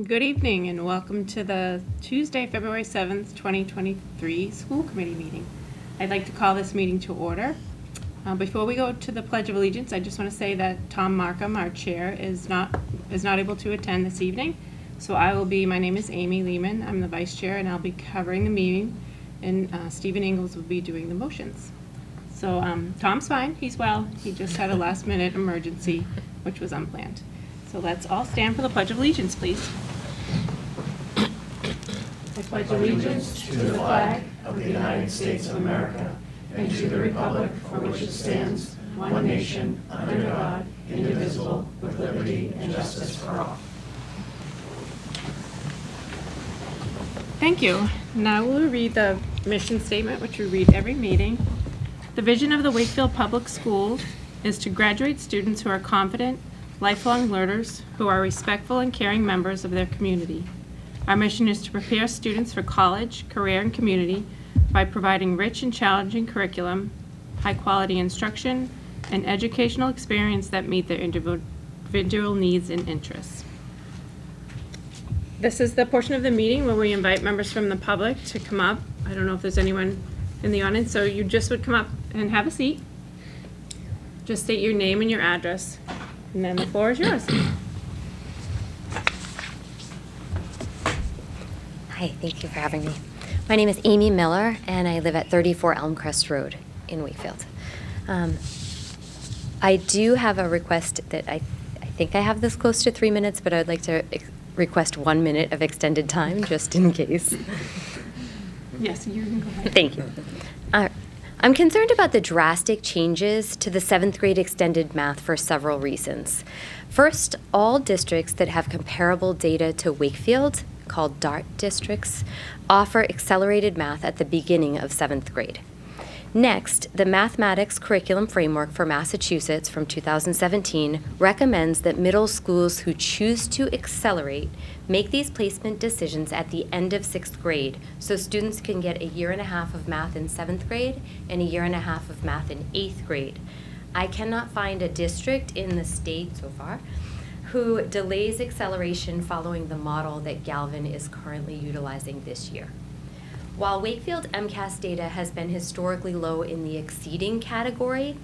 Good evening and welcome to the Tuesday, February 7th, 2023 school committee meeting. I'd like to call this meeting to order. Before we go to the Pledge of Allegiance, I just want to say that Tom Markham, our chair, is not able to attend this evening. So my name is Amy Lehman, I'm the vice chair, and I'll be covering the meeting, and Stephen Ingalls will be doing the motions. So Tom's fine, he's well, he just had a last minute emergency, which was unplanned. So let's all stand for the Pledge of Allegiance, please. I pledge allegiance to the flag of the United States of America and to the republic for which it stands, one nation, under God, indivisible, with liberty and justice for all. Thank you. Now we'll read the mission statement, which we read every meeting. The vision of the Wakefield Public Schools is to graduate students who are confident, lifelong learners who are respectful and caring members of their community. Our mission is to prepare students for college, career, and community by providing rich and challenging curriculum, high-quality instruction, and educational experience that meet their individual needs and interests. This is the portion of the meeting where we invite members from the public to come up. I don't know if there's anyone in the audience, so you just would come up and have a seat. Just state your name and your address. And then the floor is yours. Hi, thank you for having me. My name is Amy Miller, and I live at 34 Elmcrest Road in Wakefield. I do have a request that I think I have this close to 3 minutes, but I would like to request 1 minute of extended time, just in case. Yes, you can go ahead. Thank you. I'm concerned about the drastic changes to the 7th grade extended math for several reasons. First, all districts that have comparable data to Wakefield, called DART districts, offer accelerated math at the beginning of 7th grade. Next, the Mathematics Curriculum Framework for Massachusetts from 2017 recommends that middle schools who choose to accelerate make these placement decisions at the end of 6th grade so students can get a year and a half of math in 7th grade and a year and a half of math in 8th grade. I cannot find a district in the state so far who delays acceleration following the model that Galvin is currently utilizing this year. While Wakefield MCAS data has been historically low in the exceeding category,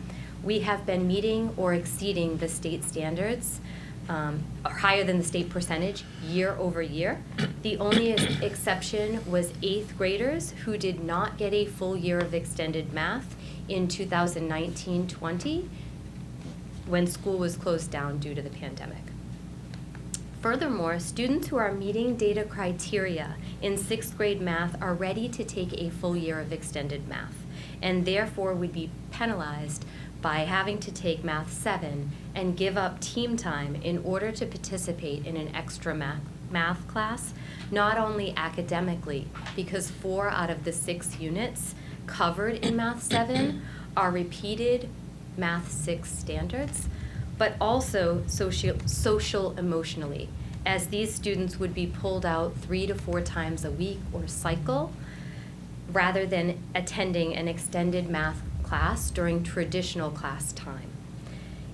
we have been meeting or exceeding the state standards, or higher than the state percentage, year over year. The only exception was 8th graders who did not get a full year of extended math in 2019-20 when school was closed down due to the pandemic. Furthermore, students who are meeting data criteria in 6th grade math are ready to take a full year of extended math and therefore would be penalized by having to take Math 7 and give up team time in order to participate in an extra math class, not only academically, because 4 out of the 6 units covered in Math 7 are repeated Math 6 standards, but also social emotionally, as these students would be pulled out 3 to 4 times a week or cycle, rather than attending an extended math class during traditional class time.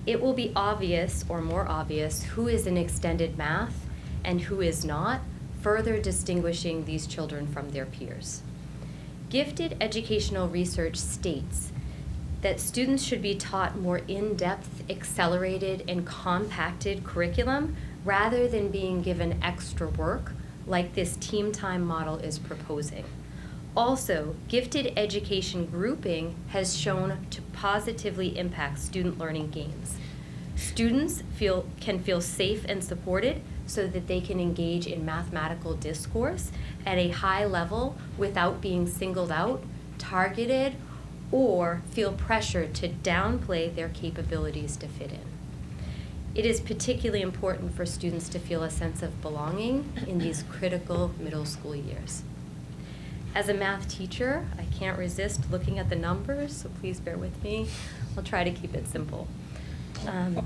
It will be obvious, or more obvious, who is in extended math and who is not, further distinguishing these children from their peers. Gifted educational research states that students should be taught more in-depth, accelerated, and compacted curriculum rather than being given extra work like this team time model is proposing. Also, gifted education grouping has shown to positively impact student learning gains. Students can feel safe and supported so that they can engage in mathematical discourse at a high level without being singled out, targeted, or feel pressure to downplay their capabilities to fit in. It is particularly important for students to feel a sense of belonging in these critical middle school years. As a math teacher, I can't resist looking at the numbers, so please bear with me. I'll try to keep it simple.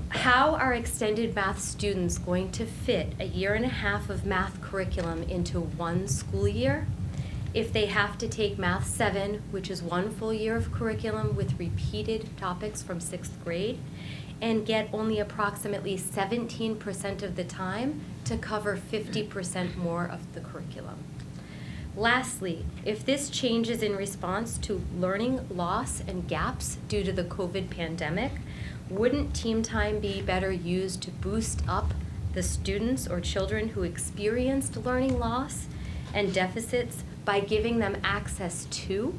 How are extended math students going to fit a year and a half of math curriculum into one school year if they have to take Math 7, which is 1 full year of curriculum with repeated topics from 6th grade, and get only approximately 17% of the time to cover 50% more of the curriculum. Lastly, if this change is in response to learning loss and gaps due to the COVID pandemic, wouldn't team time be better used to boost up the students or children who experienced learning loss and deficits by giving them access to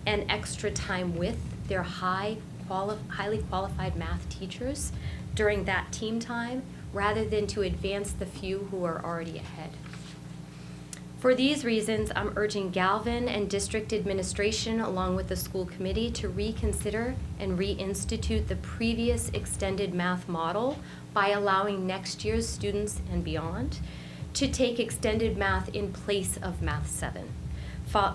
and extra time with their highly qualified math teachers during that team time, rather than to advance the few who are already ahead? For these reasons, I'm urging Galvin and district administration, along with the school committee, to reconsider and reinstitute the previous extended math model by allowing next year's students and beyond to take extended math in place of Math 7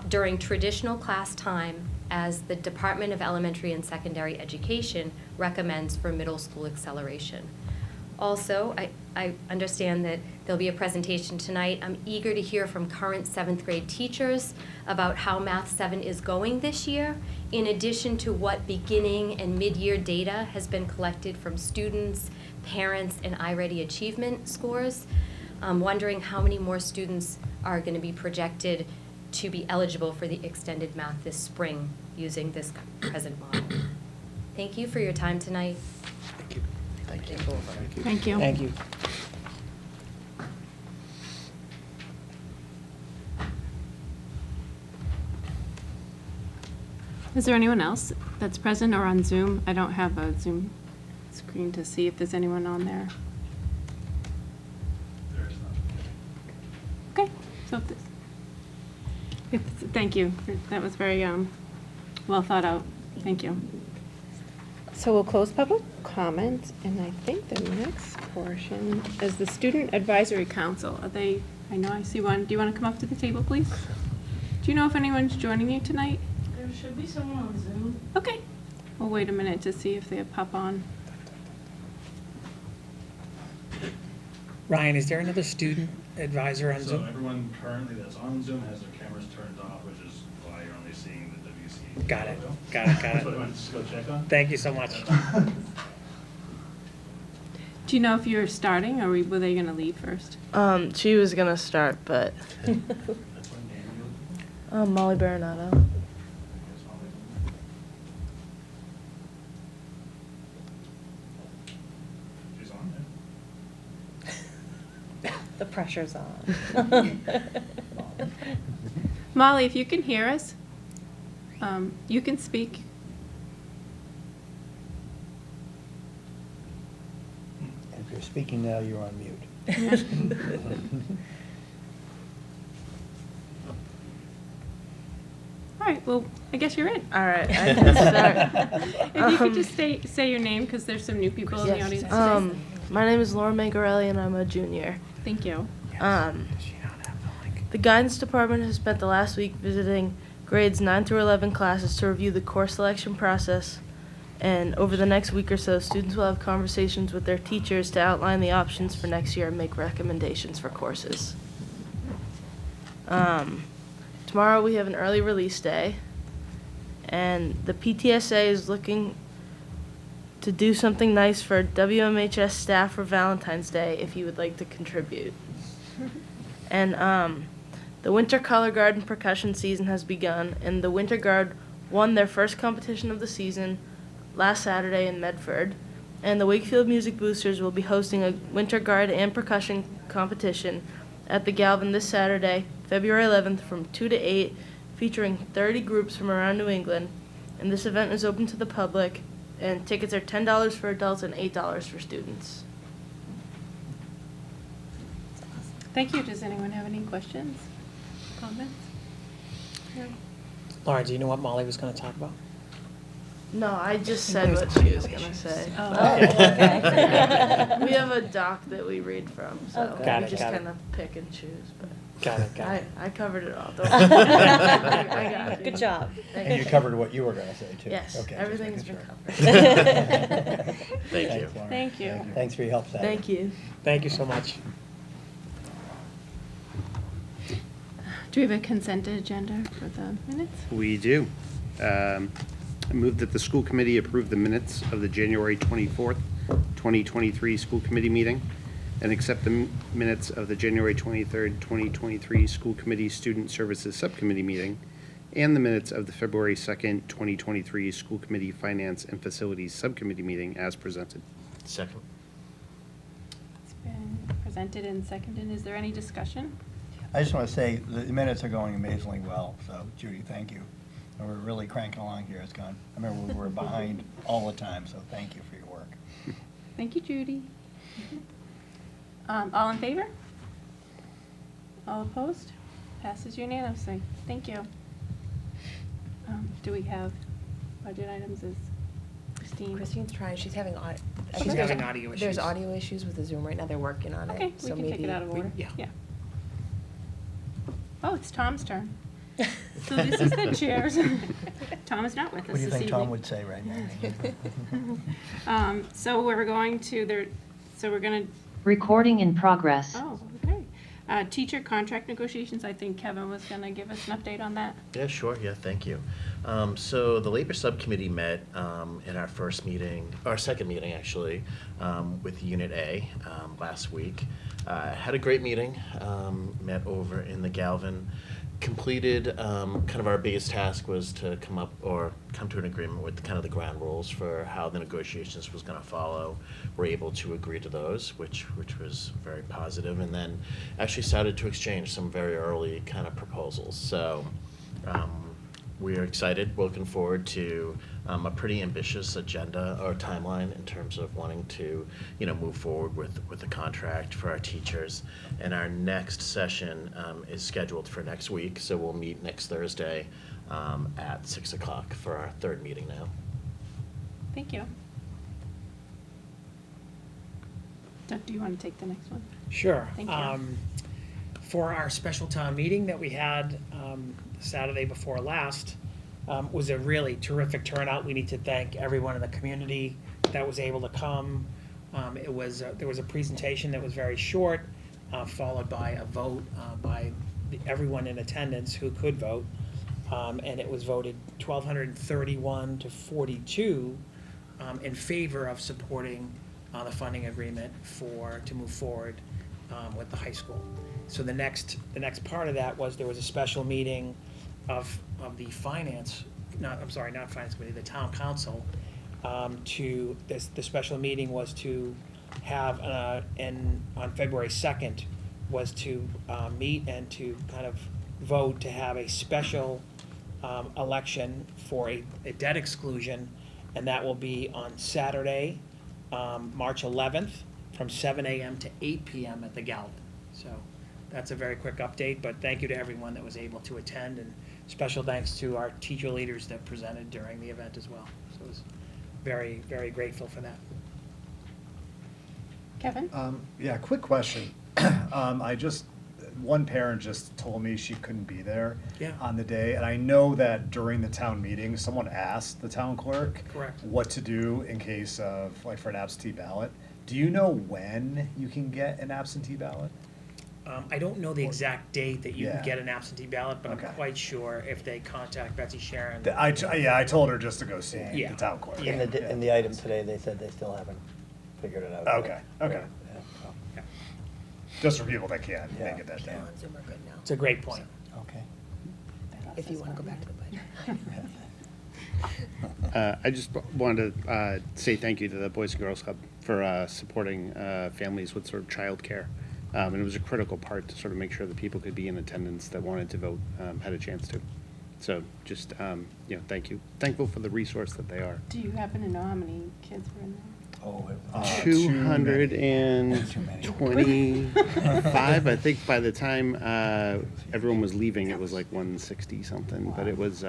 during traditional class time, as the Department of Elementary and Secondary Education recommends for middle school acceleration. Also, I understand that there'll be a presentation tonight. I'm eager to hear from current 7th grade teachers about how Math 7 is going this year, in addition to what beginning and mid-year data has been collected from students, parents, and iReady achievement scores. I'm wondering how many more students are going to be projected to be eligible for the extended math this spring using this present model. Thank you for your time tonight. Thank you. Thank you. Thank you. Is there anyone else that's present or on Zoom? I don't have a Zoom screen to see if there's anyone on there. There is not. Okay, so thank you. That was very well thought out. Thank you. So we'll close public comment, and I think the next portion is the Student Advisory Council. Are they, I know I see one. Do you want to come up to the table, please? Do you know if anyone's joining you tonight? There should be someone on Zoom. Okay. We'll wait a minute to see if they pop on. Ryan, is there another student advisor on So Zoom? everyone currently that's on Zoom has their cameras turned off, which is why you're only seeing the WC. Got it. logo. Got it. Got That's what I it. wanted to just go check on. Thank you so much. Do you know if you're starting, or were they going to leave first? She was gonna start, but That's when Daniel. Molly Baronato. She's on there. The pressure's on. Molly, if you can hear us, you can speak. If you're speaking now, you're on mute. All right, well, I guess you're in. All right, I can start. If you could just say your name, because there's some new people in the audience today. My name is Laura Mangarelli, and I'm a junior. Thank you. Does she not have the link? The guidance department has spent the last week visiting grades 9 through 11 classes to review the course selection process. And over the next week or so, students will have conversations with their teachers to outline the options for next year and make recommendations for courses. Tomorrow we have an early release day, and the PTSA is looking to do something nice for WMHS staff for Valentine's Day if you would like to contribute. And the Winter Color Guard and Percussion season has begun, and the Winter Guard won their first competition of the season last Saturday in Medford. And the Wakefield Music Boosters will be hosting a Winter Guard and Percussion competition at the Galvin this Saturday, February 11th from 2 to 8, featuring 30 groups from around New England. And this event is open to the public, and tickets are $10 for adults and $8 for students. Thank you. Does anyone have any questions, comments? No. Laura, do you know what Molly was going to talk about? No, I just said what she was going to say. Oh. We have a doc that we read from, so Okay. Got we it, just got it. kind of pick and choose. But Got it. Got it. I covered it all. Don't worry. I got you. Good job. Thank And you covered what you were going to say, too. Yes, Okay, just everything's making been sure. covered. Thank you. Thanks, Laura. Thank you. Thanks for your help, Saturday. Thank you. Thank you so much. Do we have a consent agenda for the minutes? We do. I move that the school committee approve the minutes of the January 24th, 2023 school committee meeting. and accept the minutes of the January 23rd, 2023 School Committee Student Services Subcommittee meeting and the minutes of the February 2nd, 2023 School Committee Finance and Facilities Subcommittee meeting as presented. Second. It's been presented and seconded. Is there any discussion? I just want to say, the minutes are going amazingly well, so Judy, thank you. And we're really cranking along here. It's gone. I remember we were behind all the time, so thank you for your work. Thank you, Judy. All in favor? All opposed? Passes unanimously. Thank you. Do we have budget items? Is Christine? Christine's trying, she's having She's there's- having audio issues. There's audio issues with the Zoom right now, they're working on it. Okay, we so can take it maybe- out of order. yeah. Oh, it's Tom's turn. So this is the chairs. Tom is not with us What do you this think Tom evening. would say right now? So we're going to, so we're going to, Recording in progress. oh, okay. Teacher contract negotiations, I think Kevin was going to give us an update on that. Yeah, sure. Yeah, thank you. So the Labor Subcommittee met in our first meeting, our second meeting actually, with Unit A last week. Had a great meeting, met over in the Galvin. Completed, kind of our biggest task was to come to an agreement with kind of the ground rules for how the negotiations was going to follow. We're able to agree to those, which was very positive, and then actually started to exchange some very early kind of proposals. So we are excited, looking forward to a pretty ambitious agenda or timeline in terms of wanting to, move forward with the contract for our teachers. And our next session is scheduled for next week, so we'll meet next Thursday at 6 o'clock for our third meeting now. Thank you. Doug, do you want to take the next one? Sure. Thank you. For our special town meeting that we had Saturday before last, was a really terrific turnout. We need to thank everyone in the community that was able to come. There was a presentation that was very short, followed by a vote by everyone in attendance who could vote. And it was voted 1,231 to 42 in favor of supporting the funding agreement to move forward with the high school. So the next part of that was there was a special meeting of the not finance committee, the town council. The special meeting was to have on February 2nd was to meet and to kind of vote to have a special election for a debt exclusion, and that will be on Saturday, March 11th, from 7 a.m. to 8 p.m. at the Galvin. So that's a very quick update, but thank you to everyone that was able to attend, and special thanks to our teacher leaders that presented during the event as well. So I was very, very grateful for that. Kevin? Yeah, quick question. One parent just told me she couldn't be there Yeah. on the day, and I know that during the town meeting, someone asked the town clerk Correct. what to do in case of, like, for an absentee ballot. Do you know when you can get an absentee ballot? I don't know the exact date that you can Yeah. get an absentee ballot, but Okay. I'm quite sure if they contact Betsy Sharon. I told her just to go see Yeah. the town clerk. Yeah. In the item today, they said they still haven't figured it out. Okay, okay. Yeah, so, Just for people that can't Yeah. make it that day. People on Zoom are good now, It's a great point. Okay. if you want to go back to the budget. I just wanted to say thank you to the Boys and Girls Club for supporting families with sort of childcare. And it was a critical part to sort of make sure that people could be in attendance that wanted to vote, had a chance to. So just, thank you. Thankful for the resource that they are. Do you happen to know how many kids were in there? Oh, it- 225, I think by the time everyone was leaving, it was like 160 something, but it was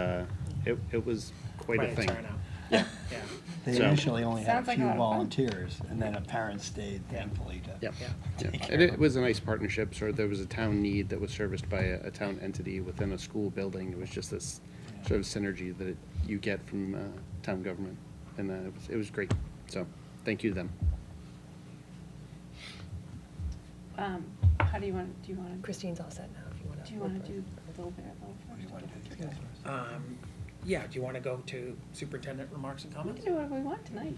quite a thing. turnout. Yeah. Yeah. They So- initially only had Sounds a like a few lot of fun. volunteers, and then a parent stayed thankfully to. Yep. Yeah. Yeah. take And care of it was a nice partnership, so there was a town need that was serviced by a town entity within a school building. It was just this sort of synergy that you get from town government, and it was great. So, thank you to them. How do you want to? Christine's all set now, if you want to. Do you want to do Bill Barrow first? Yeah, do you want to go to superintendent remarks and We can comments? do whatever we want tonight.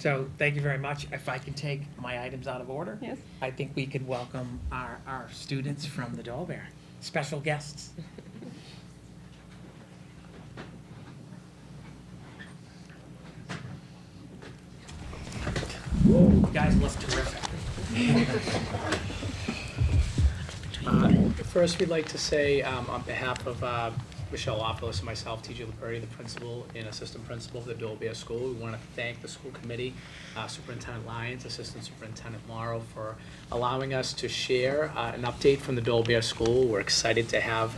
So thank you very much. If I can take my items out of order? Yes. I think we could welcome our students from the Dole Bear, special guests. You guys look terrific. First, we'd like to say, on behalf of Michelle Office and myself, TJ Laperti, the principal and assistant principal of the Dole Bear School, we want to thank the school committee, Superintendent Lyons, Assistant Superintendent Morrow, for allowing us to share an update from the Dole Bear School. We're excited to have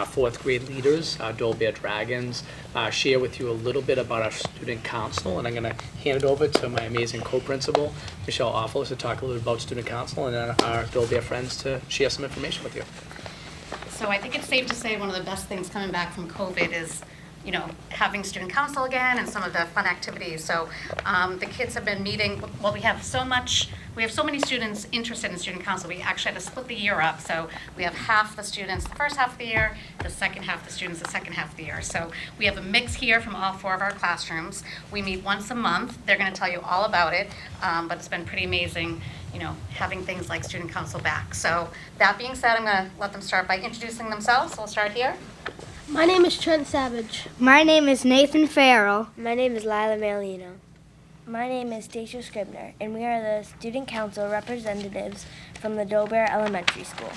fourth grade leaders, Dole Bear Dragons, share with you a little bit about our student council, and I'm going to hand it over to my amazing co-principal, Michelle Office, to talk a little bit about student council, and then our Dole Bear friends to share some information with you. So I think it's safe to say one of the best things coming back from COVID is, having student council again and some of the fun activities. So the kids have been meeting, we have so many students interested in student council. We actually had to split the year up. So we have half the students the first half of the year, the second half of the students the second half of the year. So we have a mix here from all 4 of our classrooms. We meet once a month. They're going to tell you all about it, but it's been pretty amazing, having things like student council back. So that being said, I'm going to let them start by introducing themselves. So we'll start here. My name is Trent Savage. My name is Nathan Farrell. My name is Lila Malino. My name is Stacia Scribner, and we are the student council representatives from the Dole Bear Elementary School.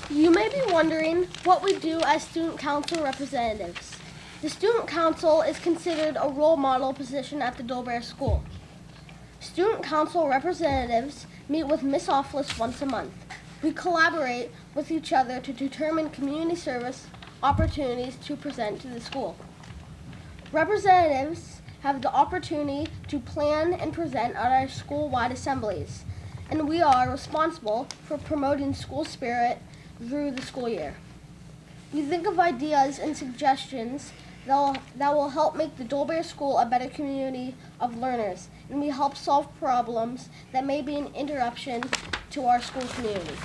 You may be wondering what we do as student council representatives. The student council is considered a role model position at the Dole Bear School. Student council representatives meet with Miss Offless once a month. We collaborate with each other to determine community service opportunities to present to the school. Representatives have the opportunity to plan and present at our school-wide assemblies, and we are responsible for promoting school spirit through the school year. We think of ideas and suggestions that will help make the Dole Bear School a better community of learners, and we help solve problems that may be an interruption to our school community.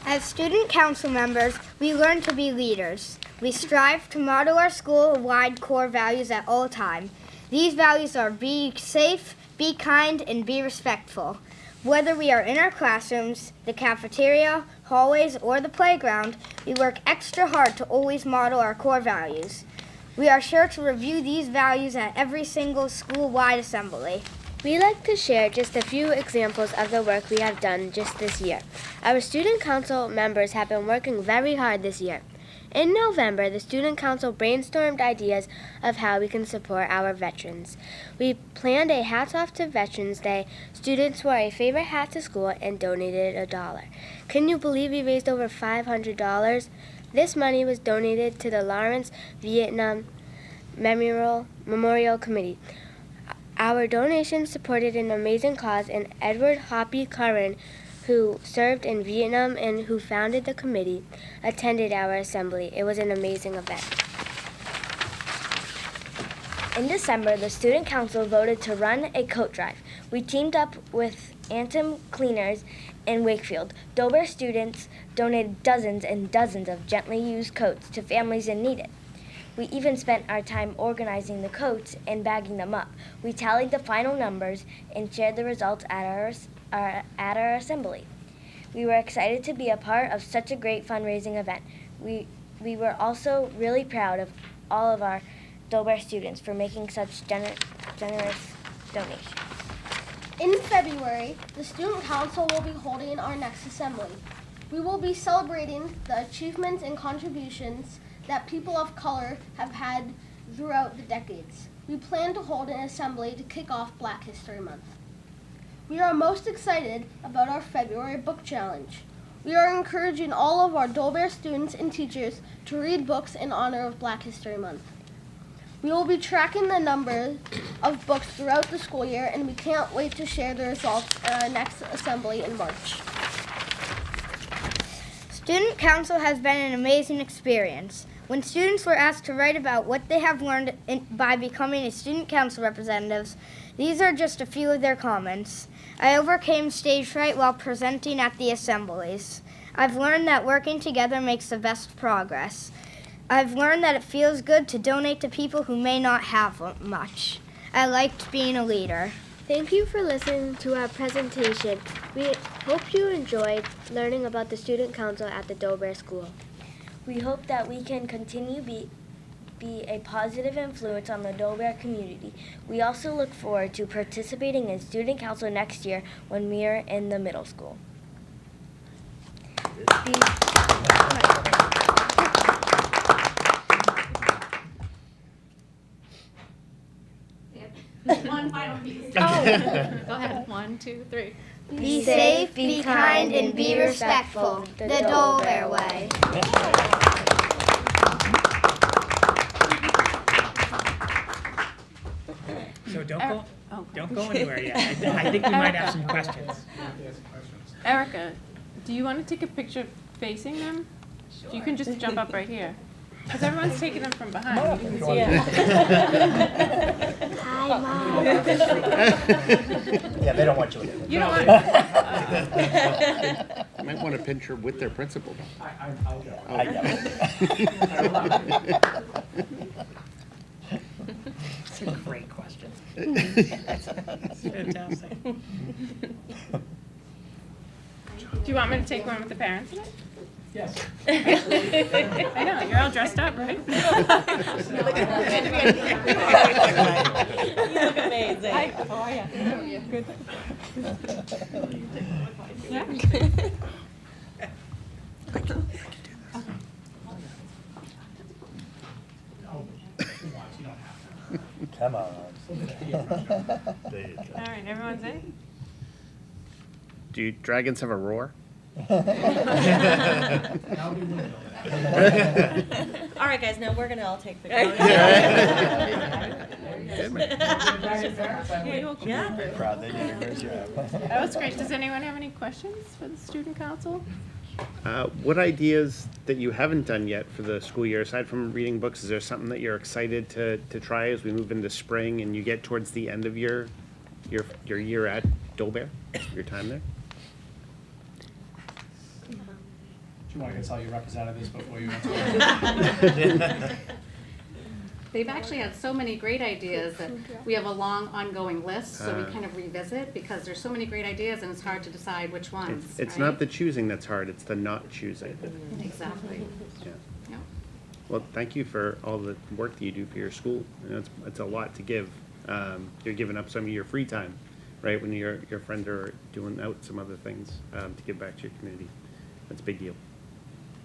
As student council members, we learn to be leaders. We strive to model our school-wide core values at all times. These values are be safe, be kind, and be respectful. Whether we are in our classrooms, the cafeteria, hallways, or the playground, we work extra hard to always model our core values. We are sure to review these values at every single school-wide assembly. We like to share just a few examples of the work we have done just this year. Our student council members have been working very hard this year. In November, the student council brainstormed ideas of how we can support our veterans. We planned a Hats Off to Veterans Day. Students wore a favorite hat to school and donated $1. Can you believe we raised over $500? This money was donated to the Lawrence Vietnam Memorial Committee. Our donation supported an amazing cause, and Edward Hoppy Curran, who served in Vietnam and who founded the committee, attended our assembly. It was an amazing event. In December, the student council voted to run a coat drive. We teamed up with Anthem Cleaners in Wakefield. Dole Bear students donated dozens and dozens of gently used coats to families in need. We even spent our time organizing the coats and bagging them up. We tallied the final numbers and shared the results at our assembly. We were excited to be a part of such a great fundraising event. We were also really proud of all of our Dole Bear students for making such generous donations. In February, the student council will be holding our next assembly. We will be celebrating the achievements and contributions that people of color have had throughout the decades. We plan to hold an assembly to kick off Black History Month. We are most excited about our February book challenge. We are encouraging all of our Dole Bear students and teachers to read books in honor of Black History Month. We will be tracking the number of books throughout the school year, and we can't wait to share the results at our next assembly in March. Student council has been an amazing experience. When students were asked to write about what they have learned by becoming a student council representatives, these are just a few of their comments. I overcame stage fright while presenting at the assemblies. I've learned that working together makes the best progress. I've learned that it feels good to donate to people who may not have much. I liked being a leader. Thank you for listening to our presentation. We hope you enjoyed learning about the Student Council at the Dover School. We hope that we can continue be a positive influence on the Dover community. We also look forward to participating in Student Council next year when we are in the middle school. One final piece. Oh, go ahead. 1, 2, 3. Be safe, be kind, and be respectful. The Dover way. So don't go anywhere yet. I think we might have some questions. Erica, do you want to take a picture facing them? Sure. You can just jump up right here. Because everyone's taking them from behind. You can see it. Hi, Mom. Yeah, they don't want you looking. You don't want You might want a picture with their principal. I'll go. It's a great question. It's fantastic. Do you want me to take one with the parents in it? Yes. I know, you're all dressed up, right? You look amazing. Oh, yeah. Good. Yeah. Come on. All right, everyone's in? Do you dragons have a roar? All right, guys, now we're gonna all take the photo. Yeah. Very proud, they did a great job. That was great. Does anyone have any questions for the student council? What ideas that you haven't done yet for the school year, aside from reading books, is there something that you're excited to try as we move into spring and you get towards the end of your year at Dolbear, your time there? Do you want to tell your representatives before you answer? They've actually had so many great ideas that we have a long ongoing list, so we kind of revisit because there's so many great ideas and it's hard to decide which ones. It's right? not the choosing that's hard, it's the not choosing. Exactly. Yeah. Yeah. Well, thank you for all the work that you do for your school. You know, it's a lot to give. You're giving up some of your free time, right, when your friends are doing out some other things to give back to your community. That's a big deal.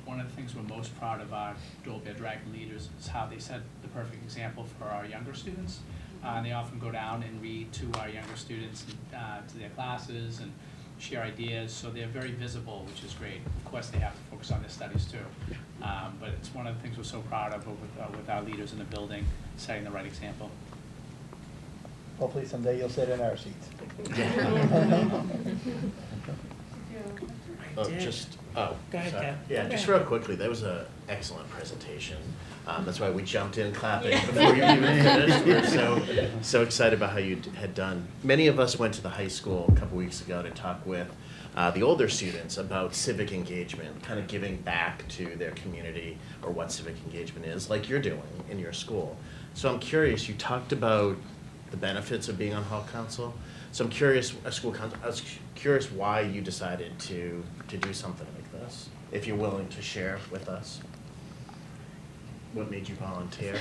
One of the things we're most proud of our Dolbear Dragon leaders is how they set the perfect example for our younger students. They often go down and read to our younger students, to their classes, and share ideas, so they're very visible, which is great. Of course, they have to focus on their studies too. But it's one of the things we're so proud of with our leaders in the building, setting the right example. Hopefully someday you'll sit in our seats. Go ahead, sorry. Ken. Yeah, just real quickly, that was an excellent presentation. That's why we jumped in clapping before you even finished. We're so excited about how you had done. Many of us went to the high school a couple weeks ago to talk with the older students about civic engagement, kind of giving back to their community or what civic engagement is, like you're doing in your school. So I'm curious, you talked about the benefits of being on Hall Council. So I'm curious, I was curious why you decided to do something like this, if you're willing to share with us. What made you volunteer?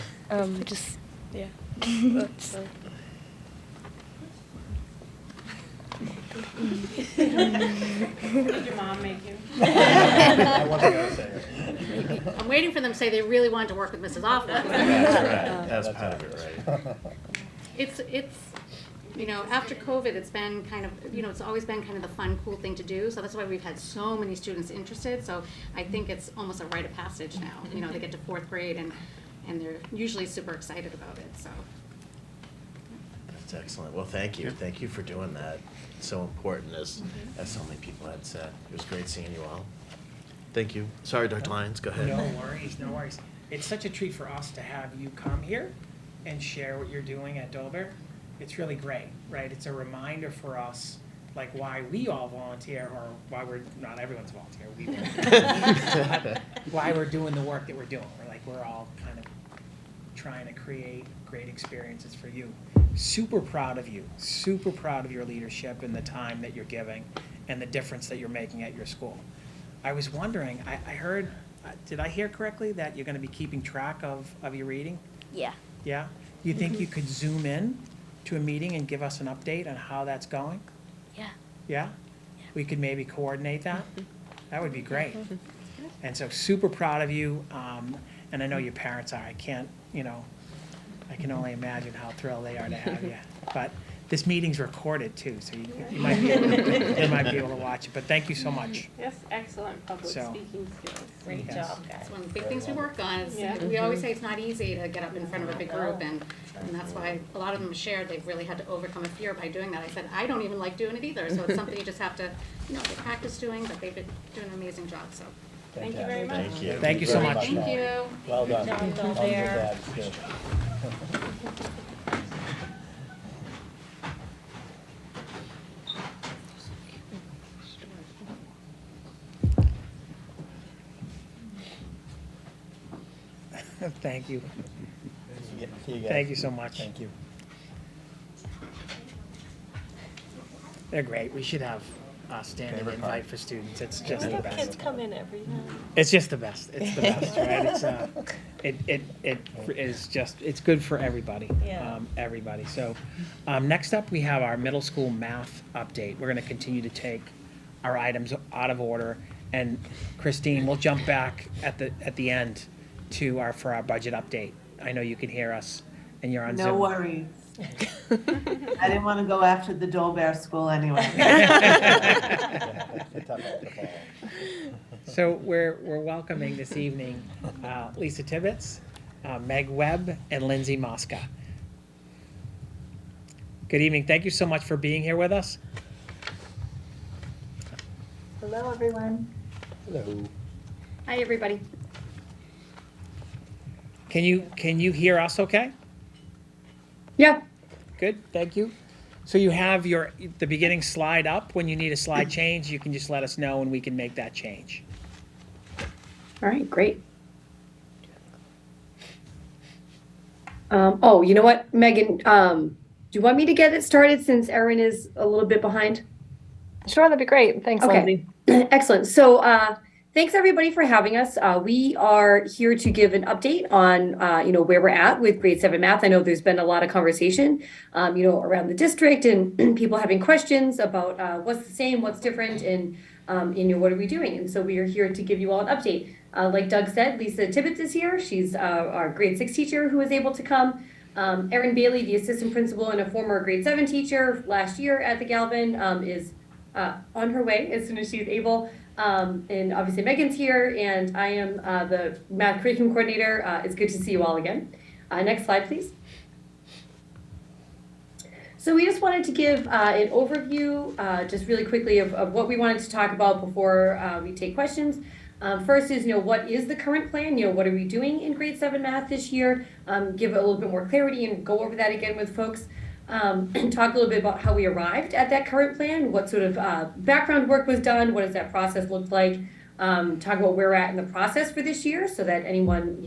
Just, yeah. Did your mom make you? I wasn't gonna say it. I'm waiting for them to say they really wanted to work with Mrs. Offman. That's right, that's part of it, right? It's, you know, after COVID, it's been kind of, you know, it's always been kind of the fun, cool thing to do. So that's why we've had so many students interested. So I think it's almost a rite of passage now. You know, they get to 4th grade and they're usually super excited about it, so. That's excellent. Well, thank you. Thank you for doing that. It's so important, as so many people had said. It was great seeing you all. Thank you. Sorry, Dr. Lyons, go ahead. No worries, no worries. It's such a treat for us to have you come here and share what you're doing at Dover. It's really great, right? It's a reminder for us, like why we all volunteer, or why we're, not everyone's volunteer, we volunteer. Why we're doing the work that we're doing. We're like, we're all kind of trying to create great experiences for you. Super proud of you, super proud of your leadership and the time that you're giving and the difference that you're making at your school. I was wondering, I heard, did I hear correctly that you're gonna be keeping track of your reading? Yeah. Yeah? You think you could zoom in to a meeting and give us an update on how that's going? Yeah. Yeah? We could maybe coordinate that? That would be great. And so super proud of you, and I know your parents are. I can't, I can only imagine how thrilled they are to have you. But this meeting's recorded too, so you might be able they might be able to watch it. But thank you so much. Yes, excellent public So- speaking skills. Great Yes. job, guys. That's one of the big things we work on is, Yeah. we always say it's not easy to get up in front of a big group, and that's why a lot of them shared they've really had to overcome a fear by doing that. I said, I don't even like doing it either, so it's something you just have to, they practice doing, but they've been doing an amazing job, so. Thank you very much. Thank you. Thank you so very much. Thank you. Well done. Good job, Mom and there. Dad, good. Thank you. See you guys. Thank you so much. Thank you. They're great. We should have a standing Favorite part. invite for students. It's just the Little best. kids come in every night. It's just the best. It's the best, right? It is just, it's good for everybody. Yeah. Everybody. So, next up, we have our middle school math update. We're gonna continue to take our items out of order. And Christine, we'll jump back at the end for our budget update. I know you can hear us and you're on Zoom. No worries. I didn't want to go after the Dole Bear School anyway. So we're welcoming this evening Lisa Tibbetts, Meg Webb, and Lindsay Mosca. Good evening. Thank you so much for being here with us. Hello, everyone. Hello. Hi, everybody. Can you hear us okay? Yeah. Good, thank you. So you have the beginning slide up. When you need a slide change, you can just let us know and we can make that change. All right, great. Oh, you know what, Megan, do you want me to get it started since Erin is a little bit behind? Sure, that'd be great. Thanks, Okay. Lindsay. Excellent. So thanks everybody for having us. We are here to give an update on where we're at with grade 7 math. I know there's been a lot of conversation around the district and people having questions about what's the same, what's different, and what are we doing? And so we are here to give you all an update. Like Doug said, Lisa Tibbetts is here. She's our grade 6 teacher who was able to come. Erin Bailey, the assistant principal and a former grade 7 teacher last year at the Galvin, is on her way as soon as she's able. And obviously Megan's here, and I am the math curriculum coordinator. It's good to see you all again. Next slide, please. So we just wanted to give an overview, just really quickly, of what we wanted to talk about before we take questions. First is, what is the current plan? What are we doing in grade 7 math this year? Give a little bit more clarity and go over that again with folks. And talk a little bit about how we arrived at that current plan, what sort of background work was done, what does that process look like, talk about where we're at in the process for this year so that anyone,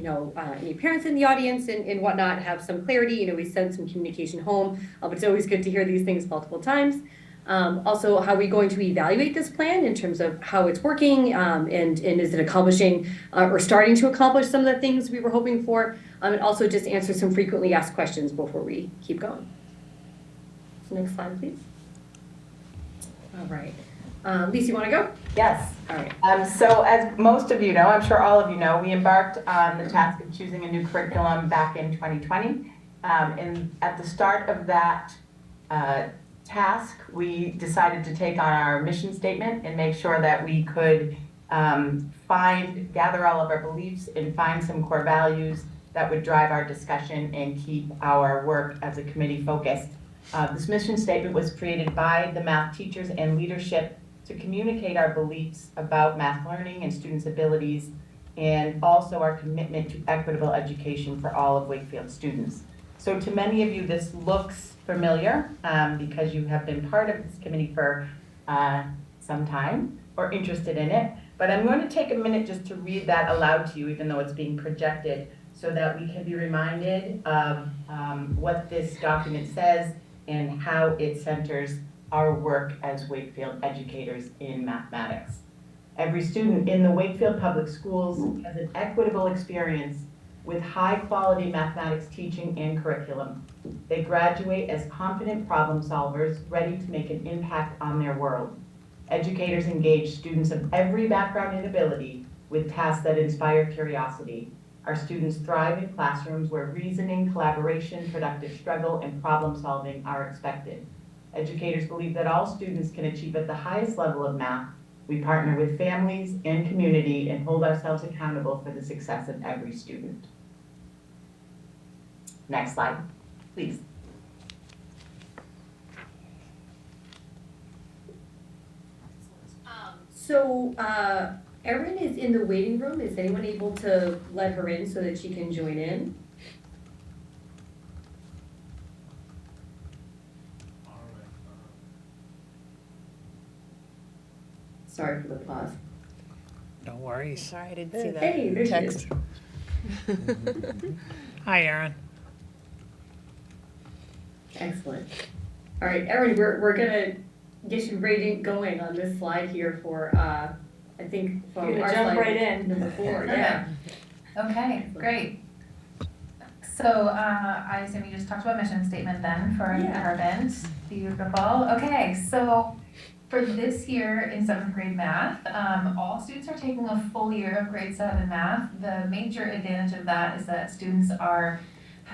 any parents in the audience and whatnot have some clarity. We send some communication home, but it's always good to hear these things multiple times. Also, how are we going to evaluate this plan in terms of how it's working and is it accomplishing or starting to accomplish some of the things we were hoping for, and also just answer some frequently asked questions before we keep going. Next slide, please. All right. Lisa, you want to go? Yes. All right. So as most of you know, I'm sure all of you know, we embarked on the task of choosing a new curriculum back in 2020. And at the start of that task, we decided to take on our mission statement and make sure that we could gather all of our beliefs and find some core values that would drive our discussion and keep our work as a committee focused. This mission statement was created by the math teachers and leadership to communicate our beliefs about math learning and students' abilities, and also our commitment to equitable education for all of Wakefield students. So to many of you, this looks familiar because you have been part of this committee for sometime or interested in it. But I'm going to take a minute just to read that aloud to you, even though it's being projected, so that we can be reminded of what this document says and how it centers our work as Wakefield educators in mathematics. Every student in the Wakefield Public Schools has an equitable experience with high-quality mathematics teaching and curriculum. They graduate as confident problem solvers, ready to make an impact on their world. Educators engage students of every background and ability with tasks that inspire curiosity. Our students thrive in classrooms where reasoning, collaboration, productive struggle, and problem solving are expected. Educators believe that all students can achieve at the highest level of math. We partner with families and community and hold ourselves accountable for the success of every student. Next slide, please. So, Erin is in the waiting room. Is anyone able to let her in so that she can join in? Sorry for the pause. No worries. Sorry, I didn't see that Hey, there she text. is. Hi, Erin. Excellent. All right, Erin, we're gonna get you going on this slide here for, I think, from You're our gonna jump slide right in. number 4, yeah. Okay, great. So, I assume you just talked about mission statement then for the department. Beautiful. Okay, so for this year in 7th grade math, all students are taking a full year of grade 7 math. The major advantage of that is that students are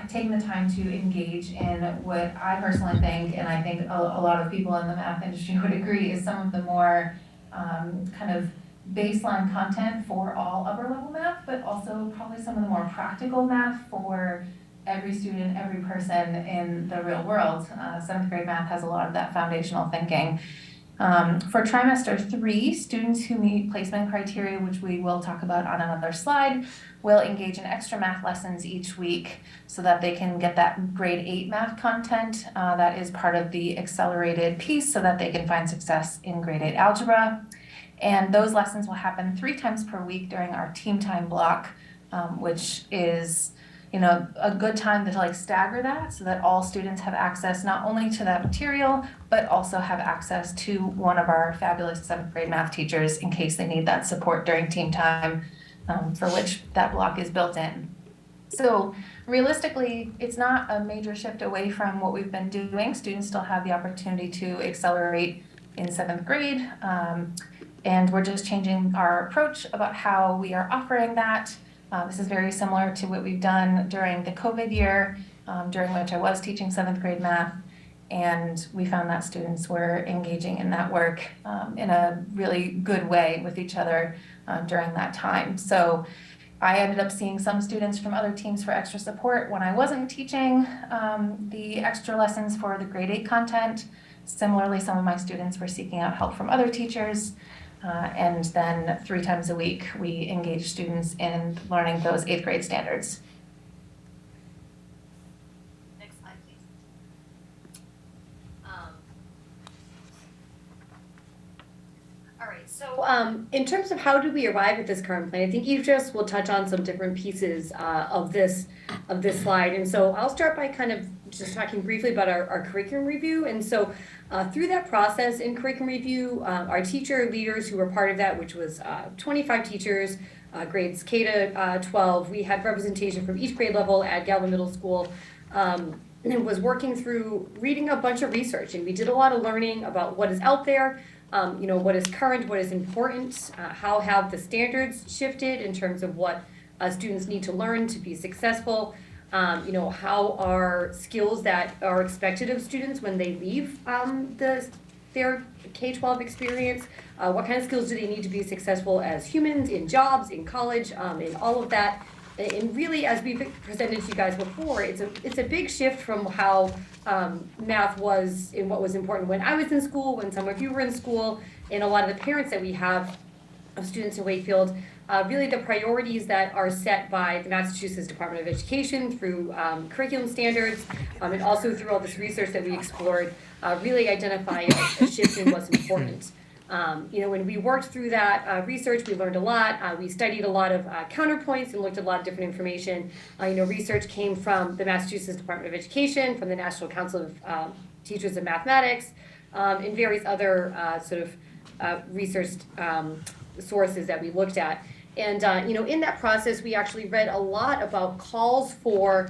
taking the time to engage in what I personally think, and I think a lot of people in the math industry would agree, is some of the more kind of baseline content for all upper level math, but also probably some of the more practical math for every student, every person in the real world. 7th grade math has a lot of that foundational thinking. For trimester 3, students who meet placement criteria, which we will talk about on another slide, will engage in extra math lessons each week so that they can get that grade 8 math content that is part of the accelerated piece so that they can find success in grade 8 algebra. And those lessons will happen 3 times per week during our team time block, which is a good time to stagger that so that all students have access not only to that material, but also have access to one of our fabulous 7th grade math teachers in case they need that support during team time, for which that block is built in. So realistically, it's not a major shift away from what we've been doing. Students still have the opportunity to accelerate in 7th grade, and we're just changing our approach about how we are offering that. This is very similar to what we've done during the COVID year, during which I was teaching 7th grade math, and we found that students were engaging in that work in a really good way with each other during that time. So I ended up seeing some students from other teams for extra support when I wasn't teaching the extra lessons for the grade 8 content. Similarly, some of my students were seeking out help from other teachers. And then 3 times a week, we engage students in learning those 8th grade standards. Next slide, please. All right, So in terms of how did we arrive at this current plan, I think you just will touch on some different pieces of this slide. And so I'll start by kind of just talking briefly about our curriculum review. And so through that process in curriculum review, our teacher leaders who were part of that, which was 25 teachers, grades K to 12, we had representation from each grade level at Galvin Middle School, and was working through reading a bunch of research. And we did a lot of learning about what is out there, what is current, what is important, how have the standards shifted in terms of what students need to learn to be successful. How are skills that are expected of students when they leave their K-12 experience, what kind of skills do they need to be successful as humans, in jobs, in college, in all of that. And really, as we've presented to you guys before, it's a big shift from how math was and what was important when I was in school, when some of you were in school, and a lot of the parents that we have of students in Wakefield. Really the priorities that are set by the Massachusetts Department of Education through curriculum standards, and also through all this research that we explored, really identify a shift in what's important. When we worked through that research, we learned a lot. We studied a lot of counterpoints and looked at a lot of different information. Research came from the Massachusetts Department of Education, from the National Council of Teachers of Mathematics, and various other research sources that we looked at. And in that process, we actually read a lot about calls for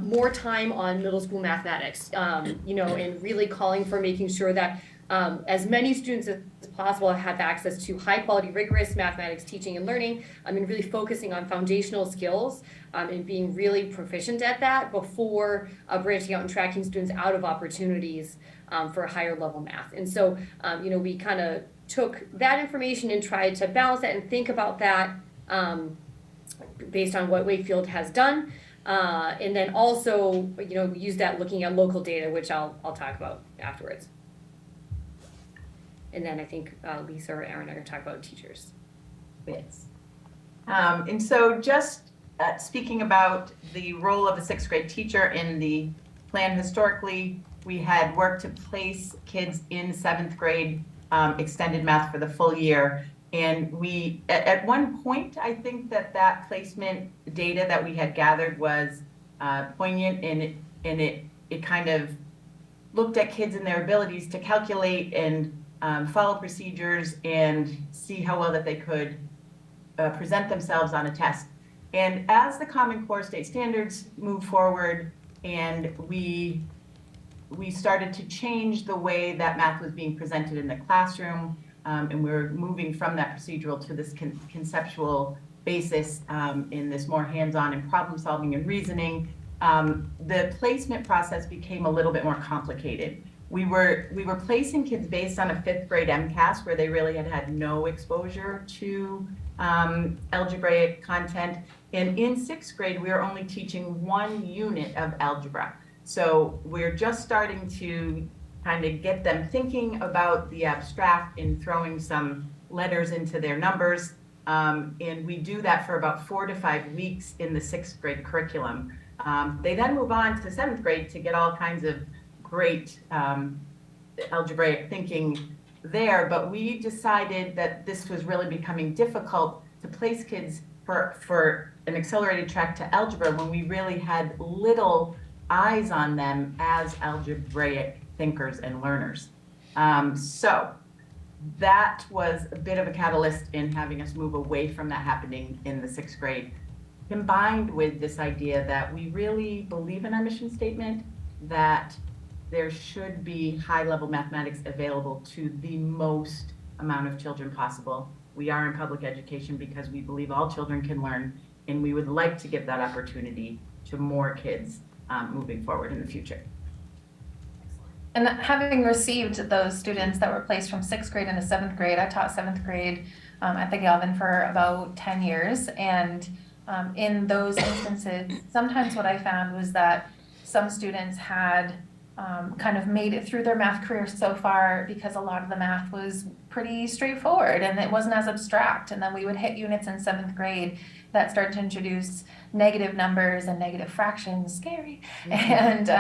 more time on middle school mathematics, and really calling for making sure that as many students as possible have access to high quality, rigorous mathematics teaching and learning, and really focusing on foundational skills and being really proficient at that before branching out and tracking students out of opportunities for higher level math. And so, we kind of took that information and tried to balance that and think about that based on what Wakefield has done. And then also, use that looking at local data, which I'll talk about afterwards. And then I think Lisa or Erin are going to talk about teachers. Yes. And so just speaking about the role of a sixth grade teacher in the plan, historically, we had worked to place kids in seventh grade extended math for the full year. And we, at one point, I think that placement data that we had gathered was poignant, and it kind of looked at kids and their abilities to calculate and follow procedures and see how well that they could present themselves on a test. And as the Common Core state standards moved forward and we started to change the way that math was being presented in the classroom, and we were moving from that procedural to this conceptual basis in this more hands-on and problem solving and reasoning, the placement process became a little bit more complicated. We were placing kids based on a fifth grade MCAS where they really had no exposure to algebraic content. And in sixth grade, we were only teaching one unit of algebra. So we're just starting to kind of get them thinking about the abstract and throwing some letters into their numbers. And we do that for about 4 to 5 weeks in the sixth grade curriculum. They then move on to seventh grade to get all kinds of great algebraic thinking there, but we decided that this was really becoming difficult to place kids for an accelerated track to algebra when we really had little eyes on them as algebraic thinkers and learners. So that was a bit of a catalyst in having us move away from that happening in the sixth grade, combined with this idea that we really believe in our mission statement that there should be high-level mathematics available to the most amount of children possible. We are in public education because we believe all children can learn, and we would like to give that opportunity to more kids moving forward in the future. And having received those students that were placed from sixth grade into seventh grade, I taught seventh grade at the Galvin for about 10 years. And in those instances, sometimes what I found was that some students had kind of made it through their math career so far because a lot of the math was pretty straightforward and it wasn't as abstract. And then we would hit units in seventh grade that start to introduce negative numbers and negative fractions, scary. And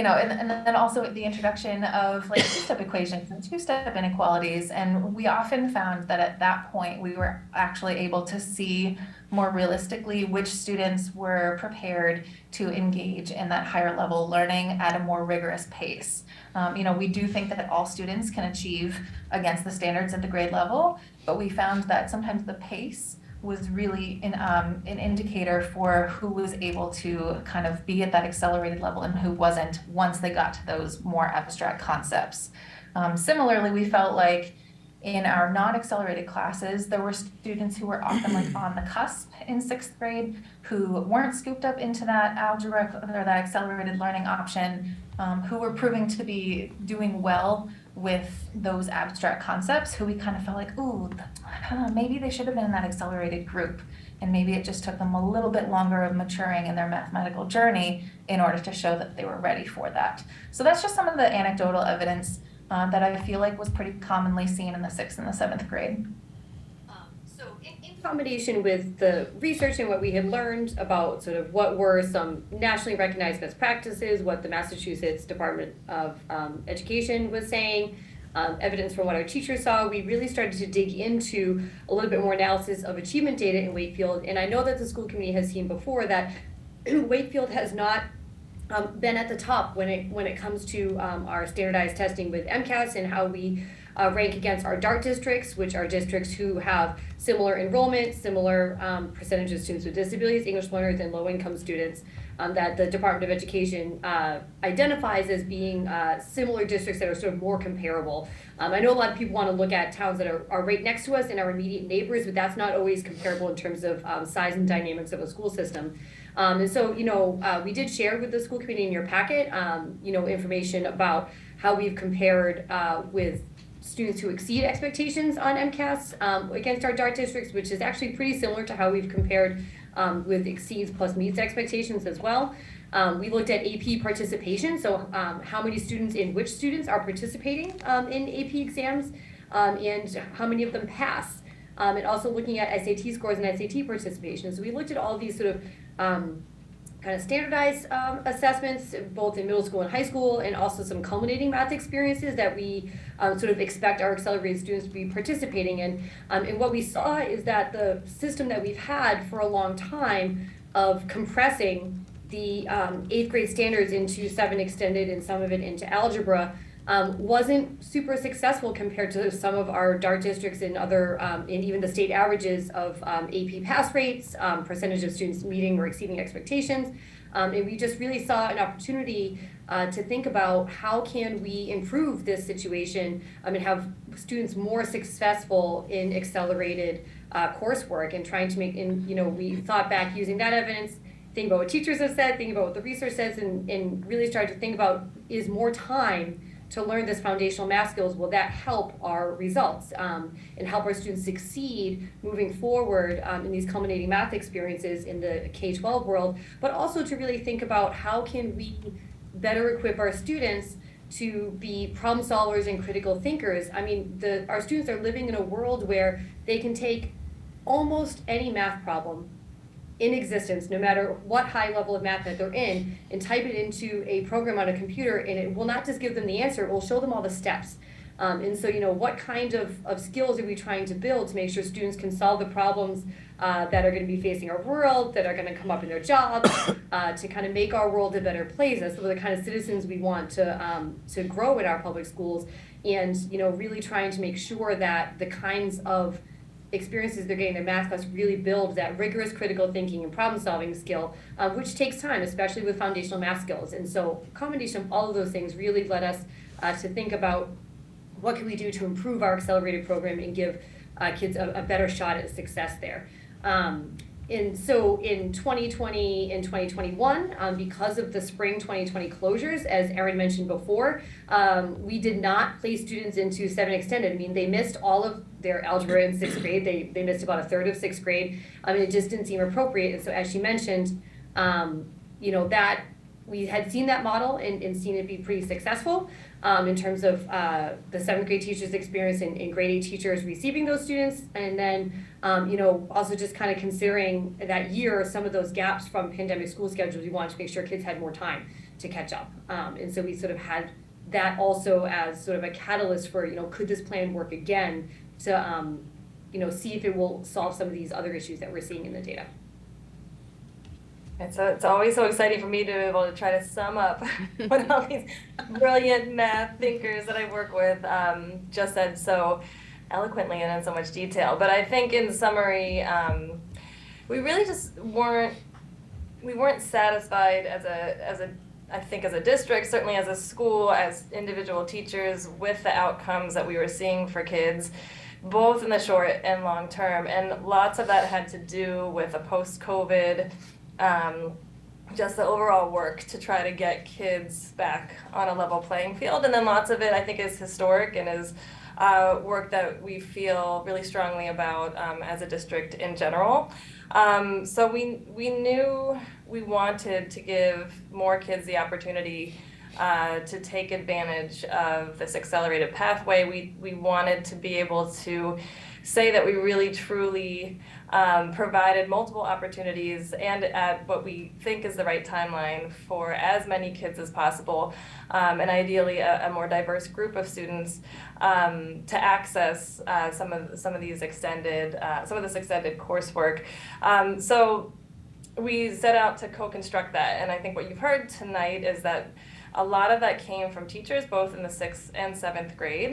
and then also the introduction of like two-step equations and two-step inequalities. And we often found that at that point, we were actually able to see more realistically which students were prepared to engage in that higher level learning at a more rigorous pace. We do think that all students can achieve against the standards at the grade level, but we found that sometimes the pace was really an indicator for who was able to kind of be at that accelerated level and who wasn't once they got to those more abstract concepts. Similarly, we felt like in our non-accelerated classes, there were students who were often like on the cusp in sixth grade who weren't scooped up into that algebra or that accelerated learning option, who were proving to be doing well with those abstract concepts, who we kind of felt like, ooh, maybe they should have been in that accelerated group. And maybe it just took them a little bit longer of maturing in their mathematical journey in order to show that they were ready for that. So that's just some of the anecdotal evidence that I feel like was pretty commonly seen in the sixth and the seventh grade. So in combination with the research and what we had learned about sort of what were some nationally recognized best practices, what the Massachusetts Department of Education was saying, evidence from what our teachers saw, we really started to dig into a little bit more analysis of achievement data in Wakefield. And I know that the school committee has seen before that Wakefield has not been at the top when it comes to our standardized testing with MCAS and how we rank against our DART districts, which are districts who have similar enrollment, similar percentage of students with disabilities, English learners, and low-income students that the Department of Education identifies as being similar districts that are sort of more comparable. I know a lot of people want to look at towns that are right next to us and our immediate neighbors, but that's not always comparable in terms of size and dynamics of a school system. And so, we did share with the school committee in your packet, information about how we've compared with students who exceed expectations on MCAS against our DART districts, which is actually pretty similar to how we've compared with exceeds plus meets expectations as well. We looked at AP participation, so how many students in which students are participating in AP exams and how many of them pass. And also looking at SAT scores and SAT participation. So we looked at all of these sort of kind of standardized assessments, both in middle school and high school, and also some culminating math experiences that we sort of expect our accelerated students to be participating in. And what we saw is that the system that we've had for a long time of compressing the 8th grade standards into 7 extended and some of it into algebra wasn't super successful compared to some of our DART districts and other, and even the state averages of AP pass rates, percentage of students meeting or exceeding expectations. And we just really saw an opportunity to think about how can we improve this situation and have students more successful in accelerated coursework and trying to make, we thought back using that evidence, think about what teachers have said, think about what the research says, and really started to think about, is more time to learn this foundational math skills, will that help our results and help our students succeed moving forward in these culminating math experiences in the K-12 world, but also to really think about how can we better equip our students to be problem solvers and critical thinkers. I mean, our students are living in a world where they can take almost any math problem in existence, no matter what high level of math that they're in, and type it into a program on a computer, and it will not just give them the answer, it will show them all the steps. And so, what kind of skills are we trying to build to make sure students can solve the problems that are going to be facing our world, that are going to come up in their jobs, to kind of make our world a better place? That's the kind of citizens we want to grow in our public schools, and really trying to make sure that the kinds of experiences they're getting in their math class really build that rigorous critical thinking and problem solving skill, which takes time, especially with foundational math skills. And so a combination of all of those things really led us to think about what can we do to improve our accelerated program and give kids a better shot at success there. And so in 2020 and 2021, because of the spring 2020 closures, as Erin mentioned before, we did not place students into 7 extended. I mean, they missed all of their algebra in 6th grade. They missed about a third of 6th grade. It just didn't seem appropriate. And so as she mentioned, that we had seen that model and seen it be pretty successful in terms of the 7th grade teachers' experience and grade 8 teachers receiving those students. And then, also just kind of considering that year, some of those gaps from pandemic school schedules, we wanted to make sure kids had more time to catch up. And so we sort of had that also as sort of a catalyst for, could this plan work again to, see if it will solve some of these other issues that we're seeing in the data. And so it's always so exciting for me to be able to try to sum up what all these brilliant math thinkers that I work with just said so eloquently and in so much detail. But I think in summary, we really just weren't satisfied as a district, certainly as a school, as individual teachers, with the outcomes that we were seeing for kids, both in the short and long term. And lots of that had to do with a post-COVID, just the overall work to try to get kids back on a level playing field. And then lots of it, I think, is historic and is work that we feel really strongly about as a district in general. So we knew we wanted to give more kids the opportunity to take advantage of this accelerated pathway. We wanted to be able to say that we really truly provided multiple opportunities and at what we think is the right timeline for as many kids as possible, and ideally a more diverse group of students to access some of this extended coursework. So we set out to co-construct that, and I think what you've heard tonight is that a lot of that came from teachers, both in the 6th and 7th grade.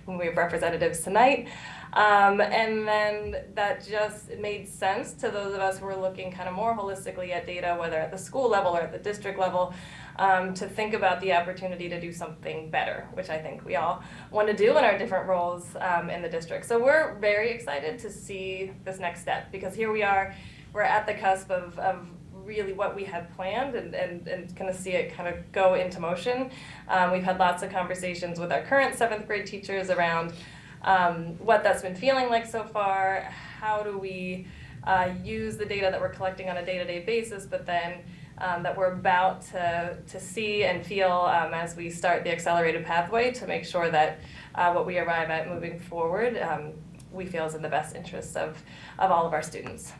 We have representatives tonight. And then that just made sense to those of us who were looking kind of more holistically at data, whether at the school level or at the district level, to think about the opportunity to do something better, which I think we all want to do in our different roles in the district. So we're very excited to see this next step, because here we are, we're at the cusp of really what we had planned and kind of see it kind of go into motion. We've had lots of conversations with our current 7th grade teachers around what that's been feeling like so far. How do we use the data that we're collecting on a day-to-day basis, but then that we're about to see and feel as we start the accelerated pathway, to make sure that what we arrive at moving forward we feel is in the best interests of all of our students.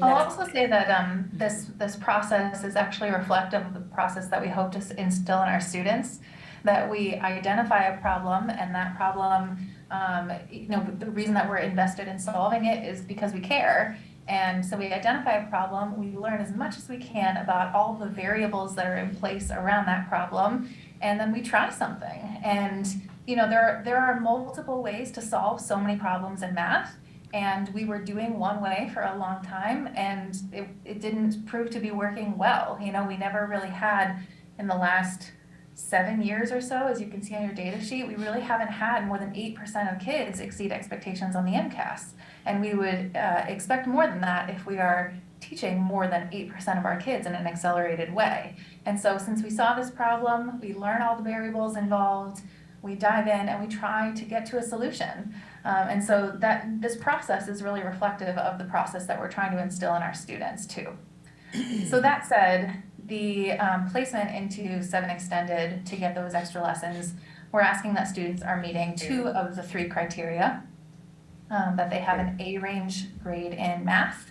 I'll also say that this process is actually reflective of the process that we hope to instill in our students, that we identify a problem, and that problem, the reason that we're invested in solving it is because we care. And so we identify a problem, we learn as much as we can about all the variables that are in place around that problem, and then we try something. And there are multiple ways to solve so many problems in math. And we were doing one way for a long time, and it didn't prove to be working well. We never really had, in the last 7 years or so, as you can see on your data sheet, we really haven't had more than 8% of kids exceed expectations on the MCAS. And we would expect more than that if we are teaching more than 8% of our kids in an accelerated way. And so since we saw this problem, we learn all the variables involved, we dive in and we try to get to a solution. And so this process is really reflective of the process that we're trying to instill in our students too. So that said, the placement into 7 Extended to get those extra lessons, we're asking that students are meeting 2 of the 3 criteria, that they have an A range grade in math,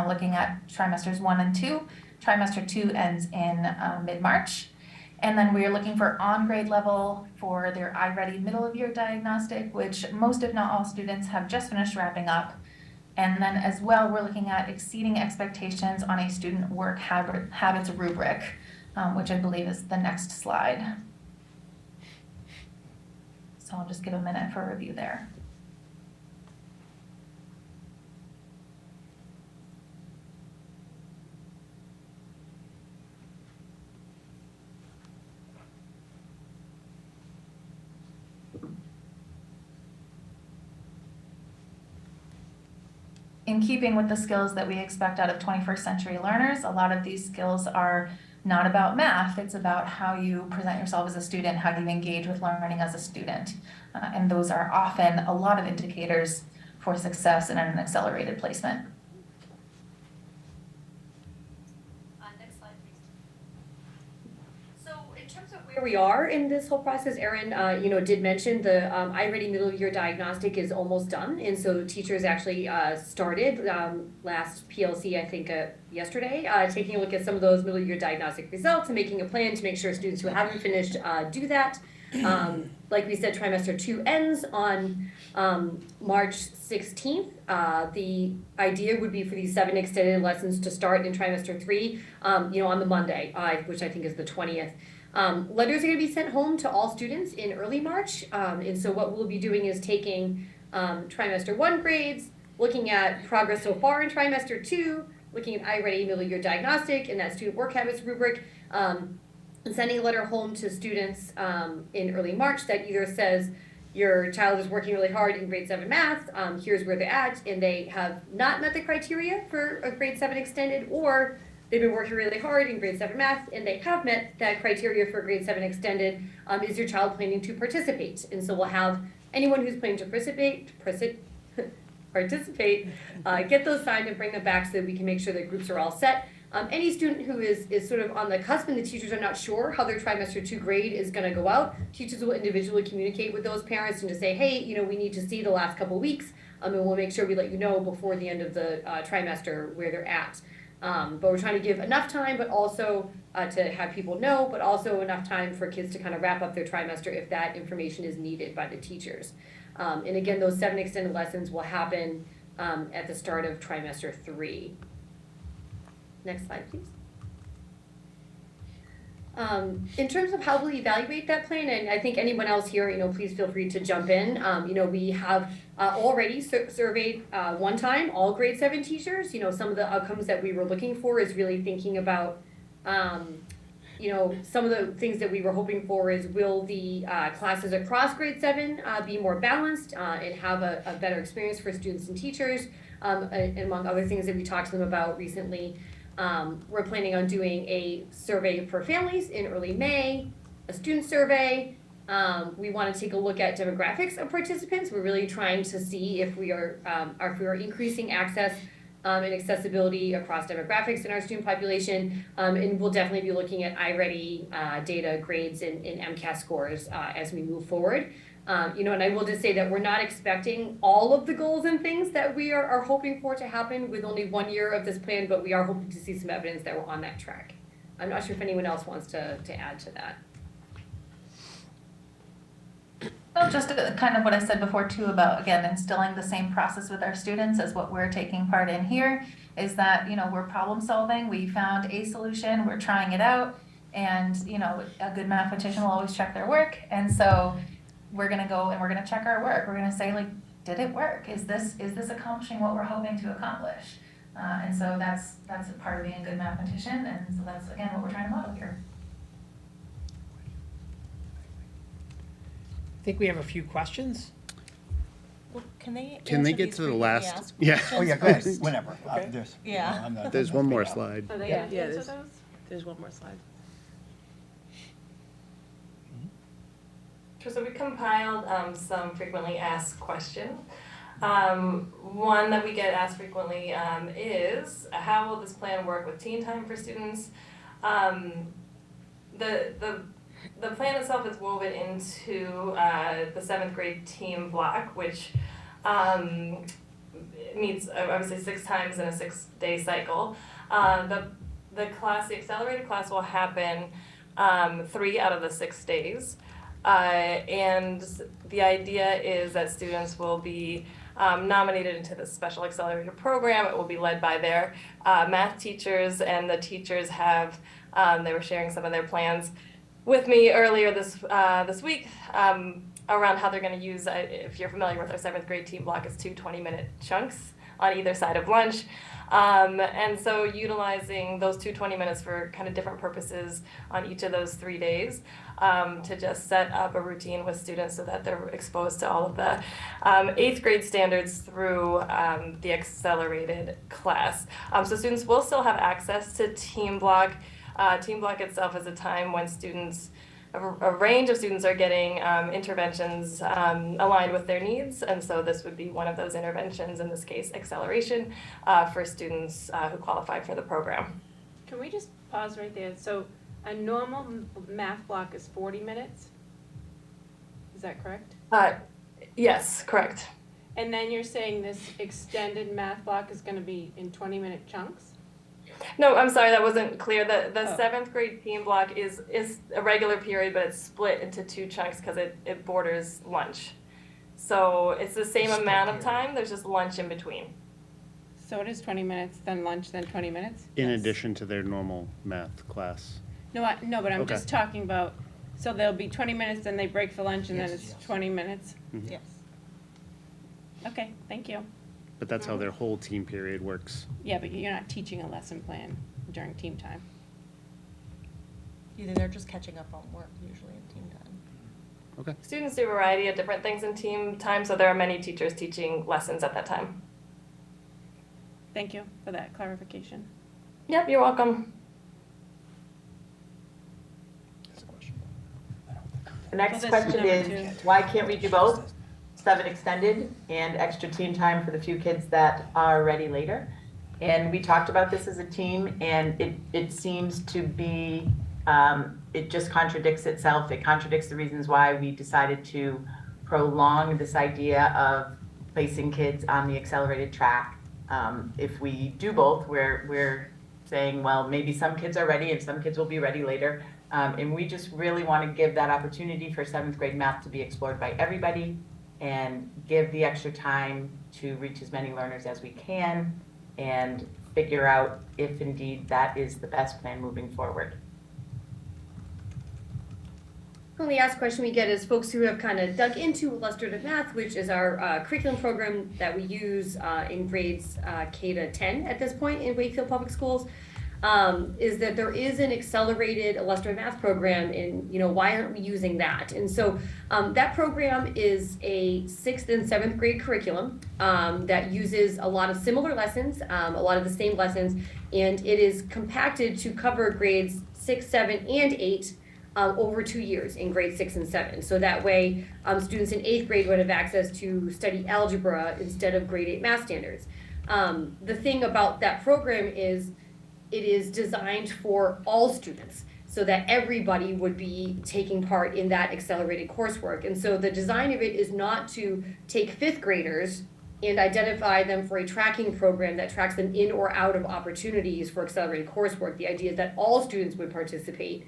looking at trimesters 1 and 2. Trimester 2 ends in mid-March. And then we are looking for on-grade level for their iReady middle of year diagnostic, which most if not all students have just finished wrapping up. And then as well, we're looking at exceeding expectations on a student work habits rubric, which I believe is the next slide. So I'll just give a minute for a review there. In keeping with the skills that we expect out of 21st century learners, a lot of these skills are not about math. It's about how you present yourself as a student, how you engage with learning as a student. And those are often a lot of indicators for success in an accelerated placement. Next slide, please. So in terms of where we are in this whole process, Erin, did mention the iReady middle of year diagnostic is almost done, and so teachers actually started last PLC, I think yesterday, taking a look at some of those middle of year diagnostic results and making a plan to make sure students who haven't finished do that. Like we said, trimester 2 ends on March 16th. The idea would be for these 7 extended lessons to start in trimester 3, on the Monday, which I think is the 20th. Letters are going to be sent home to all students in early March, and so what we'll be doing is taking trimester 1 grades, looking at progress so far in trimester 2, looking at iReady middle year diagnostic and that student work habits rubric, and sending a letter home to students in early March that either says your child is working really hard in grade 7 math, here's where they're at, and they have not met the criteria for a grade 7 extended, or they've been working really hard in grade 7 math and they have met that criteria for grade 7 extended. Is your child planning to participate? And so we'll have anyone who's planning to participate, participate, get those signed and bring them back so that we can make sure that groups are all set. Any student who is sort of on the cusp and the teachers are not sure how their trimester 2 grade is going to go out, teachers will individually communicate with those parents and just say, hey, we need to see the last couple weeks, and we'll make sure we let you know before the end of the trimester where they're at. But we're trying to give enough time, but also to have people know, but also enough time for kids to kind of wrap up their trimester if that information is needed by the teachers. And again, those 7 extended lessons will happen at the start of trimester 3. Next slide, please. In terms of how we'll evaluate that plan, and I think anyone else here, please feel free to jump in. We have already surveyed one time all grade 7 teachers. Some of the outcomes that we were looking for is really thinking about, some of the things that we were hoping for is will the classes across grade 7 be more balanced and have a better experience for students and teachers, and among other things that we talked to them about recently. We're planning on doing a survey for families in early May, a student survey. We want to take a look at demographics of participants. We're really trying to see if we are increasing access and accessibility across demographics in our student population. And we'll definitely be looking at iReady data, grades, and MCAS scores as we move forward. And I will just say that we're not expecting all of the goals and things that we are hoping for to happen with only 1 year of this plan, but we are hoping to see some evidence that we're on that track. I'm not sure if anyone else wants to add to that. Well, just kind of what I said before too about, again, instilling the same process with our students as what we're taking part in here, is that, we're problem solving. We found a solution, we're trying it out, and, a good mathematician will always check their work. And so we're going to go and we're going to check our work. We're going to say, did it work? Is this accomplishing what we're hoping to accomplish? And so that's a part of being a good mathematician. And so that's, again, what we're trying to model here. I think we have a few questions. Well, can they get to the last? Yeah. Oh, yeah, go ahead, whenever. Okay. There's one more slide. There's one more slide. So we compiled some frequently asked questions. One that we get asked frequently is, how will this plan work with teen time for students? The plan itself is woven into the 7th grade team block, which meets obviously 6 times in a 6-day cycle. The accelerated class will happen 3 out of the 6 days. And the idea is that students will be nominated into the special accelerator program. It will be led by their math teachers, and the teachers have, they were sharing some of their plans with me earlier this week around how they're going to use, if you're familiar with our 7th grade team block, it's 2 20-minute chunks on either side of lunch. And so utilizing those 2 20 minutes for kind of different purposes on each of those 3 days to just set up a routine with students so that they're exposed to all of the 8th grade standards through the accelerated class. So students will still have access to Team Block. Team Block itself is a time when students, a range of students are getting interventions aligned with their needs, and so this would be one of those interventions, in this case acceleration, for students who qualify for the program. Can we just pause right there? So a normal math block is 40 minutes? Is that correct? Yes, correct. And then you're saying this extended math block is going to be in 20-minute chunks? No, I'm sorry, that wasn't clear. The 7th grade team block is a regular period, but it's split into 2 chunks because it borders lunch. So it's the same amount of time, there's just lunch in between. So it is 20 minutes, then lunch, then 20 minutes? In addition to their normal math class. No, but I'm just talking about, so there'll be 20 minutes, then they break for lunch, and then it's 20 minutes? Mhm. Yes. Okay, thank you. But that's how their whole team period works. Yeah, but you're not teaching a lesson plan during team time. Either they're just catching up on work usually in team time. Okay. Students do a variety of different things in team time, so there are many teachers teaching lessons at that time. Thank you for that clarification. Yep, you're welcome. The next question is, why can't we do both? 7 extended and extra team time for the few kids that are ready later. And we talked about this as a team, and it seems to be, it just contradicts itself. It contradicts the reasons why we decided to prolong this idea of placing kids on the accelerated track. If we do both, we're saying, well, maybe some kids are ready and some kids will be ready later. And we just really want to give that opportunity for 7th grade math to be explored by everybody and give the extra time to reach as many learners as we can and figure out if indeed that is the best plan moving forward. When we ask question we get is folks who have kind of dug into illustrative math, which is our curriculum program that we use in grades K to 10 at this point in Wakefield Public Schools, is that there is an accelerated illustrative math program, and why aren't we using that? And so that program is a 6th and 7th grade curriculum that uses a lot of similar lessons, a lot of the same lessons, and it is compacted to cover grades 6, 7, and 8 over 2 years in grades 6 and 7. So that way students in 8th grade would have access to study algebra instead of grade 8 math standards. The thing about that program is it is designed for all students so that everybody would be taking part in that accelerated coursework. And so the design of it is not to take 5th graders and identify them for a tracking program that tracks them in or out of opportunities for accelerated coursework. The idea is that all students would participate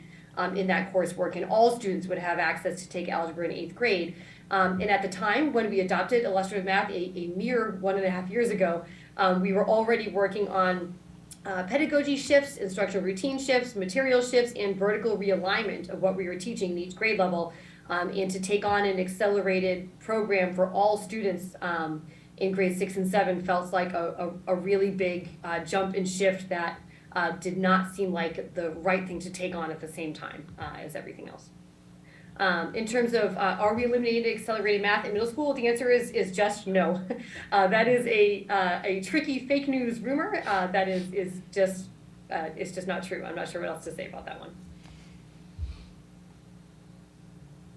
in that coursework, and all students would have access to take algebra in 8th grade. And at the time when we adopted illustrative math a mere 1.5 years ago, we were already working on pedagogy shifts, instructional routine shifts, material shifts, and vertical realignment of what we were teaching in each grade level, and to take on an accelerated program for all students in grades 6 and 7 felt like a really big jump and shift that did not seem like the right thing to take on at the same time as everything else. In terms of are we eliminating accelerated math in middle school, the answer is just no. That is a tricky fake news rumor that is just it's just not true. I'm not sure what else to say about that one.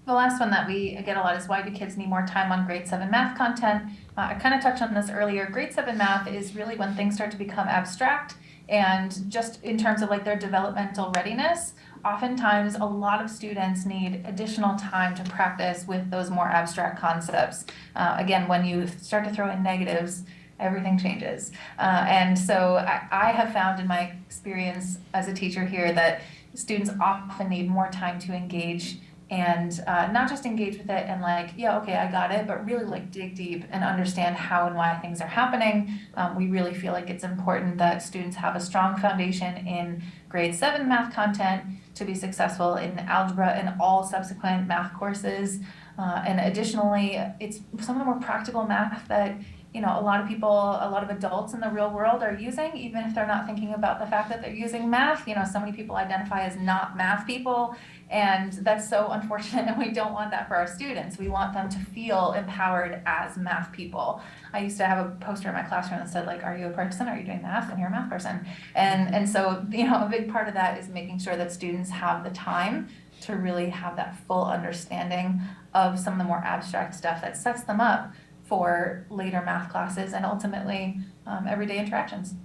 The last one that we get a lot is, why do kids need more time on grade 7 math content? I kind of touched on this earlier. Grade 7 math is really when things start to become abstract, and just in terms of like their developmental readiness, oftentimes a lot of students need additional time to practice with those more abstract concepts. Again, when you start to throw in negatives, everything changes. And so I have found in my experience as a teacher here that students often need more time to engage, and not just engage with it and like, yeah, okay, I got it, but really like dig deep and understand how and why things are happening. We really feel like it's important that students have a strong foundation in grade 7 math content to be successful in algebra and all subsequent math courses. And additionally, it's some of the more practical math that a lot of people, a lot of adults in the real world are using, even if they're not thinking about the fact that they're using math. So many people identify as not math people, and that's so unfortunate, and we don't want that for our students. We want them to feel empowered as math people. I used to have a poster in my classroom that said, like, are you a person? Are you doing math? And you're a math person. And so, a big part of that is making sure that students have the time to really have that full understanding of some of the more abstract stuff that sets them up for later math classes and ultimately everyday interactions.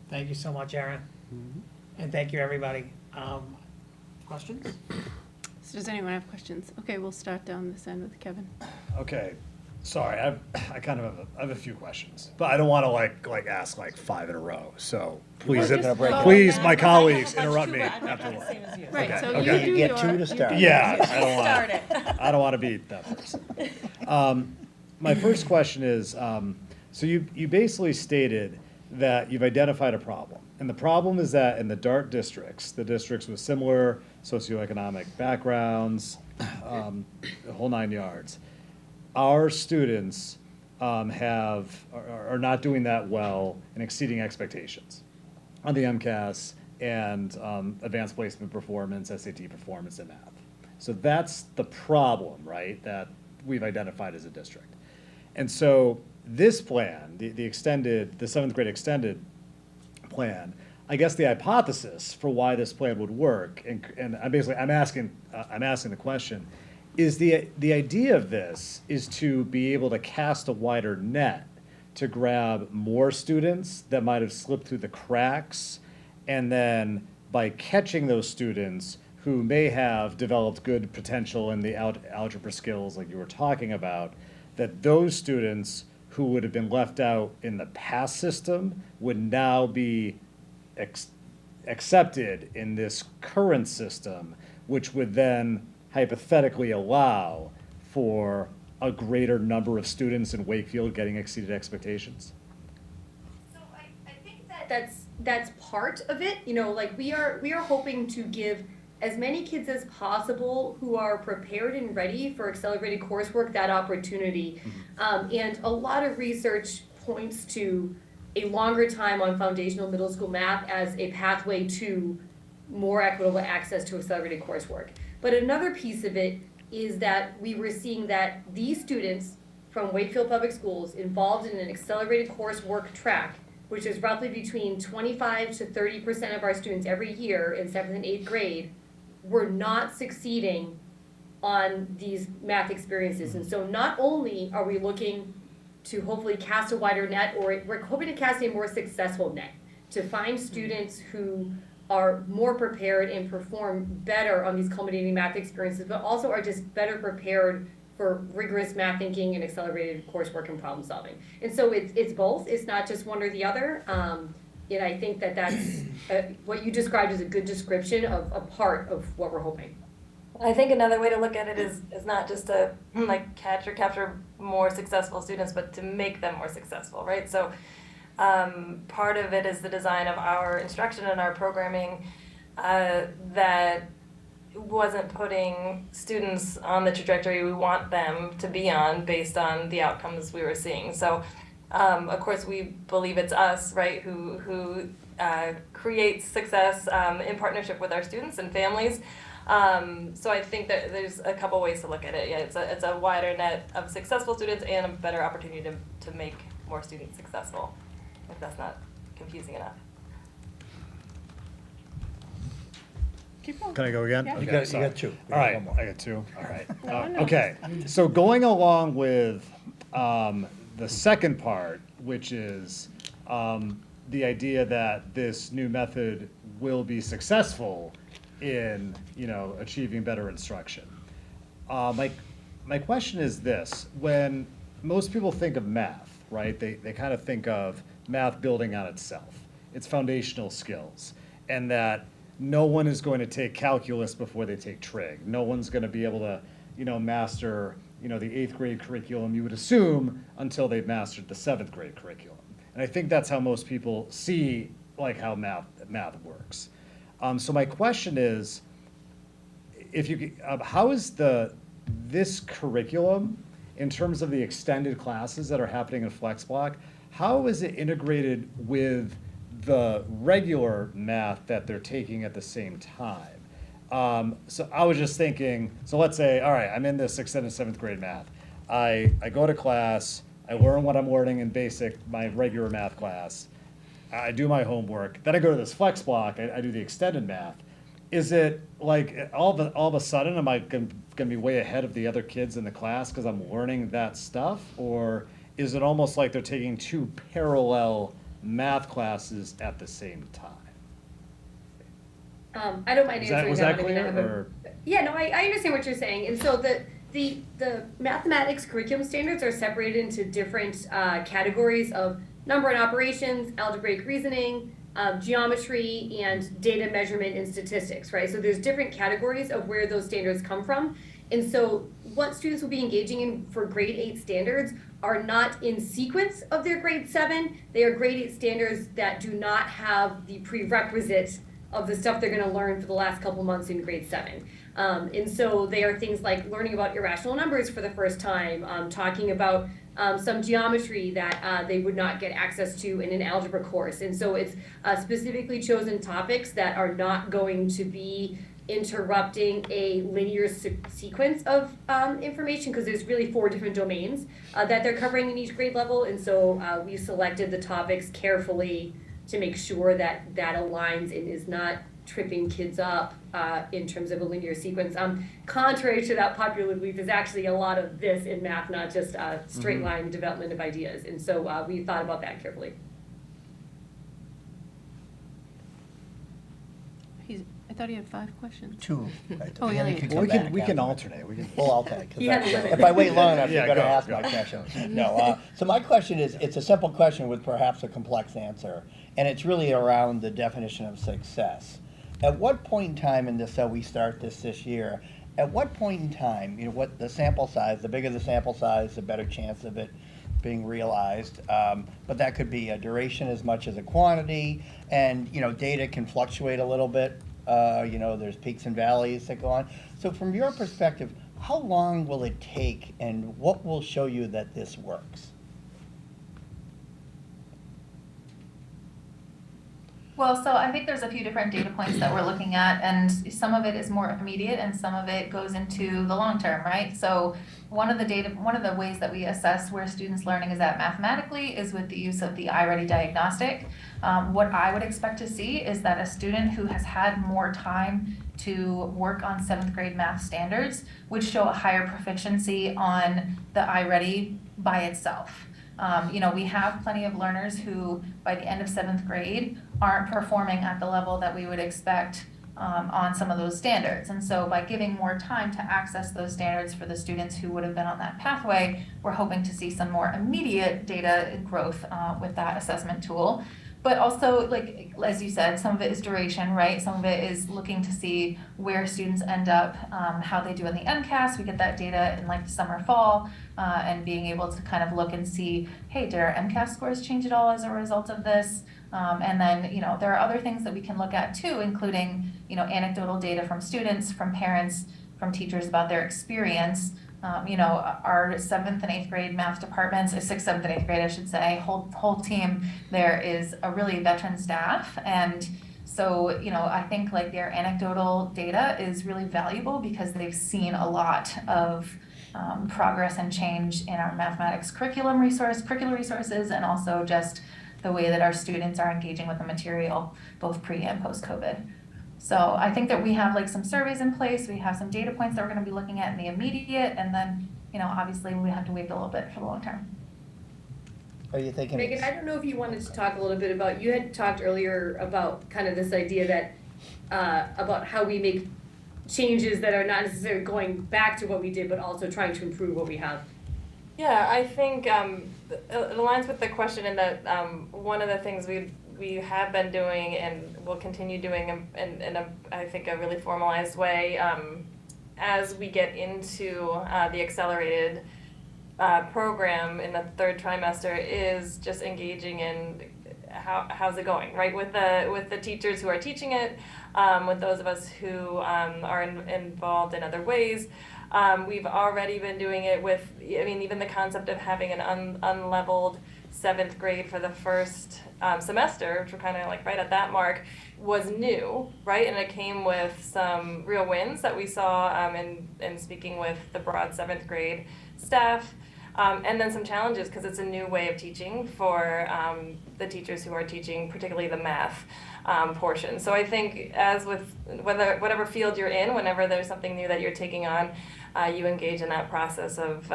Thank you so much, Erin. And thank you, everybody. Questions? So does anyone have questions? Okay, we'll start down this end with Kevin. Okay, sorry, I kind of have a few questions, but I don't want to like ask like 5 in a row. So please, please, my colleagues, interrupt me after one. Right, so okay. you get 2 to start. Yeah, I don't want to be that person. My first question is, so you basically stated that you've identified a problem. And the problem is that in the DART districts, the districts with similar socioeconomic backgrounds, the whole 9 yards, our students are not doing that well and exceeding expectations on the MCAS and advanced placement performance, SAT performance in math. So that's the problem, right, that we've identified as a district. And so this plan, the 7th grade extended plan, I guess the hypothesis for why this plan would work, and I'm asking the question, is the idea of this is to be able to cast a wider net to grab more students that might have slipped through the cracks, and then by catching those students who may have developed good potential in the algebra skills like you were talking about, that those students who would have been left out in the past system would now be accepted in this current system, which would then hypothetically allow for a greater number of students in Wakefield getting exceeded expectations? So I think that's part of it. You know, like we are hoping to give as many kids as possible who are prepared and ready for accelerated coursework that opportunity. And a lot of research points to a longer time on foundational middle school math as a pathway to more equitable access to accelerated coursework. But another piece of it is that we were seeing that these students from Wakefield Public Schools involved in an accelerated coursework track, which is roughly between 25 to 30% of our students every year in 7th and 8th grade, were not succeeding on these math experiences. And so not only are we looking to hopefully cast a wider net, or we're hoping to cast a more successful net, to find students who are more prepared and perform better on these culminating math experiences, but also are just better prepared for rigorous math thinking and accelerated coursework and problem solving. And so it's both, it's not just one or the other. And I think that's what you described as a good description of a part of what we're hoping. I think another way to look at it is not just to like capture more successful students, but to make them more successful, right? So part of it is the design of our instruction and our programming that wasn't putting students on the trajectory we want them to be on based on the outcomes we were seeing. So of course we believe it's us, right, who creates success in partnership with our students and families. So I think that there's a couple ways to look at it. Yeah, it's a wider net of successful students and a better opportunity to make more students successful, if that's not confusing enough. Keep going. Can I go again? Yeah. Okay, You got sorry. two. All right, I got two. All right. No. Okay, so going along with the second part, which is the idea that this new method will be successful in, achieving better instruction. My question is this: when most people think of math, right? They kind of think of math building on itself, its foundational skills, and that no one is going to take calculus before they take trig. No one's going to be able to, master, the 8th grade curriculum, you would assume, until they've mastered the 7th grade curriculum. And I think that's how most people see, like, how math works. So my question is, how is this curriculum, in terms of the extended classes that are happening in FlexBlock, how is it integrated with the regular math that they're taking at the same time? So I was just thinking, so let's say, all right, I'm in this extended 7th grade math. I go to class, I learn what I'm learning in my regular math class. I do my homework, then I go to this FlexBlock, I do the extended math. Is it like all of a sudden am I gonna be way ahead of the other kids in the class because I'm learning that stuff? Or is it almost like they're taking two parallel math classes at the same time? I don't mind Was that answering clear, I mean, or? Yeah, no, I understand what you're saying. And so the mathematics curriculum standards are separated into different categories of number and operations, algebraic reasoning, geometry, and data measurement and statistics, right? So there's different categories of where those standards come from. And so what students will be engaging in for grade 8 standards are not in sequence of their grade 7. They are grade 8 standards that do not have the prerequisite of the stuff they're going to learn for the last couple months in grade 7. And so they are things like learning about irrational numbers for the first time, talking about some geometry that they would not get access to in an algebra course. And so it's specifically chosen topics that are not going to be interrupting a linear sequence of information, because there's really 4 different domains that they're covering in each grade level. And so we selected the topics carefully to make sure that that aligns and is not tripping kids up in terms of a linear sequence. Contrary to that popular belief, there's actually a lot of this in math, not just straight line development of ideas. And so we thought about that carefully. I thought he had 5 questions. 2. Oh, yeah, yeah. Well, We can alternate. We'll alternate. 'Cause Yeah, if I wait long enough, Yeah, you're gonna go, ask go. my question. No, so my question is, it's a simple question with perhaps a complex answer, and it's really around the definition of success. At what point in time, and so we start this year, at what point in time, what the sample size, the bigger the sample size, the better chance of it being realized, but that could be a duration as much as a quantity, and, data can fluctuate a little bit. There's peaks and valleys that go on. So from your perspective, how long will it take, and what will show you that this works? Well, so I think there's a few different data points that we're looking at, and some of it is more immediate and some of it goes into the long term, right? So one of the ways that we assess where students' learning is at mathematically is with the use of the iReady diagnostic. What I would expect to see is that a student who has had more time to work on 7th grade math standards would show a higher proficiency on the iReady by itself. We have plenty of learners who, by the end of 7th grade, aren't performing at the level that we would expect on some of those standards. And so by giving more time to access those standards for the students who would have been on that pathway, we're hoping to see some more immediate data growth with that assessment tool. But also, like, as you said, some of it is duration, right? Some of it is looking to see where students end up, how they do in the MCAS. We get that data in like summer, fall, and being able to kind of look and see, hey, did our MCAS scores change at all as a result of this? And then, there are other things that we can look at too, including, anecdotal data from students, from parents, from teachers about their experience. Our 7th and 8th grade math departments, 6th, 7th, and 8th grade, I should say, whole team there is a really veteran staff. And so, I think like their anecdotal data is really valuable because they've seen a lot of progress and change in our mathematics curricular resources, and also just the way that our students are engaging with the material, both pre and post-COVID. So I think that we have like some surveys in place, we have some data points that we're gonna be looking at in the immediate, and then, obviously we have to wait a little bit for the long term. Are you thinking? Megan, I don't know if you wanted to talk a little bit about, you had talked earlier about kind of this idea that, about how we make changes that are not necessarily going back to what we did, but also trying to improve what we have. Yeah, I think it aligns with the question in that one of the things we have been doing and will continue doing in I think a really formalized way as we get into the accelerated program in the 3rd trimester is just engaging in how's it going, right? With the teachers who are teaching it, with those of us who are involved in other ways. We've already been doing it with, even the concept of having an unleveled 7th grade for the first semester, which we're kind of like right at that mark, was new, right? And it came with some real wins that we saw in speaking with the broad 7th grade staff. And then some challenges because it's a new way of teaching for the teachers who are teaching, particularly the math portion. So I think as with whatever field you're in, whenever there's something new that you're taking on, you engage in that process of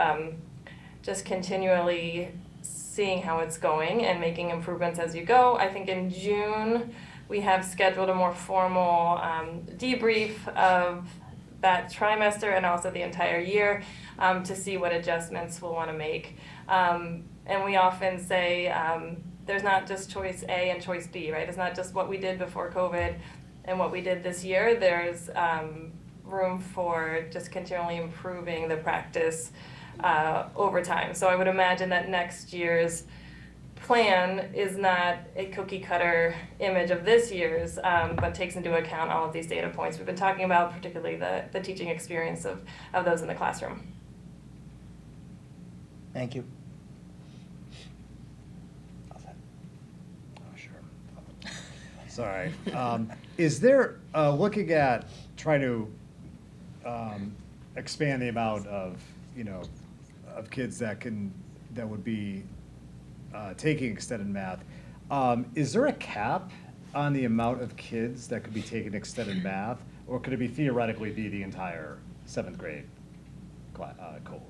just continually seeing how it's going and making improvements as you go. I think in June, we have scheduled a more formal debrief of that trimester and also the entire year to see what adjustments we'll want to make. And we often say there's not just choice A and choice B, right? It's not just what we did before COVID and what we did this year. There's room for just continually improving the practice over time. So I would imagine that next year's plan is not a cookie cutter image of this year's, but takes into account all of these data points we've been talking about, particularly the teaching experience of those in the classroom. Thank you. Sorry. Is there, looking at trying to expand the amount of, of kids that would be taking extended math, Is there a cap on the amount of kids that could be taking extended math, or could it be theoretically be the entire 7th grade cohort?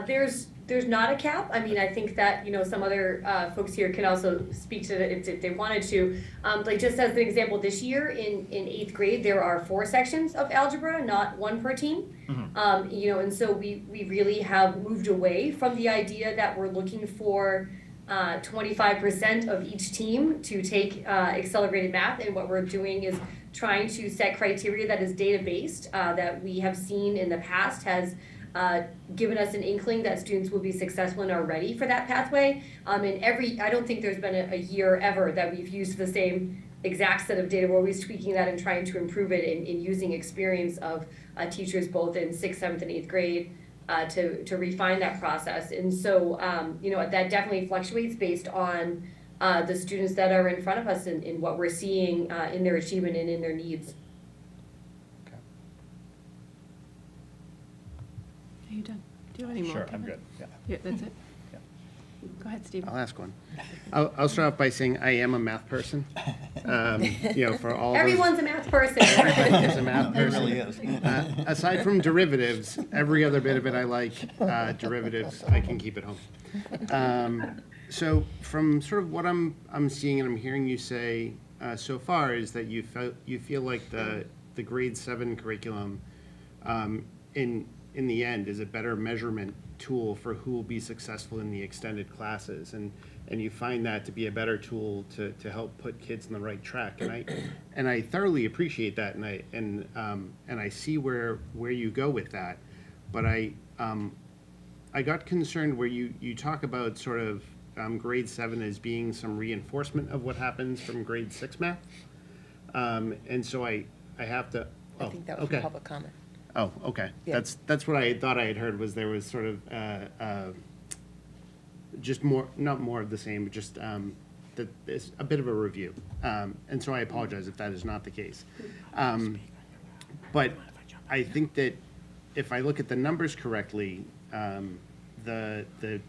There's not a cap. I mean, I think that, some other folks here can also speak to it if they wanted to. Like just as an example, this year in 8th grade, there are 4 sections of algebra, not 1 per team. And so we really have moved away from the idea that we're looking for 25% of each team to take accelerated math, and what we're doing is trying to set criteria that is data-based, that we have seen in the past has given us an inkling that students will be successful and are ready for that pathway. I don't think there's been a year ever that we've used the same exact set of data. We're always tweaking that and trying to improve it in using experience of teachers both in 6th, 7th, and 8th grade to refine that process. And so, that definitely fluctuates based on the students that are in front of us and what we're seeing in their achievement and in their needs. Are you done? Do you have any more? Sure, I'm good, Yeah, that's it? Go ahead, Steve. I'll ask one. I'll start off by saying I am a math person. For all Everyone's a math person. Everybody is a math It person. really is. Aside from derivatives, every other bit of it I like. Derivatives, I can keep at home. So from sort of what I'm seeing and I'm hearing you say so far is that you feel like the grade 7 curriculum in the end is a better measurement tool for who will be successful in the extended classes, and you find that to be a better tool to help put kids on the right track, and I thoroughly appreciate that, and I see where you go with that, but I got concerned where you talk about sort of grade 7 as being some reinforcement of what happens from grade 6 math, and so I have to. I think that was public comment. Oh, okay. Yeah. That's what I thought I had heard, was there was sort of just not more of the same, but just that it's a bit of a review. And so I apologize if that is not the case. But I think that if I look at the numbers correctly, the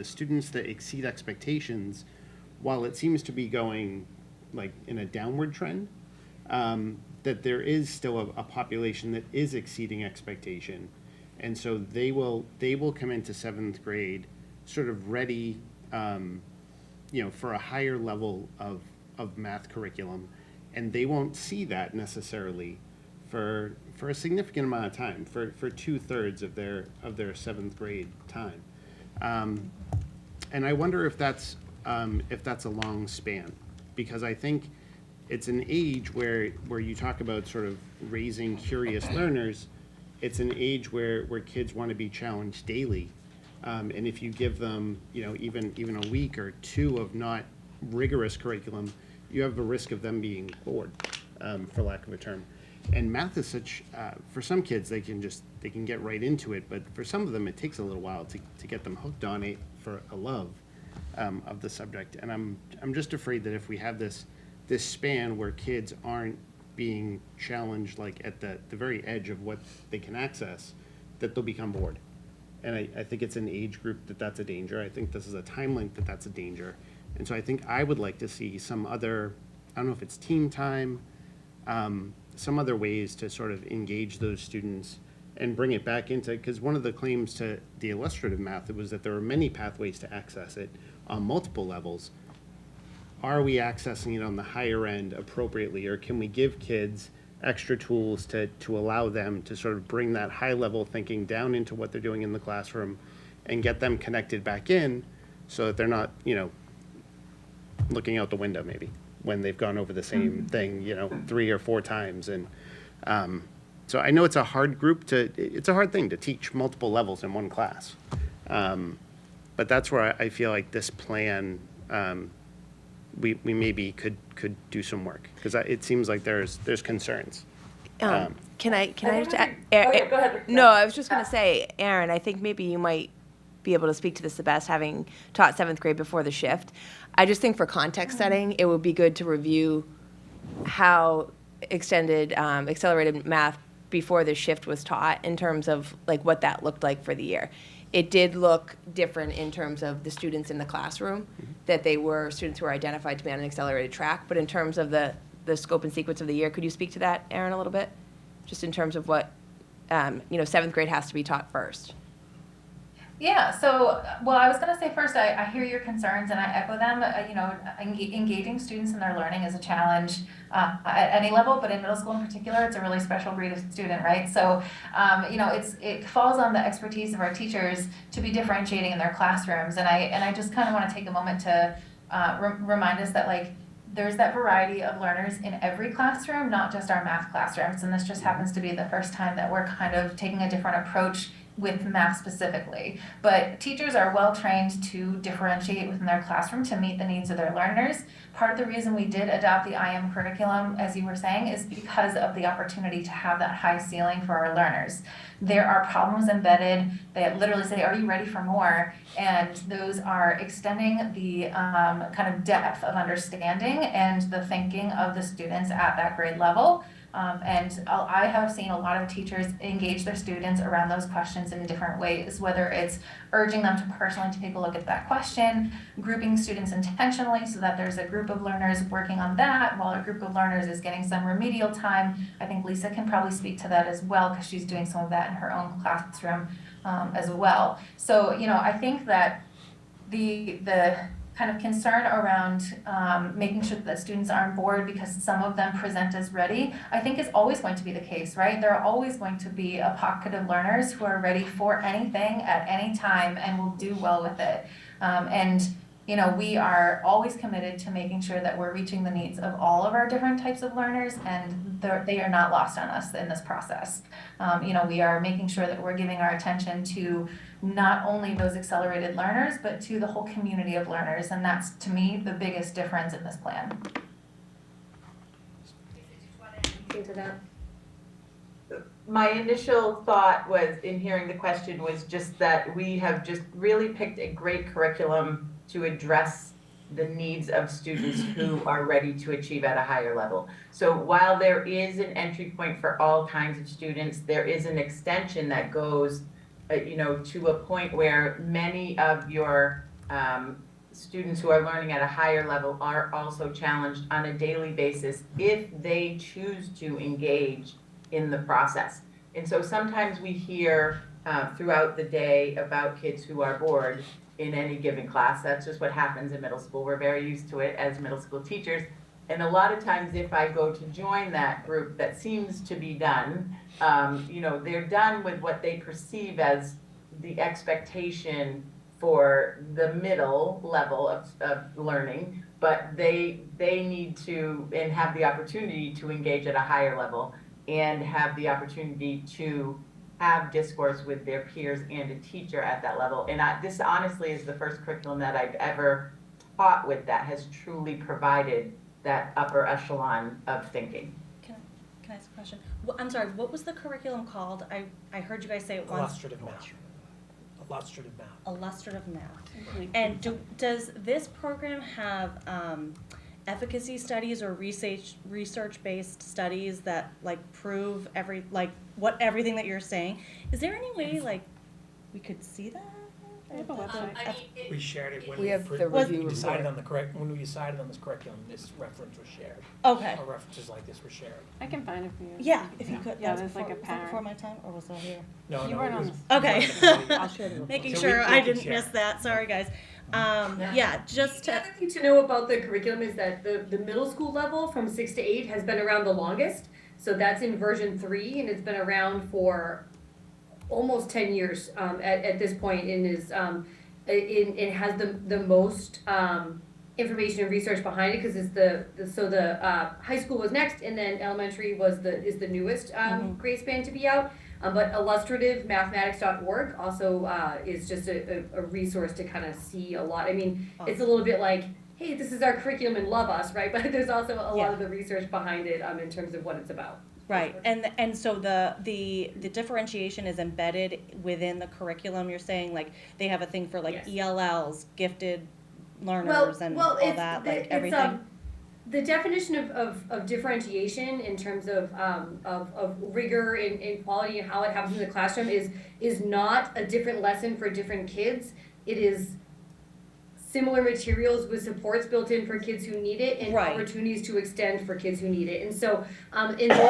students that exceed expectations, while it seems to be going like in a downward trend, that there is still a population that is exceeding expectation, and so they will come into 7th grade sort of ready, for a higher level of math curriculum, and they won't see that necessarily for a significant amount of time, for 2/3 of their 7th grade time, and I wonder if that's a long span, because I think it's an age where you talk about sort of raising curious learners. It's an age where kids want to be challenged daily. And if you give them, even a week or 2 of not rigorous curriculum, you have a risk of them being bored, for lack of a term. And math is such, for some kids, they can get right into it, but for some of them, it takes a little while to get them hooked on it for a love of the subject. And I'm just afraid that if we have this span where kids aren't being challenged like at the very edge of what they can access, that they'll become bored. And I think it's an age group that's a danger. I think this is a time length that's a danger. And so I think I would like to see some other, I don't know if it's team time, some other ways to sort of engage those students and bring it back into, because one of the claims to the illustrative math was that there were many pathways to access it on multiple levels. Are we accessing it on the higher end appropriately, or can we give kids extra tools to allow them to sort of bring that high level thinking down into what they're doing in the classroom and get them connected back in so that they're not, looking out the window maybe when they've gone over the same thing, 3 or 4 times. And so I know it's a hard thing to teach multiple levels in one class. But that's where I feel like this plan, we maybe could do some work, because it seems like there's concerns. Can I just add? Go ahead. No, I was just going to say, Aaron, I think maybe you might be able to speak to this the best, having taught 7th grade before the shift. I just think for context setting, it would be good to review how extended accelerated math before the shift was taught, in terms of like what that looked like for the year. it did look different in terms of the students in the classroom, that they were students who were identified to be on an accelerated track. But in terms of the scope and sequence of the year, could you speak to that, Erin, a little bit? Just in terms of what, seventh grade has to be taught first. Yeah, so, well, I was going to say first, I hear your concerns and I echo them. Engaging students in their learning is a challenge at any level, but in middle school in particular, it's a really special breed of student, right? So, it falls on the expertise of our teachers to be differentiating in their classrooms. And I just kind of want to take a moment to remind us that, like, there's that variety of learners in every classroom, not just our math classrooms. And this just happens to be the first time that we're kind of taking a different approach with math specifically. But teachers are well trained to differentiate within their classroom to meet the needs of their learners. Part of the reason we did adopt the IM curriculum, as you were saying, is because of the opportunity to have that high ceiling for our learners. There are problems embedded that literally say, are you ready for more? And those are extending the kind of depth of understanding and the thinking of the students at that grade level. And I have seen a lot of teachers engage their students around those questions in different ways, whether it's urging them to personally take a look at that question, grouping students intentionally so that there's a group of learners working on that while a group of learners is getting some remedial time. I think Lisa can probably speak to that as well because she's doing some of that in her own classroom as well. So, I think that the kind of concern around making sure that students are on board because some of them present as ready, I think is always going to be the case, right? There are always going to be a pocket of learners who are ready for anything at any time and will do well with it. We are always committed to making sure that we're reaching the needs of all of our different types of learners, and they are not lost on us in this process. We are making sure that we're giving our attention to not only those accelerated learners, but to the whole community of learners, and that's, to me, the biggest difference in this plan. Into that. My initial thought was, in hearing the question, was just that we have just really picked a great curriculum to address the needs of students who are ready to achieve at a higher level. So while there is an entry point for all kinds of students, there is an extension that goes to a point where many of your students who are learning at a higher level are also challenged on a daily basis if they choose to engage in the process. And so sometimes we hear throughout the day about kids who are bored in any given class. That's just what happens in middle school. We're very used to it as middle school teachers. And a lot of times if I go to join that group that seems to be done, they're done with what they perceive as the expectation for the middle level of learning, but they need to and have the opportunity to engage at a higher level and have the opportunity to have discourse with their peers and a teacher at that level. And this honestly is the first curriculum that I've ever taught with that has truly provided that upper echelon of thinking. Can I ask a question? I'm sorry, what was the curriculum called? I heard you guys say it once. Illustrative math. Illustrative math. Illustrative math. And does this program have efficacy studies or research-based studies that prove everything that you're saying? Is there any way we could see that? We shared it when We have the we review decided report. when we decided on this curriculum. This reference was shared. Okay. Or references like this were shared. I can find it for you. Yeah, if you could. Yeah, That there's was like a was that parent. before my time, or was that here? No, You no, weren't it on was- the- Okay. it was on the committee. I'll share the report. Making So sure we I can didn't share. miss that. Sorry, guys. Just The to. other thing to know about the curriculum is that the middle school level from 6 to 8 has been around the longest. So that's in version 3, and it's been around for almost 10 years at this point, and it has the most information and research behind it because it's the high school was next, and then elementary is the newest grade span to be out. But illustrativemathematics.org also is just a resource to kind of see a lot. I mean, it's a little bit like, hey, this is our curriculum and love us, right? But there's also a lot of the research behind it in terms of what it's about. Right, and so the differentiation is embedded within the curriculum. You're saying they have a thing for Yes. ELLs, gifted learners, and all that, everything. the definition of differentiation in terms of rigor and quality and how it happens in the classroom is not a different lesson for different kids. It is similar materials with supports built in for kids who need it and Right. opportunities to extend for kids who need it. And so, and those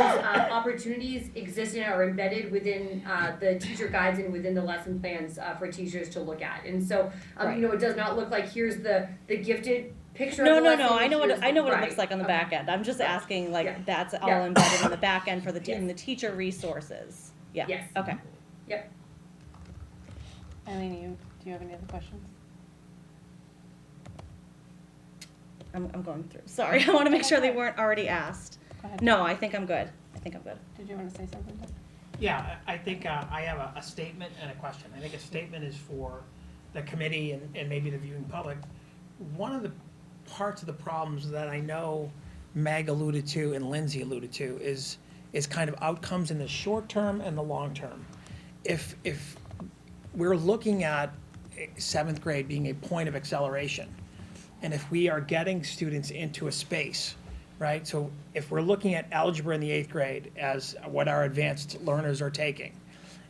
opportunities exist and are embedded within the teacher guides and within the lesson plans for teachers to look at. And so, Right. you know, it does not look like here's the gifted picture No, of the no, lesson. no, I know what, here's I know what it right. looks like on the Okay. back end. I'm just asking, like, Yeah. that's all Yeah. embedded in the back end for the, Yes. in the teacher resources. Yeah. Yes. Okay. Yep. Eileen, do you have any other questions? I'm going through. Sorry, I want to make sure they weren't already asked. Go ahead. No, I think I'm good. I think I'm good. Did you want to say something? Doug? Yeah, I think I have a statement and a question. I think a statement is for the committee and maybe the viewing public. One of the parts of the problems that I know Meg alluded to and Lindsay alluded to is kind of outcomes in the short term and the long term. If we're looking at 7th grade being a point of acceleration, and if we are getting students into a space, right? So if we're looking at algebra in the 8th grade as what our advanced learners are taking,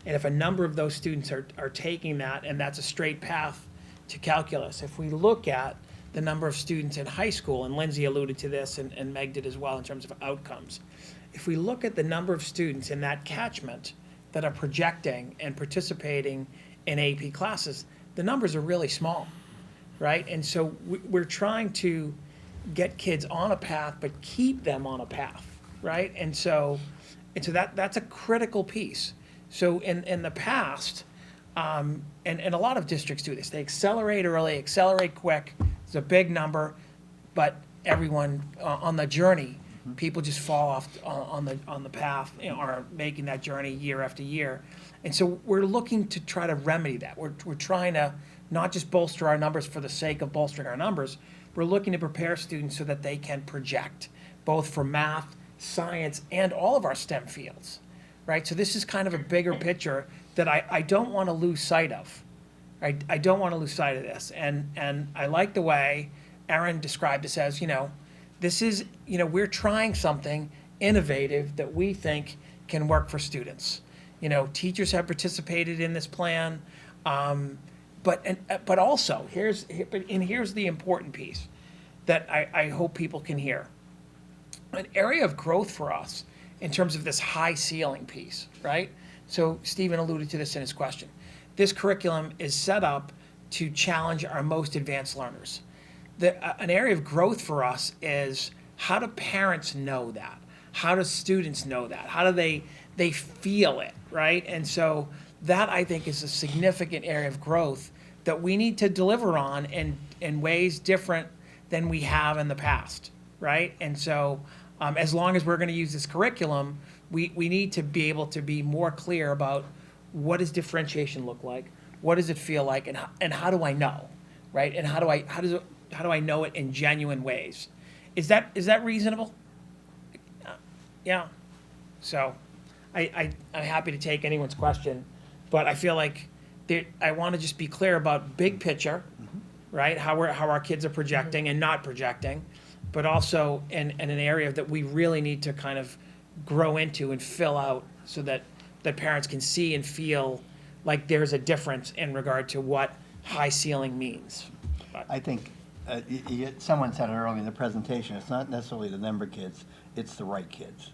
and if a number of those students are taking that, and that's a straight path to calculus, if we look at the number of students in high school, and Lindsay alluded to this, and Meg did as well in terms of outcomes, if we look at the number of students in that catchment that are projecting and participating in AP classes, the numbers are really small, right? And so we're trying to get kids on a path, but keep them on a path, right? And so that's a critical piece. So in the past, and a lot of districts do this, they accelerate early, accelerate quick, it's a big number, but everyone on the journey, people just fall off on the path, you know, are making that journey year after year. And so we're looking to try to remedy that. We're trying to not just bolster our numbers for the sake of bolstering our numbers, we're looking to prepare students so that they can project, both for math, science, and all of our STEM fields, right? So this is kind of a bigger picture that I don't want to lose sight of. I don't want to lose sight of this. And I like the way Erin described this as, you know, this is, you know, we're trying something innovative that we think can work for students. You know, teachers have participated in this plan, but also here's the important piece that I hope people can hear. An area of growth for us in terms of this high ceiling piece, right? So Stephen alluded to this in his question. This curriculum is set up to challenge our most advanced learners. An area of growth for us is, how do parents know that? How do students know that? How do they feel it, right? And so that, I think, is a significant area of growth that we need to deliver on in ways different than we have in the past, right? And so as long as we're going to use this curriculum, we need to be able to be more clear about what does differentiation look like, what does it feel like, and how do I know, right? And how do I know it in genuine ways? Is that reasonable? Yeah. So I'm happy to take anyone's question, but I feel like I want to just be clear about big picture, right? How our kids are projecting and not projecting, but also in an area that we really need to kind of grow into and fill out so that parents can see and feel like there's a difference in regard to what high ceiling means. I think someone said it earlier in the presentation, it's not necessarily the number of kids, it's the right kids.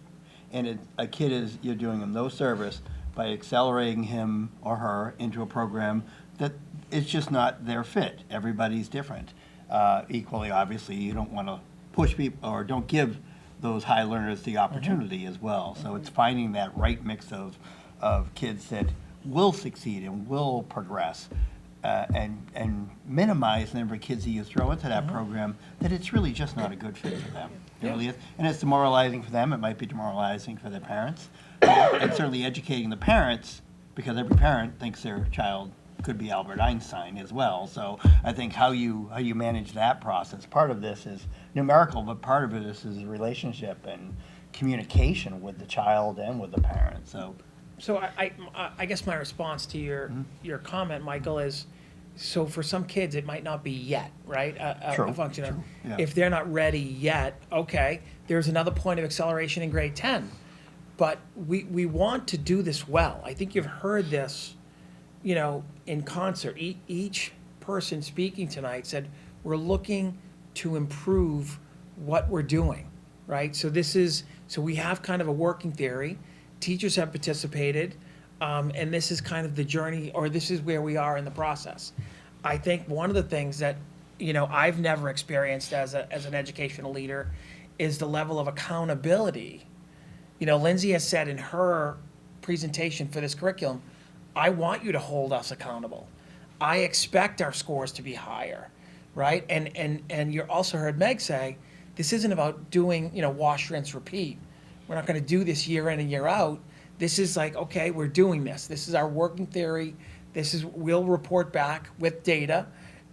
And a kid you're doing him no service by accelerating him or her into a program that it's just not their fit. Everybody's different. Equally, obviously, you don't want to push people or don't give those high learners the opportunity as well. So it's finding that right mix of kids that will succeed and will progress, and minimize the number of kids that you throw into that program that it's really just not a good fit for them. It really is. And it's demoralizing for them. It might be demoralizing for their parents. And certainly educating the parents, because every parent thinks their child could be Albert Einstein as well. So I think how you manage that process, part of this is numerical, but part of it is relationship and communication with the child and with the parent. So I guess my response to your comment, Michael, is So for some kids, it might not be yet, right? True, A function of, true, yeah. if they're not ready yet, okay, there's another point of acceleration in grade 10. But we want to do this well. I think you've heard this, in concert. Each person speaking tonight said, we're looking to improve what we're doing, right? So we have kind of a working theory. Teachers have participated, and this is kind of the journey, or this is where we are in the process. I think one of the things that, I've never experienced as an educational leader is the level of accountability. Lindsay has said in her presentation for this curriculum, I want you to hold us accountable. I expect our scores to be higher, right? And you also heard Meg say, this isn't about doing, wash, rinse, repeat. We're not going to do this year in and year out. This is like, okay, we're doing this. This is our working theory. We'll report back with data,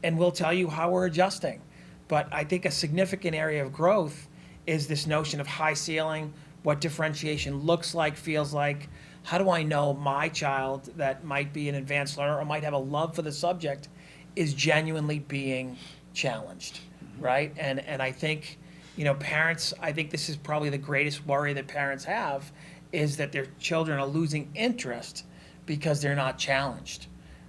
and we'll tell you how we're adjusting. But I think a significant area of growth is this notion of high ceiling, what differentiation looks like, feels like. How do I know my child that might be an advanced learner or might have a love for the subject is genuinely being challenged, right? And I think, parents, I think this is probably the greatest worry that parents have, is that their children are losing interest because they're not challenged,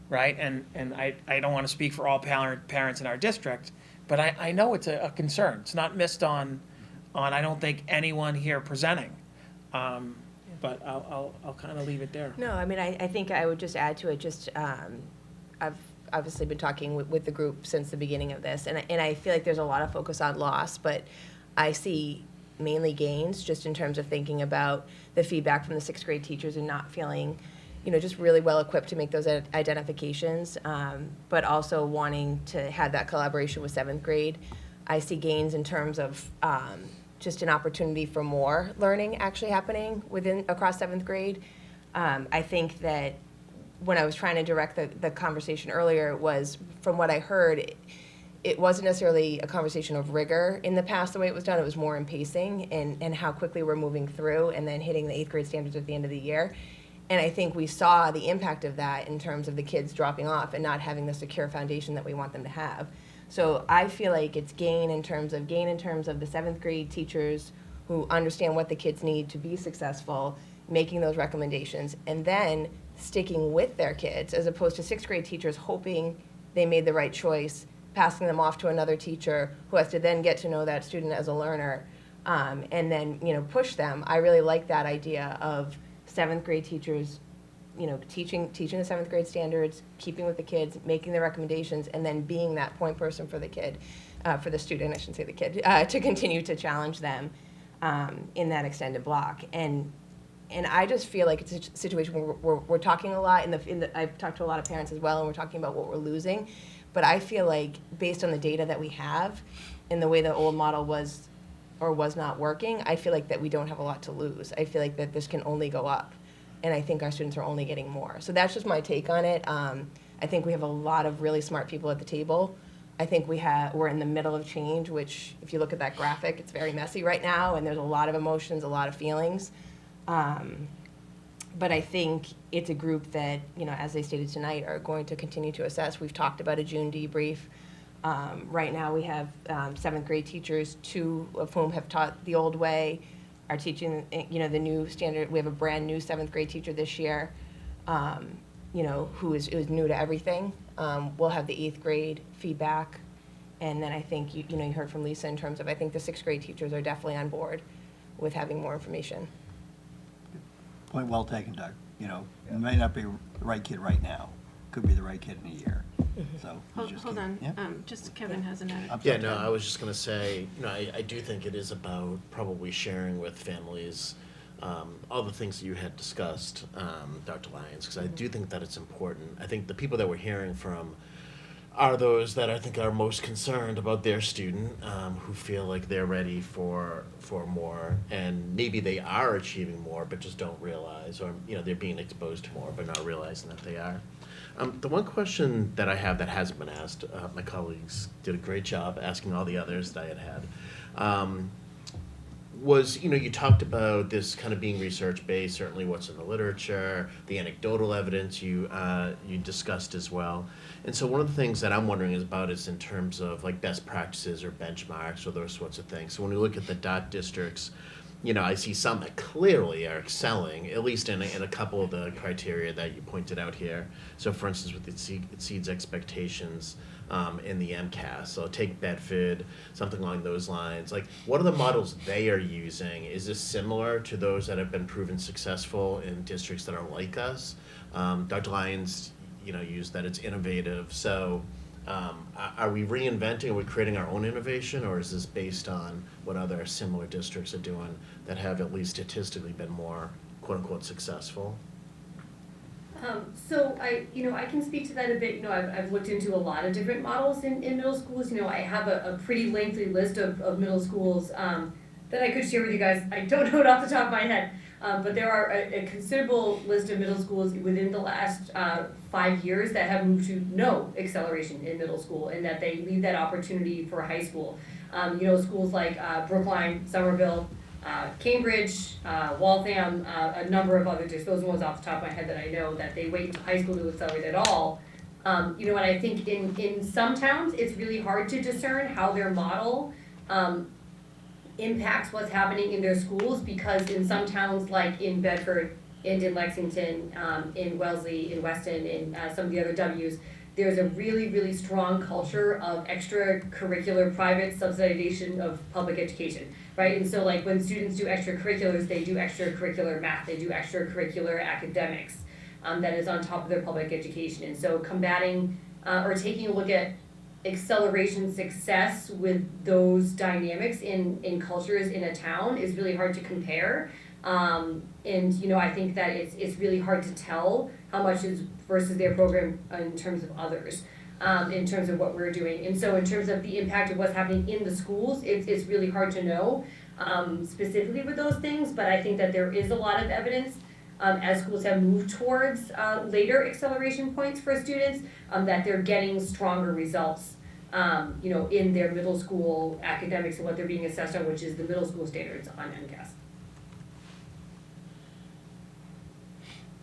right? And I don't want to speak for all parents in our district, but I know it's a concern. It's not missed on I don't think anyone here presenting. But I'll kind of leave it there. No, I mean, I think I would just add to it, I've obviously been talking with the group since the beginning of this, and I feel like there's a lot of focus on loss, but I see mainly gains just in terms of thinking about the feedback from the 6th grade teachers and not feeling, just really well equipped to make those identifications, but also wanting to have that collaboration with 7th grade. I see gains in terms of just an opportunity for more learning actually happening across 7th grade. I think that when I was trying to direct the conversation earlier, was from what I heard, it wasn't necessarily a conversation of rigor in the past the way it was done. It was more in pacing and how quickly we're moving through and then hitting the 8th grade standards at the end of the year. And I think we saw the impact of that in terms of the kids dropping off and not having the secure foundation that we want them to have. So I feel like it's gain in terms of the 7th grade teachers who understand what the kids need to be successful, making those recommendations, and then sticking with their kids, as opposed to 6th grade teachers hoping they made the right choice, passing them off to another teacher who has to then get to know that student as a learner, and then push them. I really like that idea of 7th grade teachers teaching the 7th grade standards, keeping with the kids, making the recommendations, and then being that point person for the kid, for the student, I shouldn't say the kid, to continue to challenge them in that extended block. And I just feel like it's a situation where we're talking a lot, I've talked to a lot of parents as well, and we're talking about what we're losing. But I feel like based on the data that we have and the way the old model was or was not working, I feel like that we don't have a lot to lose. I feel like that this can only go up. And I think our students are only getting more. So that's just my take on it. I think we have a lot of really smart people at the table. I think we're in the middle of change, which if you look at that graphic, it's very messy right now, and there's a lot of emotions, a lot of feelings. But I think it's a group that, as they stated tonight, are going to continue to assess. We've talked about a June debrief. Right now we have 7th grade teachers, 2 of whom have taught the old way, are teaching, the new standard. We have a brand new 7th grade teacher this year, who is new to everything. We'll have the 8th grade feedback. And then I think, you heard from Lisa in terms of, I think the 6th grade teachers are definitely on board with having more information. Point well taken, Doug. It may not be the right kid right now. Could be the right kid in a year. So Hold on. Yeah? Just Kevin has an added. Yeah, no, I was just going to say, I do think it is about probably sharing with families all the things that you had discussed, Dr. Lyons, because I do think that it's important. I think the people that we're hearing from are those that I think are most concerned about their student, who feel like they're ready for more, and maybe they are achieving more, but just don't realize, or they're being exposed to more, but not realizing that they are. The one question that I have that hasn't been asked, my colleagues did a great job asking all the others that I had. was, you talked about this kind of being research-based, certainly what's in the literature, the anecdotal evidence you discussed as well. And so one of the things that I'm wondering about is in terms of like best practices or benchmarks or those sorts of things. So when we look at the DOT districts, I see some that clearly are excelling, at least in a couple of the criteria that you pointed out here. So for instance, with it exceeds expectations in the MCAS. So take Bedford, something along those lines. Like, what are the models they are using? Is this similar to those that have been proven successful in districts that are like us? Dr. Lyons, used that it's innovative. So are we reinventing, are we creating our own innovation, or is this based on what other similar districts are doing that have at least statistically been more quote-unquote successful? So I can speak to that a bit. I've looked into a lot of different models in middle schools. I have a pretty lengthy list of middle schools that I could share with you guys. I don't know it off the top of my head, but there are a considerable list of middle schools within the last 5 years that have moved to no acceleration in middle school, and that they leave that opportunity for high school. Schools like Brookline, Somerville, Cambridge, Waltham, a number of other districts. Those are ones off the top of my head that I know that they wait until high school to accelerate at all. And I think in some towns, it's really hard to discern how their model impacts what's happening in their schools, because in some towns, like in Bedford and in Lexington, in Wellesley, in Weston, in some of the other W's, there's a really, really strong culture of extracurricular private subsidization of public education, right? And so like when students do extracurriculars, they do extracurricular math, they do extracurricular academics that is on top of their public education. And so combating or taking a look at acceleration success with those dynamics in cultures in a town is really hard to compare. And I think that it's really hard to tell how much is versus their program in terms of others, in terms of what we're doing. And so in terms of the impact of what's happening in the schools, it's really hard to know specifically with those things, but I think that there is a lot of evidence as schools have moved towards later acceleration points for students, that they're getting stronger results, in their middle school academics and what they're being assessed on, which is the middle school standards on MCAS.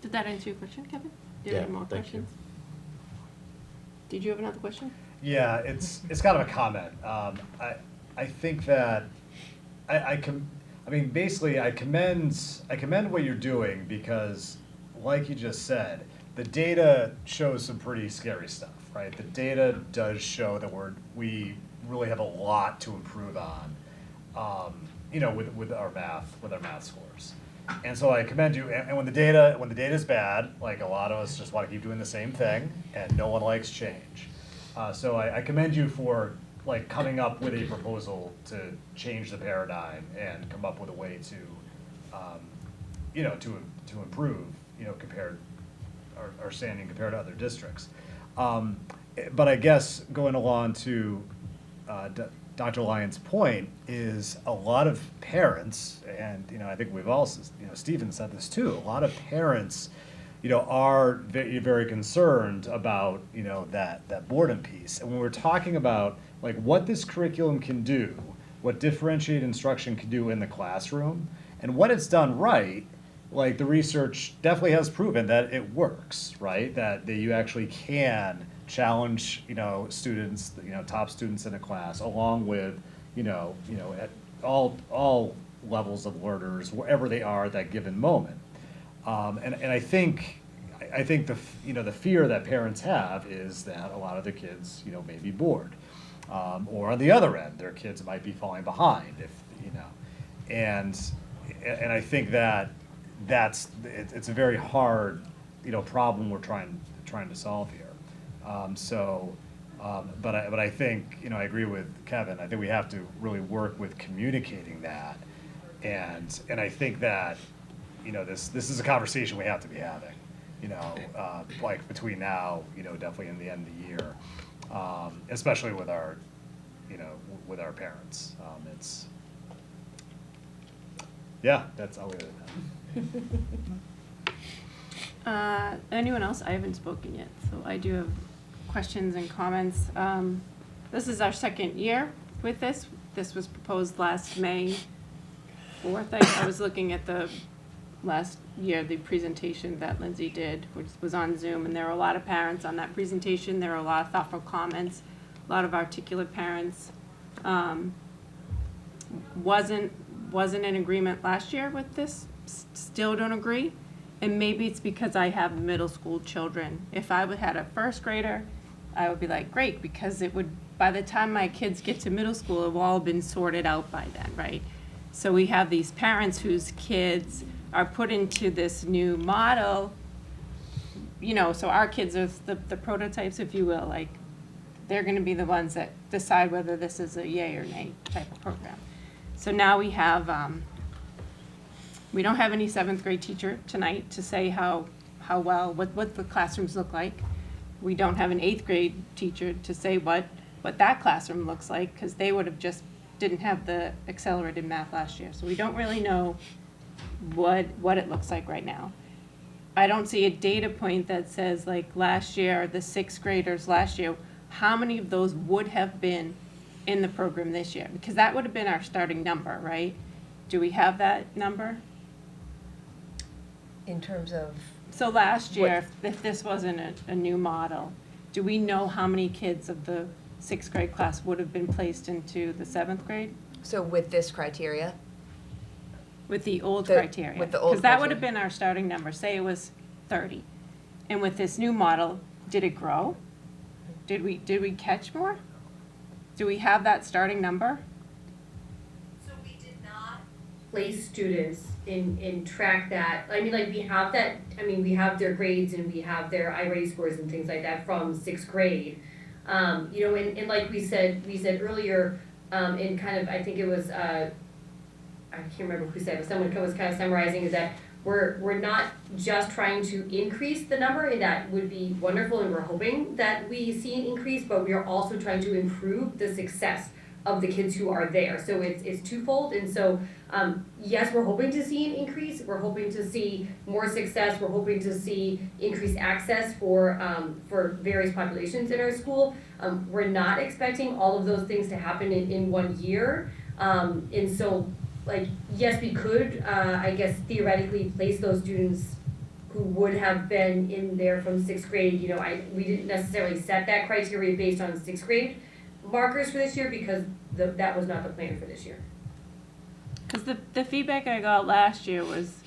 Did that answer your question, Kevin? Do you Yeah, have any more thank questions? Did you have another question? Yeah, it's kind of a comment. I think that basically I commend what you're doing, because like you just said, the data shows some pretty scary stuff, right? The data does show that we really have a lot to improve on, with our math scores. And so I commend you. And when the data is bad, like a lot of us just want to keep doing the same thing, and no one likes change. So I commend you for like coming up with a proposal to change the paradigm and come up with a way to, to improve, compared our standing compared to other districts. But I guess going along to Dr. Lyons' point is a lot of parents, and I think we've all, Stephen said this too, a lot of parents, are very, very concerned about, that boredom piece. And when we're talking about like what this curriculum can do, what differentiated instruction can do in the classroom, and when it's done right, like the research definitely has proven that it works, right? That you actually can challenge, students, top students in a class, along with, at all levels of learners, wherever they are at that given moment. And I think the fear that parents have is that a lot of the kids, may be bored. Or on the other end, their kids might be falling behind, and I think that it's a very hard, problem we're trying to solve here. But I think, I agree with Kevin. I think we have to really work with communicating that, and I think that, this is a conversation we have to be having, like between now, definitely in the end of the year, especially with our, with our parents. I'll leave it at that. Anyone else? I haven't spoken yet, so I do have questions and comments. This is our second year with this. This was proposed last May 4th, I was looking at the last year, the presentation that Lindsay did, which was on Zoom, and there were a lot of parents on that presentation. There were a lot of thoughtful comments, a lot of articulate parents. Wasn't in agreement last year with this, still don't agree. And maybe it's because I have middle school children. If I would had a first grader, I would be like, great, because it would, by the time my kids get to middle school, it will all been sorted out by then, right? So we have these parents whose kids are put into this new model, you know, so our kids are the prototypes, if you will, like, they're gonna be the ones that decide whether this is a yay or nay type of program. So now we have, we don't have any 7th grade teacher tonight to say how well, what the classrooms look like. We don't have an 8th grade teacher to say what that classroom looks like, because they would have just didn't have the accelerated math last year. So we don't really know what it looks like right now. I don't see a data point that says, like, last year, the 6th graders last year, how many of those would have been in the program this year? Because that would have been our starting number, right? Do we have that number? In terms of? So last year, if this wasn't a new model, do we know how many kids of the 6th grade class would have been placed into the 7th grade? So with this criteria? With the old criteria. With the old Because that would have been our starting number, say it was 30. And with this new model, did it grow? Did we catch more? Do we have that starting number? So we did not place students in track that, I mean, like, we have that, I mean, we have their grades and we have their iReady scores and things like that from 6th grade. You know, and like we said earlier, in kind of, I think it was, I can't remember who said it, but someone was kind of summarizing is that we're not just trying to increase the number, and that would be wonderful, and we're hoping that we see an increase, but we are also trying to improve the success of the kids who are there. So it's twofold, and so yes, we're hoping to see an increase. We're hoping to see more success. We're hoping to see increased access for various populations in our school. We're not expecting all of those things to happen in 1 year, and so, like, yes, we could, I guess, theoretically place those students who would have been in there from 6th grade. You know, we didn't necessarily set that criteria based on 6th grade markers for this year, because that was not the plan for this year. Because the feedback I got last year was,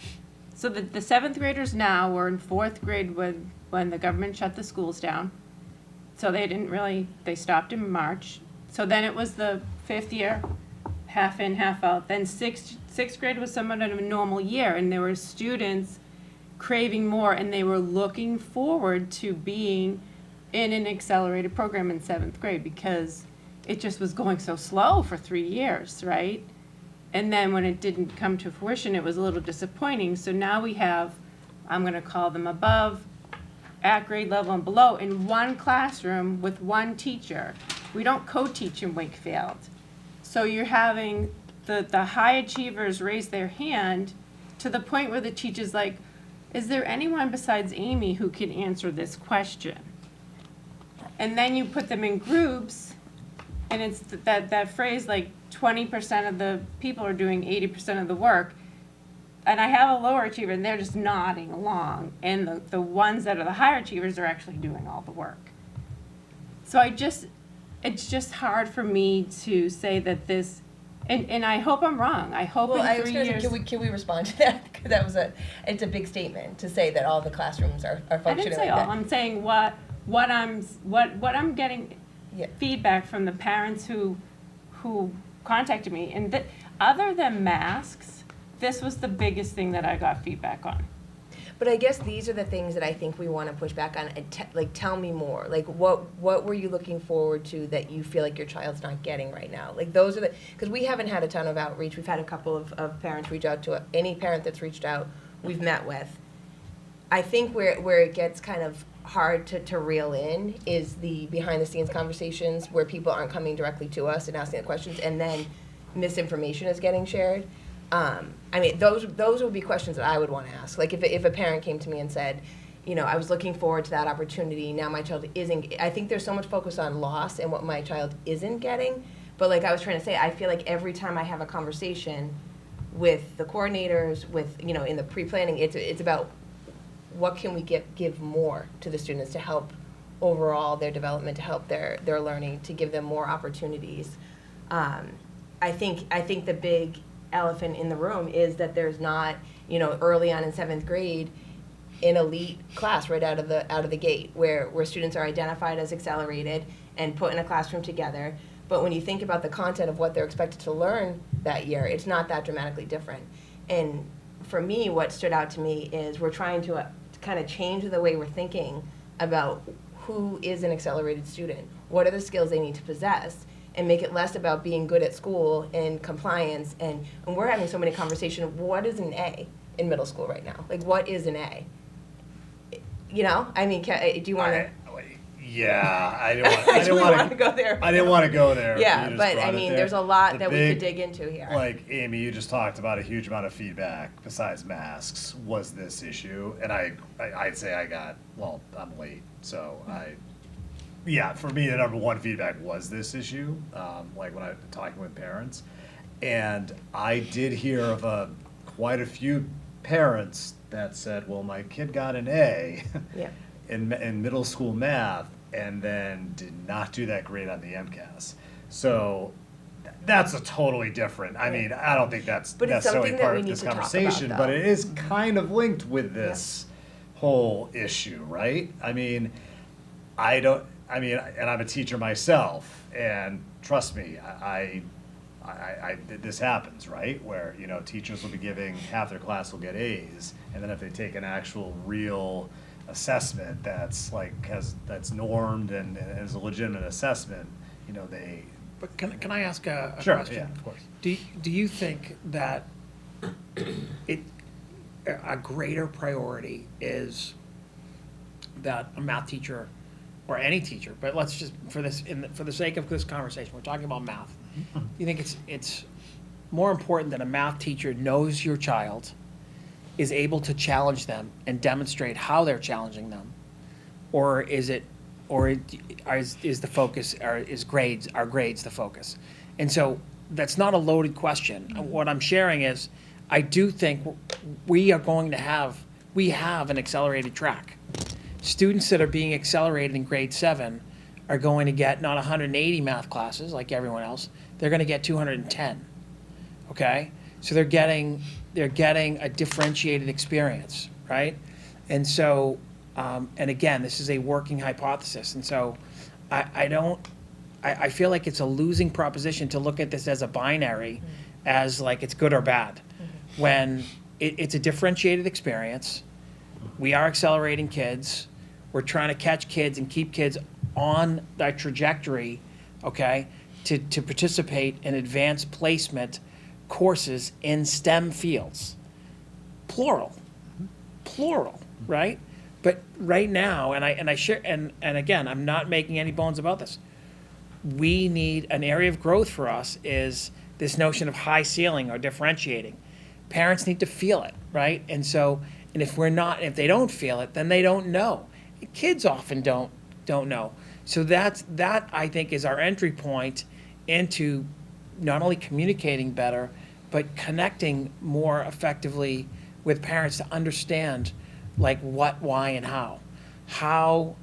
so the 7th graders now were in 4th grade when the government shut the schools down. So they stopped in March. So then it was the 5th year, half in, half out. Then sixth grade was somewhat of a normal year, and there were students craving more, and they were looking forward to being in an accelerated program in 7th grade, because it just was going so slow for 3 years, right? And then when it didn't come to fruition, it was a little disappointing. So now we have, I'm going to call them above, at grade level and below, in one classroom with one teacher. We don't co-teach in Wakefield. So you're having the high achievers raise their hand to the point where the teacher's like, is there anyone besides Amy who can answer this question? And then you put them in groups, and it's that phrase, like, 20% of the people are doing 80% of the work. And I have a lower achiever, and they're just nodding along. And the ones that are the higher achievers are actually doing all the work. So it's just hard for me to say that this, and I hope I'm wrong. I hope in 3 years. Can we respond to that? Because it's a big statement to say that all the classrooms are functioning I didn't say like all. that. I'm saying what I'm getting feedback from the parents who contacted me, and other than masks, this was the biggest thing that I got feedback on. But I guess these are the things that I think we want to push back on. And tell me more. Like, what were you looking forward to that you feel like your child's not getting right now? Like, those are because we haven't had a ton of outreach. We've had a couple of parents reach out to any parent that's reached out we've met with. I think where it gets kind of hard to reel in is the behind the scenes conversations where people aren't coming directly to us and asking the questions, and then misinformation is getting shared. I mean, those would be questions that I would want to ask. Like, if a parent came to me and said, you know, I was looking forward to that opportunity, now my child isn't. I think there's so much focus on loss and what my child isn't getting. But like I was trying to say, I feel like every time I have a conversation with the coordinators, with, you know, in the pre-planning, it's about what can we give more to the students to help overall their development, to help their learning, to give them more opportunities. I think the big elephant in the room is that there's not, you know, early on in 7th grade, an elite class right out of the gate where students are identified as accelerated and put in a classroom together. But when you think about the content of what they're expected to learn that year, it's not that dramatically different. And for me, what stood out to me is we're trying to kind of change the way we're thinking about who is an accelerated student, what are the skills they need to possess, and make it less about being good at school and compliance. And we're having so many conversations, what is an A in middle school right now? Like, what is an A? You know, I mean, do you want to? Yeah, I Do didn't we want wanna go there? I didn't want to go there. Yeah, You just but I brought it mean, there. there's a lot The that we big, could dig into here. Like, Amy, you just talked about a huge amount of feedback besides masks was this issue. And I'd say I got, well, I'm late. So yeah, for me, the number one feedback was this issue, like when I was talking with parents. And I did hear of quite a few parents that said, well, my kid got an A Yeah. in middle school math and then did not do that great on the MCAS. So that's a totally different, I mean, I don't think that's But it's necessarily something that part we of need this to talk about, conversation, but though. it is kind of linked with this whole issue, right? I mean, and I'm a teacher myself, and trust me, this happens, right? Where, you know, teachers will be giving, half their class will get A's, and then if they take an actual real assessment that's normed and is a legitimate assessment, you know, they. But can I ask a Sure, question? yeah, of course. Do you think that a greater priority is that a math teacher or any teacher, but let's just for the sake of this conversation, we're talking about math. Do you think it's more important that a math teacher knows your child, is able to challenge them and demonstrate how they're challenging them, or is the focus, or are grades the focus? And so that's not a loaded question. What I'm sharing is, I do think we have an accelerated track. Students that are being accelerated in grade 7 are going to get not 180 math classes like everyone else. They're going to get 210. Okay, so they're getting a differentiated experience, right? And so, and again, this is a working hypothesis, and so I feel like it's a losing proposition to look at this as a binary, as like it's good or bad, when it's a differentiated experience. We are accelerating kids. We're trying to catch kids and keep kids on that trajectory, okay, to participate in advanced placement courses in STEM fields. Plural, right? But right now, and I share, and again, I'm not making any bones about this. We need an area of growth for us is this notion of high ceiling or differentiating. Parents need to feel it, right? And so, and if they don't feel it, then they don't know. Kids often don't know. So that I think is our entry point into not only communicating better, but connecting more effectively with parents to understand like what, why, and how. How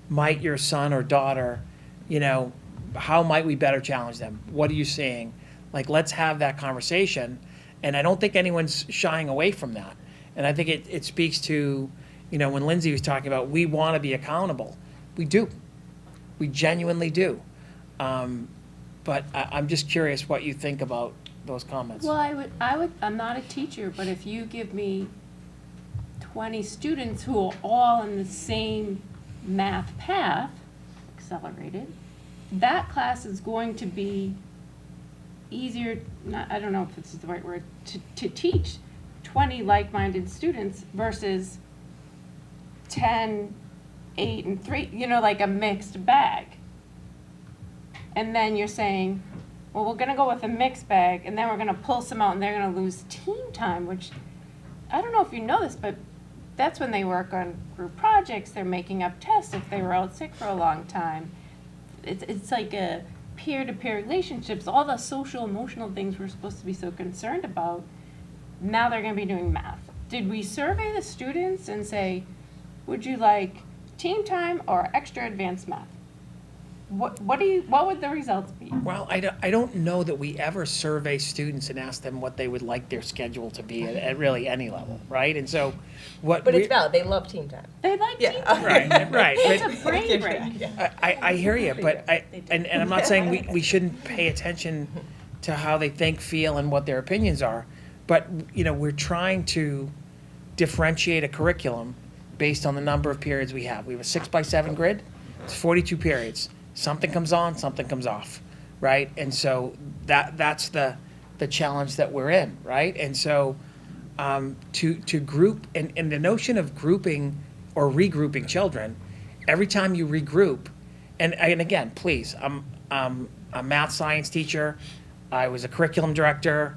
might your son or daughter, you know, how might we better challenge them? What are you seeing? Like, let's have that conversation. And I don't think anyone's shying away from that. And I think it speaks to, you know, when Lindsay was talking about we want to be accountable. We do. We genuinely do. But I'm just curious what you think about those comments. Well, I'm not a teacher, but if you give me 20 students who are all in the same math path, accelerated, that class is going to be easier, I don't know if this is the right word, to teach 20 like-minded students versus 10, 8, and 3, you know, like a mixed bag. And then you're saying, well, we're gonna go with a mixed bag, and then we're gonna pull some out, and they're gonna lose team time, which, I don't know if you know this, but that's when they work on group projects, they're making up tests if they were out sick for a long time. It's like peer-to-peer relationships, all the social, emotional things we're supposed to be so concerned about, now they're going to be doing math. Did we survey the students and say, would you like team time or extra advanced math? What would the results be? Well, I don't know that we ever survey students and ask them what they would like their schedule to be at really any level, right? And so what But we, it's valid, they love team time. They like team time. right. It's but- a brain break. I hear you, but and I'm not saying we shouldn't pay attention to how they think, feel, and what their opinions are, but, we're trying to differentiate a curriculum based on the number of periods we have. We have a 6x7 grid, it's 42 periods. Something comes on, something comes off, right? And so that's the challenge that we're in, right? And so to group, and the notion of grouping or regrouping children, every time you regroup, and again, please, I'm a math science teacher, I was a curriculum director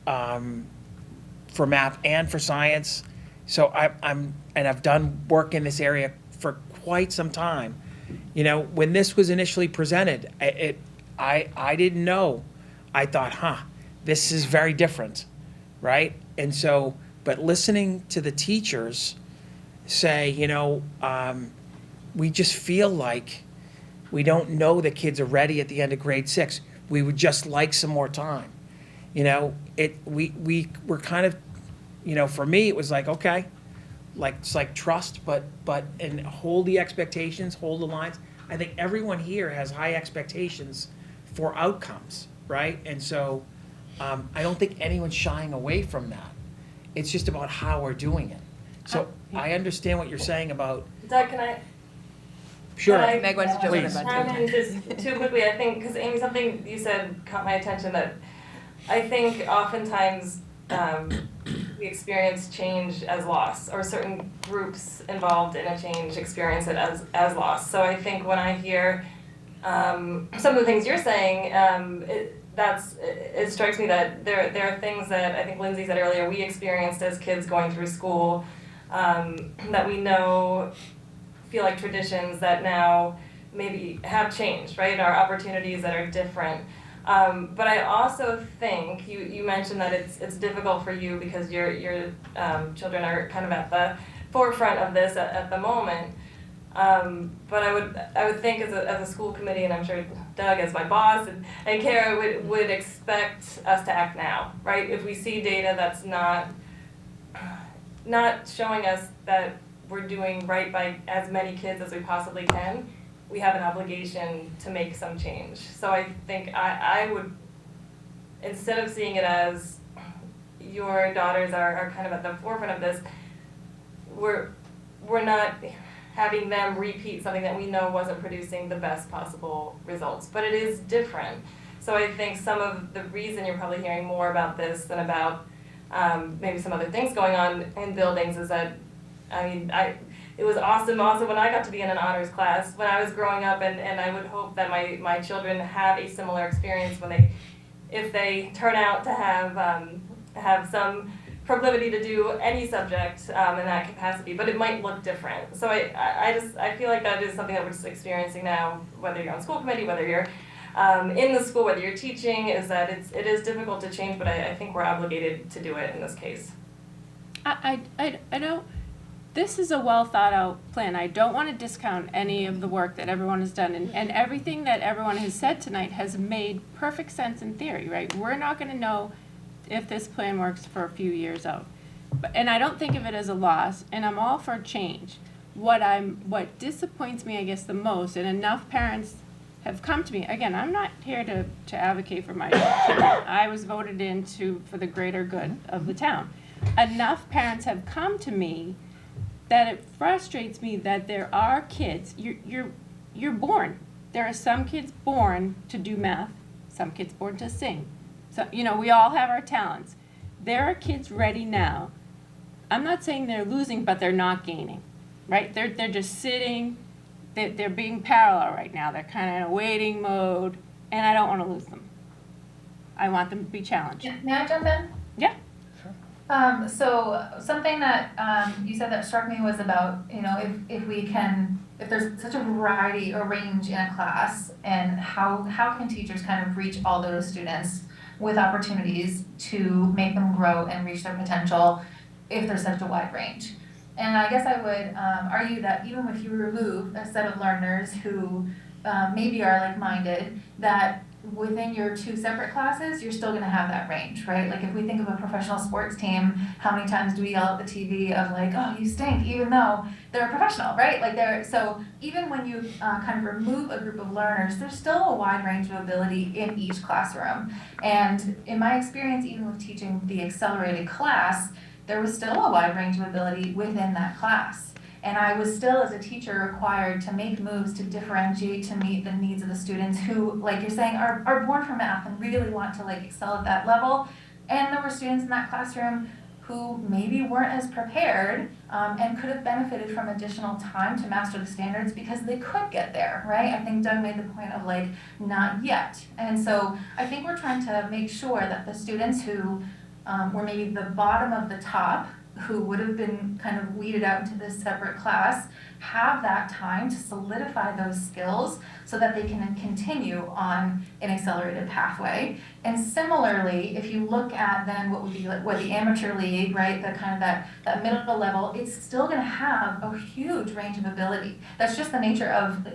for math and for science, so I've done work in this area for quite some time. When this was initially presented, I didn't know. I thought, this is very different, right? And so, but listening to the teachers say, we just feel like we don't know the kids are ready at the end of grade 6. We would just like some more time. We were kind of, for me, it was like, okay, it's like trust, but and hold the expectations, hold the lines. I think everyone here has high expectations for outcomes, right? And so I don't think anyone's shying away from that. It's just about how we're doing it. So I understand what you're saying about. Doug, can I? Sure. Meg wants to jump in about Chime team in time. just too quickly, I think, because Amy, something you said caught my attention that I think oftentimes we experience change as loss, or certain groups involved in a change experience it as loss. So I think when I hear some of the things you're saying, it strikes me that there are things that I think Lindsay said earlier we experienced as kids going through school that we know feel like traditions that now maybe have changed, right? Our opportunities that are different. But I also think you mentioned that it's difficult for you because your children are kind of at the forefront of this at the moment. But I would think as a school committee, and I'm sure Doug as my boss and Kara would expect us to act now, right? If we see data that's not showing us that we're doing right by as many kids as we possibly can, we have an obligation to make some change. So I think I would, instead of seeing it as your daughters are kind of at the forefront of this, we're not having them repeat something that we know wasn't producing the best possible results, but it is different. So I think some of the reason you're probably hearing more about this than about maybe some other things going on in buildings is that, it was awesome also when I got to be in an honors class when I was growing up, and I would hope that my children have a similar experience if they turn out to have some proclivity to do any subject in that capacity, but it might look different. So I feel like that is something that we're just experiencing now, whether you're on school committee, whether you're in the school, whether you're teaching, is that it is difficult to change, but I think we're obligated to do it in this case. I don't. This is a well thought out plan. I don't want to discount any of the work that everyone has done, and everything that everyone has said tonight has made perfect sense in theory, right? We're not going to know if this plan works for a few years out. And I don't think of it as a loss, and I'm all for change. What disappoints me, I guess, the most, and enough parents have come to me, again, I'm not here to advocate for my children. I was voted in for the greater good of the town. Enough parents have come to me that it frustrates me that there are kids, you're born. There are some kids born to do math, some kids born to sing. So, we all have our talents. There are kids ready now. I'm not saying they're losing, but they're not gaining, right? They're just sitting, they're being parallel right now. They're kind of in a waiting mode, and I don't want to lose them. I want them to be challenged. May I jump in? Yeah. So something that you said that struck me was about, if we can if there's such a variety or range in a class, and how can teachers kind of reach all those students with opportunities to make them grow and reach their potential if there's such a wide range? And I guess I would argue that even if you remove a set of learners who maybe are like-minded, that within your two separate classes, you're still going to have that range, right? Like if we think of a professional sports team, how many times do we yell at the TV of like, oh, you stink, even though they're a professional, right? Like so even when you kind of remove a group of learners, there's still a wide range of ability in each classroom. And in my experience, even with teaching the accelerated class, there was still a wide range of ability within that class. And I was still, as a teacher, required to make moves to differentiate to meet the needs of the students who, like you're saying, are born for math and really want to like excel at that level. And there were students in that classroom who maybe weren't as prepared and could have benefited from additional time to master the standards because they could get there, right? I think Doug made the point of like, not yet. And so I think we're trying to make sure that the students who were maybe the bottom of the top, who would have been kind of weeded out into this separate class, have that time to solidify those skills so that they can continue on an accelerated pathway. And similarly, if you look at then what would be like the amateur league, right, the kind of that middle level, it's still going to have a huge range of ability. That's just the nature of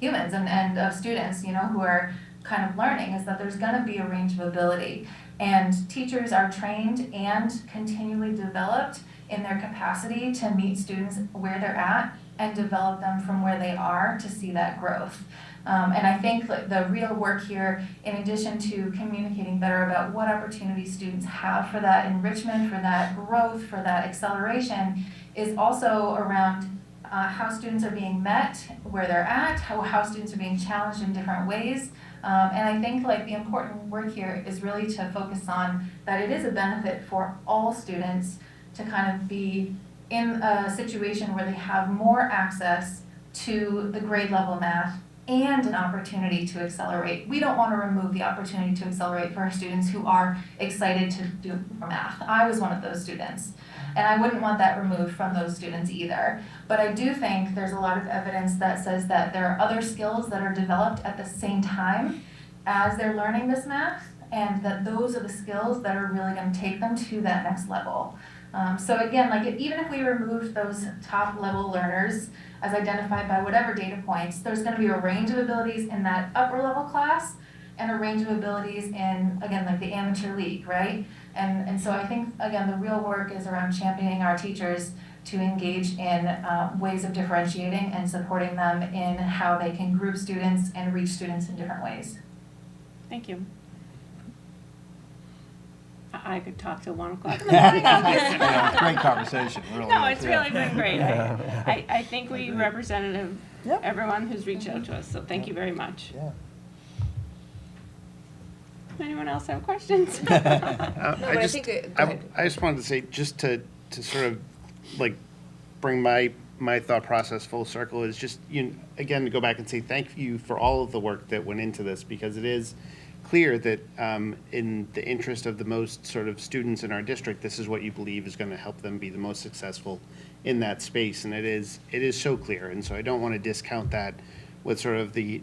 humans and of students, you know, who are kind of learning, is that there's going to be a range of ability. And teachers are trained and continually developed in their capacity to meet students where they're at and develop them from where they are to see that growth. And I think the real work here, in addition to communicating better about what opportunities students have for that enrichment, for that growth, for that acceleration, is also around how students are being met where they're at, how students are being challenged in different ways. And I think like the important work here is really to focus on that it is a benefit for all students to kind of be in a situation where they have more access to the grade level math and an opportunity to accelerate. We don't want to remove the opportunity to accelerate for our students who are excited to do more math. I was one of those students, and I wouldn't want that removed from those students either. But I do think there's a lot of evidence that says that there are other skills that are developed at the same time as they're learning this math, and that those are the skills that are really going to take them to that next level. So again, like even if we remove those top level learners as identified by whatever data points, there's going to be a range of abilities in that upper level class and a range of abilities in, again, like the amateur league, right? And so I think, again, the real work is around championing our teachers to engage in ways of differentiating and supporting them in how they can group students and reach students in different ways. Thank you. I could talk till 1 o'clock in the morning on this. Yeah, it's a great conversation, really. No, is, it's yeah. really been great. I think we represented everyone who's reached out to us, so thank you very much. Yeah. Anyone else have questions? I just wanted to say, just to sort of like bring my thought process full circle, is just, again, to go back and say thank you for all of the work that went into this, because it is clear that in the interest of the most sort of students in our district, this is what you believe is going to help them be the most successful in that space, and it is so clear. And so I don't want to discount that with sort of the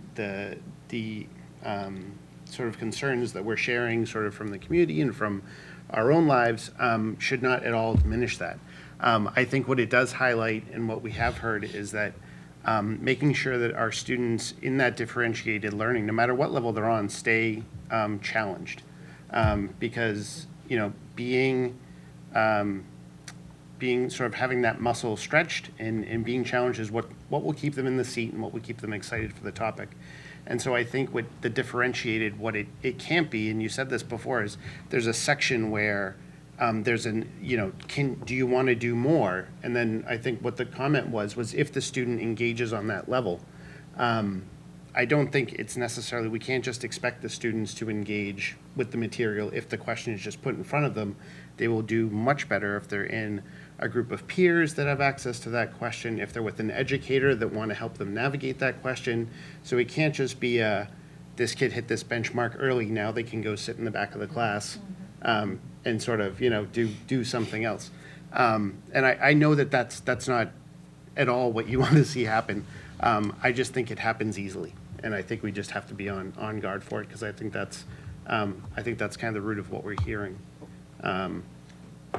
sort of concerns that we're sharing sort of from the community and from our own lives, should not at all diminish that. I think what it does highlight, and what we have heard, is that making sure that our students in that differentiated learning, no matter what level they're on, stay challenged. Because, being sort of having that muscle stretched and being challenged is what will keep them in the seat and what will keep them excited for the topic. And so I think with the differentiated, what it can't be, and you said this before, is there's a section where there's do you want to do more? And then I think what the comment was if the student engages on that level. I don't think it's necessarily, we can't just expect the students to engage with the material if the question is just put in front of them. They will do much better if they're in a group of peers that have access to that question, if they're with an educator that want to help them navigate that question. So it can't just be this kid hit this benchmark early, now they can go sit in the back of the class and sort of, do something else. And I know that that's not at all what you want to see happen. I just think it happens easily, and I think we just have to be on guard for it, because I think that's kind of the root of what we're hearing.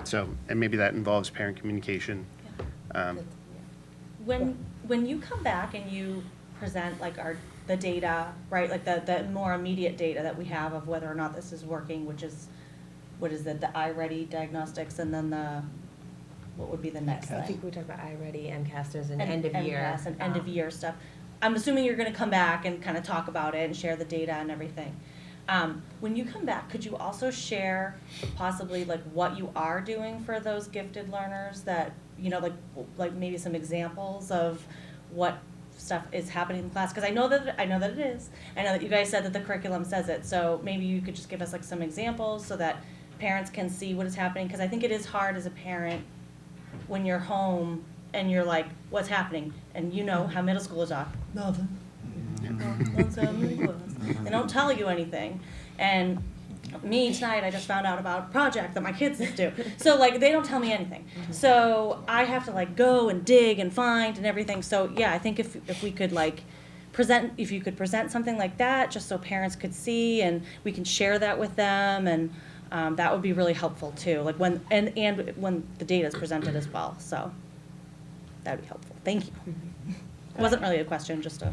So, and maybe that involves parent communication. When you come back and you present like the data, right, like the more immediate data that we have of whether or not this is working, which is, what is it, the iReady diagnostics, and then what would be the next thing? I think we talked about iReady, MCASTers, and And end of year. MCAS and end of year stuff. I'm assuming you're gonna come back and kind of talk about it and share the data and everything. When you come back, could you also share possibly like what you are doing for those gifted learners that, you know, like maybe some examples of what stuff is happening in class? Because I know that it is. I know that you guys said that the curriculum says it. So maybe you could just give us like some examples so that parents can see what is happening. Because I think it is hard as a parent when you're home and you're like, what's happening? And you know how middle schoolers are. Nothing. That's how middle schoolers. They don't tell you anything. And me tonight, I just found out about a project that my kids do. So like, they don't tell me anything. So I have to like go and dig and find and everything. So yeah, I think if we could like if you could present something like that, just so parents could see and we can share that with them, and that would be really helpful too. Like when when the data is presented as well. So that would be helpful. Thank you. It wasn't really a question, just a.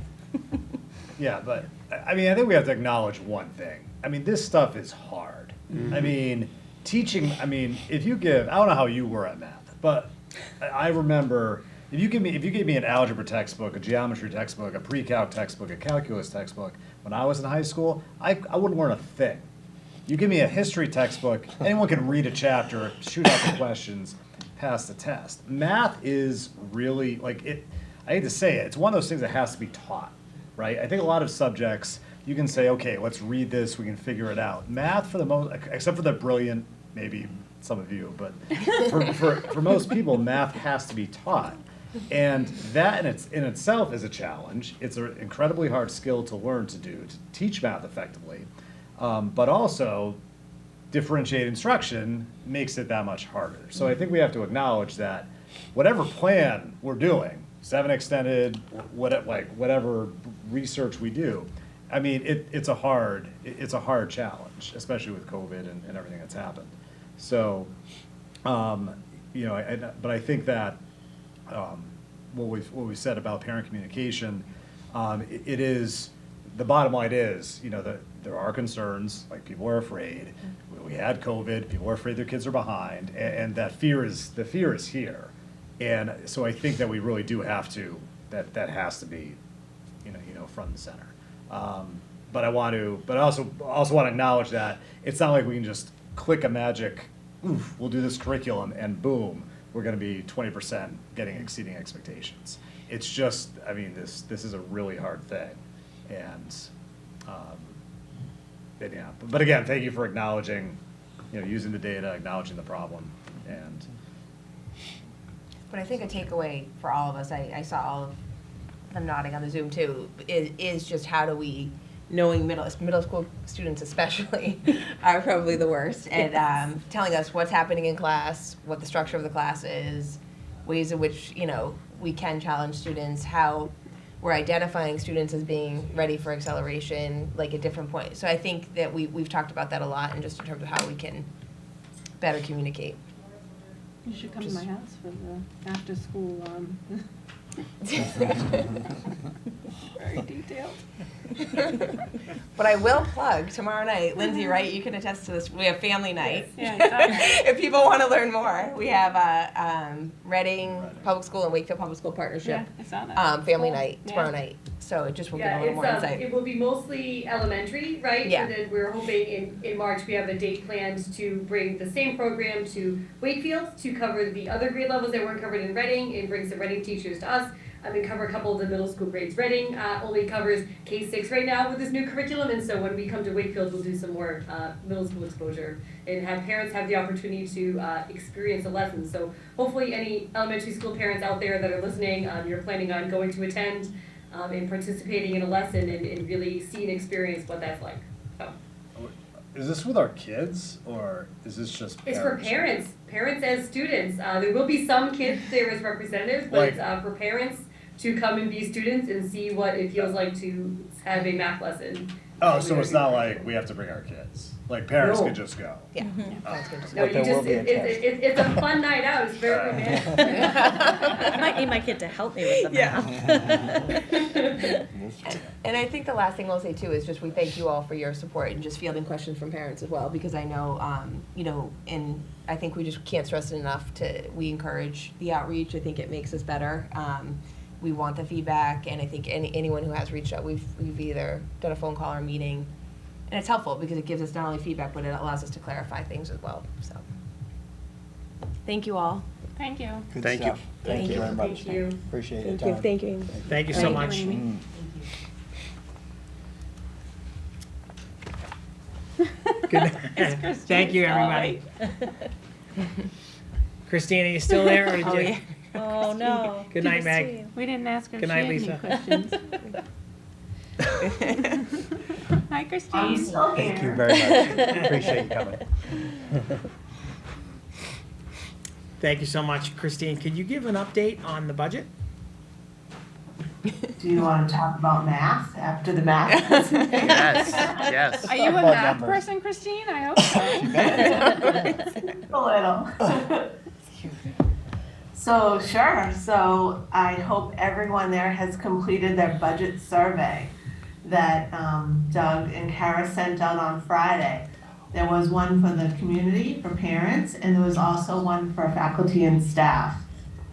Yeah, but I mean, I think we have to acknowledge one thing. I mean, this stuff is hard. I mean, teaching, I mean, if you give, I don't know how you were at math, but I remember if you gave me an algebra textbook, a geometry textbook, a pre-calc textbook, a calculus textbook, when I was in high school, I wouldn't learn a thing. You give me a history textbook, anyone can read a chapter, shoot out the questions, pass the test. Math is really, like, I hate to say it, it's one of those things that has to be taught, right? I think a lot of subjects, you can say, okay, let's read this, we can figure it out. Math, for the most, except for the brilliant, maybe some of you, but for most people, math has to be taught. And that in itself is a challenge. It's an incredibly hard skill to learn to do, to teach math effectively. But also, differentiated instruction makes it that much harder. So I think we have to acknowledge that whatever plan we're doing, 7 extended, whatever research we do, I mean, it's a hard challenge, especially with COVID and everything that's happened. So, you know, but I think that what we've said about parent communication, it is, the bottom line is, you know, that there are concerns, like people are afraid. We had COVID, people are afraid their kids are behind, and that the fear is here. And so I think that we really do have to, that has to be, you know, front and center. But I also want to acknowledge that it's not like we can just click a magic, oof, we'll do this curriculum and boom, we're going to be 20% exceeding expectations. It's just, I mean, this is a really hard thing. And yeah, but again, thank you for acknowledging, you know, using the data, acknowledging the problem, and. But I think a takeaway for all of us, I saw all of them nodding on the Zoom too, is just how do we, knowing middle school students especially are probably the worst, and telling us what's happening in class, what the structure of the class is, ways in which, you know, we can challenge students, how we're identifying students as being ready for acceleration, like at different points. So I think that we've talked about that a lot, and just in terms of how we can better communicate. You should come to my house for the after-school, very detailed. But I will plug, tomorrow night, Lindsay, right, you can attest to this, we have family night. Yes. Yeah, If people want to learn more, we have a Reading Public School and Wakefield Public School partnership. Yeah, I saw that. Family night, Yeah. tomorrow night. So it just will give a little more insight. It will be mostly elementary, right? Yeah. And then we're hoping in March, we have a date planned to bring the same program to Wakefield to cover the other grade levels that weren't covered in Reading, and bring some Reading teachers to us. And cover a couple of the middle school grades. Reading only covers K-6 right now with this new curriculum, and so when we come to Wakefield, we'll do some more middle school exposure and have parents have the opportunity to experience a lesson. So hopefully any elementary school parents out there that are listening, you're planning on going to attend and participating in a lesson and really see and experience what that's like. So. Is this with our kids, or is this just parents? It's for parents as students. There will be some kids there as representatives, but Like- it's for parents to come and be students and see what it feels like to have a math lesson. Oh, so it's not like we have to bring our kids. Like parents No. could just go. Yeah. No, you just, it's a fun night out, it's very romantic. I might need my kid to help me with the math. And I think the last thing I'll say too is just we thank you all for your support and just fielding questions from parents as well, because I know, you know, and I think we just can't stress it enough we encourage the outreach. I think it makes us better. We want the feedback, and I think anyone who has reached out, we've either done a phone call or a meeting, and it's helpful because it gives us not only feedback, but it allows us to clarify things as well, so. Thank you all. Thank you. Good Thank you. stuff. Thank you very much. Thank you. Appreciate your Thank you, time. thank you. Thank you so much. Amy. Good. Thank you, everybody. Christina, you still there? Or did you? yeah. Oh, no. Good night, Meg. We didn't ask her if Good she night, had any Lisa. questions. Hi, Christine. Thank you very much. Appreciate you coming. Thank you so much. Christine, could you give an update on the budget? Do you want to talk about math after the math? Yes, yes. Are you a About math numbers. person, Christine? I hope so. A little. So, sure. So I hope everyone there has completed their budget survey that Doug and Kara sent out on Friday. There was one for the community, for parents, and there was also one for faculty and staff.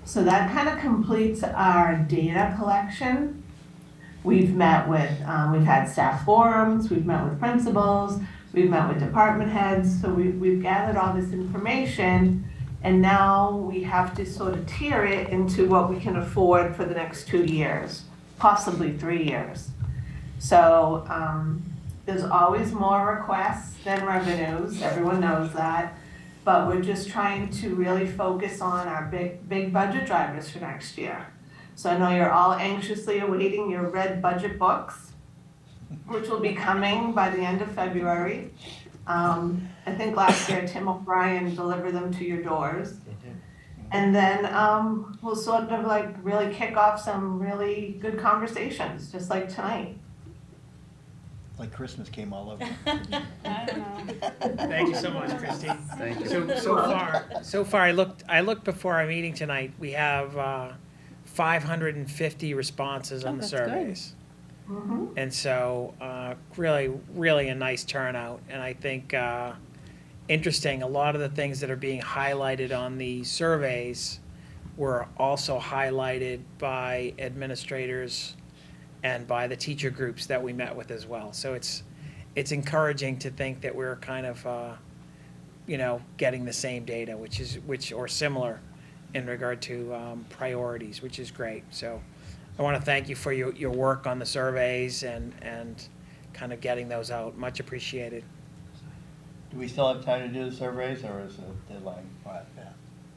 So that kind of completes our data collection. We've met with, we've had staff forums, we've met with principals, we've met with department heads, so we've gathered all this information, and now we have to sort of tier it into what we can afford for the next 2 years, possibly 3 years. So there's always more requests than revenues, everyone knows that. But we're just trying to really focus on our big budget drivers for next year. So I know you're all anxiously awaiting your red budget books, which will be coming by the end of February. I think last year Tim O'Brien delivered them to your doors. And then we'll sort of like really kick off some really good conversations, just like tonight. Like Christmas came all over. I don't know. Thank you so much, Christine. Thank you. So far, I looked before our meeting tonight. We have 550 responses on the that's good. surveys. Mm-hmm. And so, really a nice turnout. And I think, interesting, a lot of the things that are being highlighted on the surveys were also highlighted by administrators and by the teacher groups that we met with as well. So it's encouraging to think that we're kind of, getting the same data, or similar in regard to priorities, which is great. So I want to thank you for your work on the surveys and kind of getting those out. Much appreciated. Do we still have time to do the surveys, or is the deadline? Yeah.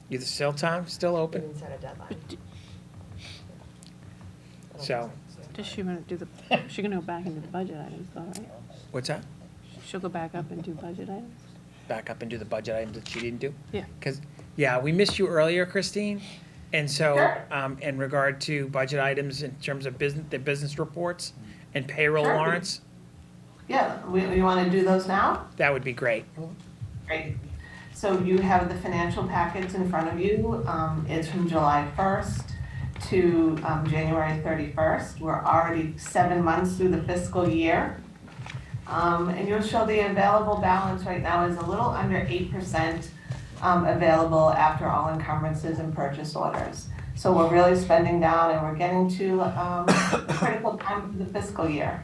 You still We open? didn't set a deadline. So, Does she want to do she's going to go back into the budget items though, right? what's that? She'll go back up and do budget items? Back up and do the budget items that she didn't do? Yeah. Because, we missed you earlier, Christine. And so, in regard to budget items in terms of the business reports and payroll Sure. warrants, Yeah, we want to do those now? that would be great. Great. So you have the financial packets in front of you. It's from July 1st to January 31st. We're already 7 months through the fiscal year. And you'll show the available balance right now is a little under 8% available after all encumbrances and purchase orders. So we're really spending down, and we're getting to the critical time of the fiscal year.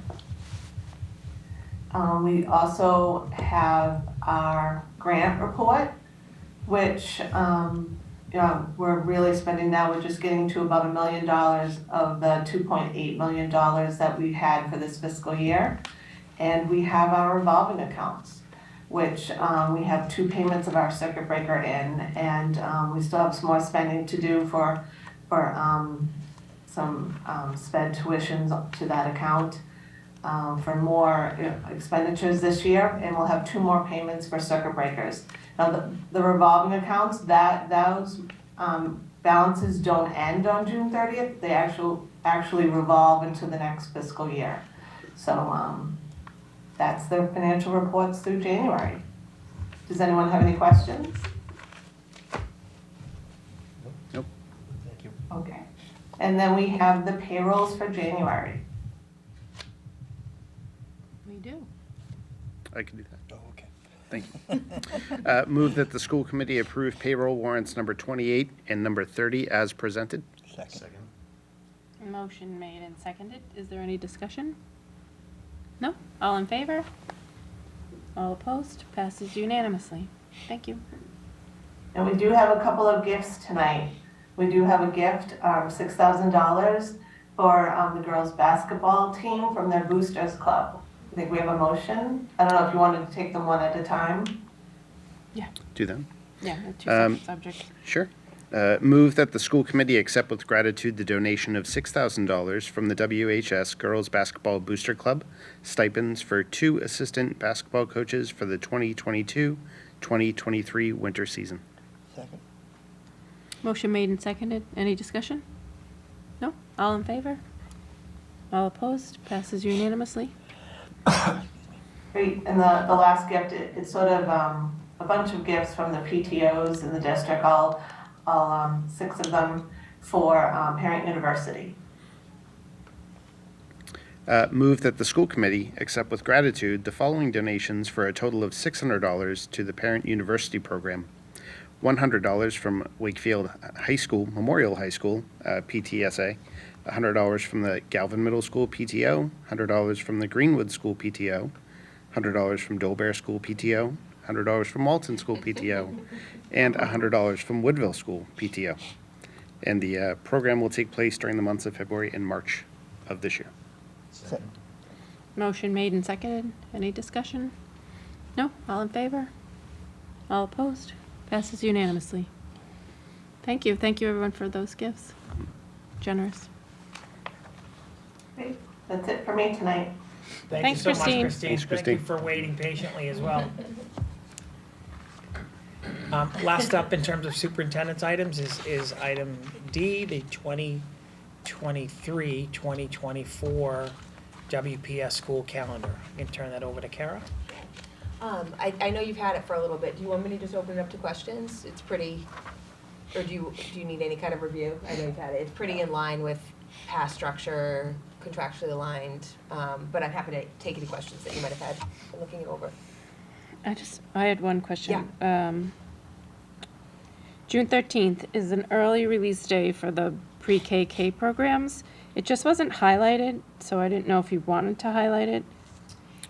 We also have our grant report, which we're really spending now. We're just getting to about $1 million of the $2.8 million that we had for this fiscal year. And we have our revolving accounts, which we have 2 payments of our circuit breaker in, and we still have some more spending to do for some sped tuitions to that account. For more expenditures this year, and we'll have 2 more payments for circuit breakers. Now, the revolving accounts, those balances don't end on June 30th. They actually revolve into the next fiscal year. So that's their financial reports through January. Does anyone have any questions? Nope. Thank you. Okay. And then we have the payrolls for January. We do. I can do that. Oh, okay. Thank you. Move that the school committee approve payroll warrants number 28 and number 30 as presented. Second. Motion made and seconded. Is there any discussion? No? All in favor? All opposed? Passes unanimously. Thank you. And we do have a couple of gifts tonight. We do have a gift, $6,000 for the girls' basketball team from their Boosters Club. I think we have a motion. I don't know if you wanted to take them one at a time. Do them. Yeah, they're two separate subjects. Sure. Move that the school committee accept with gratitude the donation of $6,000 from the WHS Girls Basketball Booster Club, stipends for 2 assistant basketball coaches for the 2022-2023 winter season. Second. Motion made and seconded. Any discussion? No? All in favor? All opposed? Passes unanimously. Great. And the last gift, it's sort of a bunch of gifts from the PTOs in the district, all 6 of them for Parent University. Move that the school committee accept with gratitude the following donations for a total of $600 to the Parent University program. $100 from Wakefield High School, Memorial High School, PTSA, $100 from the Galvin Middle School PTO, $100 from the Greenwood School PTO, $100 from Dolbear School PTO, $100 from Walton School PTO, and $100 from Woodville School PTO. And the program will take place during the months of February and March of this year. Second. Motion made and seconded. Any discussion? No? All in favor? All opposed? Passes unanimously. Thank you. Thank you, everyone, for those gifts. Generous. Great. That's it for me tonight. Thank you so much, Christine. Christine. Thanks, Thank you Christine. for waiting patiently as well. Last up in terms of superintendent's items is item D, the 2023-2024 WPS school calendar. I can turn that over to Kara. I know you've had it for a little bit. Do you want me to just open it up to questions? It's pretty, or do you need any kind of review? I know you've had it. It's pretty in line with past structure, contractually aligned, but I'm happy to take any questions that you might have had in looking it over. I had one question. June 13th is an early release day for the pre-KK programs. It just wasn't highlighted, so I didn't know if you wanted to highlight it.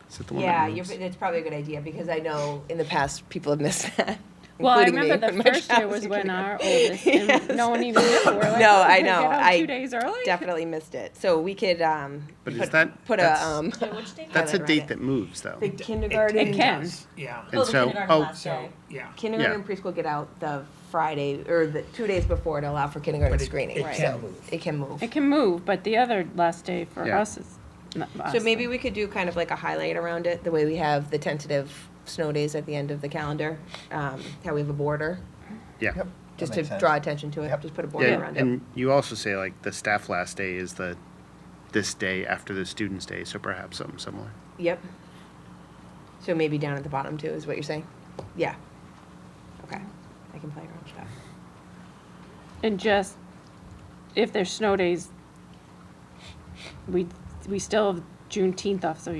Is it the one Yeah, that moves? it's probably a good idea because I know in the past people have missed that. Well, I including me remember when the my first child year was in when kindergarten. our oldest, and no one even knew. We're like, No, oh, I we know. get out I 2 days early? definitely missed it. So we could But is put, that, put that's, a that's a highlight around date it. that moves, though. The kindergarten. It can. Yeah. And so, So, yeah. Kindergarten and preschool get out the Friday or the 2 days before to allow for kindergarten But screening. it Right. can So move. It can move. It can move, but the other last day for Yeah. us is not So maybe we could do kind of like a highlight around it, the way we have the tentative snow days at the end of the calendar, how we have a border, yeah. Yep. just That to makes sense. draw attention to it. Yep. Just put a border Yeah, around it. and you also say like the staff last day is this day after the students' day, so perhaps something similar. Yep. So maybe down at the bottom too, is what you're saying? Yeah. Okay. I can play around with that. And just, if there's snow days, we still have Juneteenth off, so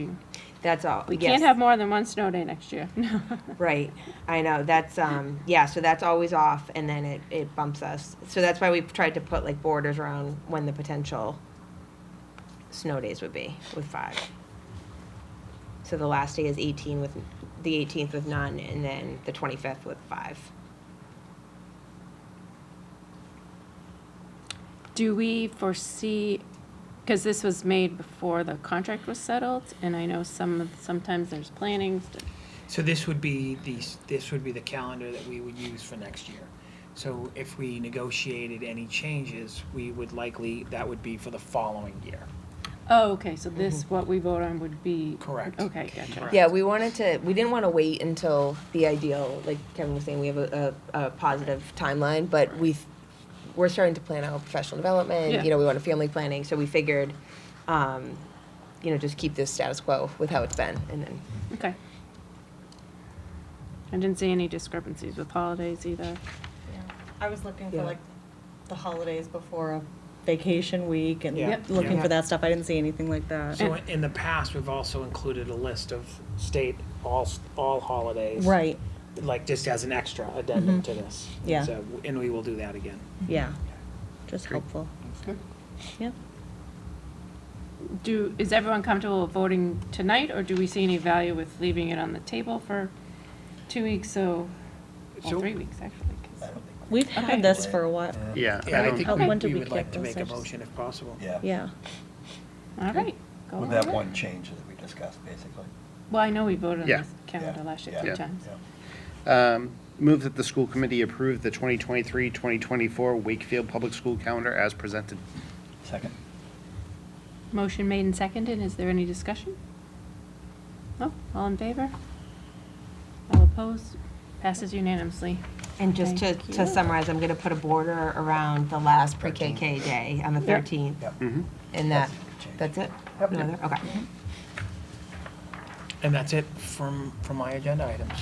That's all. we yes. can't have more than one snow day next year. Right, I know, that's, yeah, so that's always off, and then it bumps us. So that's why we've tried to put like borders around when the potential snow days would be, with 5. So the last day is the 18th with none, and then the 25th with 5. Do we foresee, because this was made before the contract was settled, and I know sometimes there's plannings. So this would be the calendar that we would use for next year. So if we negotiated any changes, that would be for the following year. Oh, okay, so this, what we vote on would be. Correct. Okay, gotcha. Yeah, we didn't want to wait until the ideal, like Kevin was saying, we have a positive timeline, but we're starting to plan out professional development, Yeah. you know, we want a family planning, so we figured, you know, just keep this status quo with how it's been, and then. Okay. I didn't see any discrepancies with holidays either. I was looking for Yeah. like the holidays before a vacation week and Yeah. Yep. looking Yeah. for that stuff. I didn't see anything like that. So in the past, we've also included a list of state all holidays. Right. Like just as an extra addendum Mhm. to this. Yeah. So, and we will do that again. Yeah. Just helpful. Good. Yeah. Is everyone comfortable voting tonight, or do we see any value with leaving it on the table for 2 weeks, well, So- 3 weeks, actually? 'cause- We've Okay. had this for a while. Yeah. Yeah, I don't- think How- when we did we would like kick to those make a sessions? motion if possible. Yeah. Yeah. All right. Go With ahead. that one change that we discussed, basically. Well, I know we voted on Yeah. this calendar Yeah. last year Yeah. 3 Yeah. times. Move that the school committee approve the 2023-2024 Wakefield Public School Calendar as presented. Second. Motion made and seconded. Is there any discussion? No? All in favor? All opposed? Passes unanimously. And just Thank to you. summarize, I'm gonna put a border around the last pre-KK day on the Yep. 13th. Yep. And that's it? Yep. No other- Okay. And that's it from my agenda items.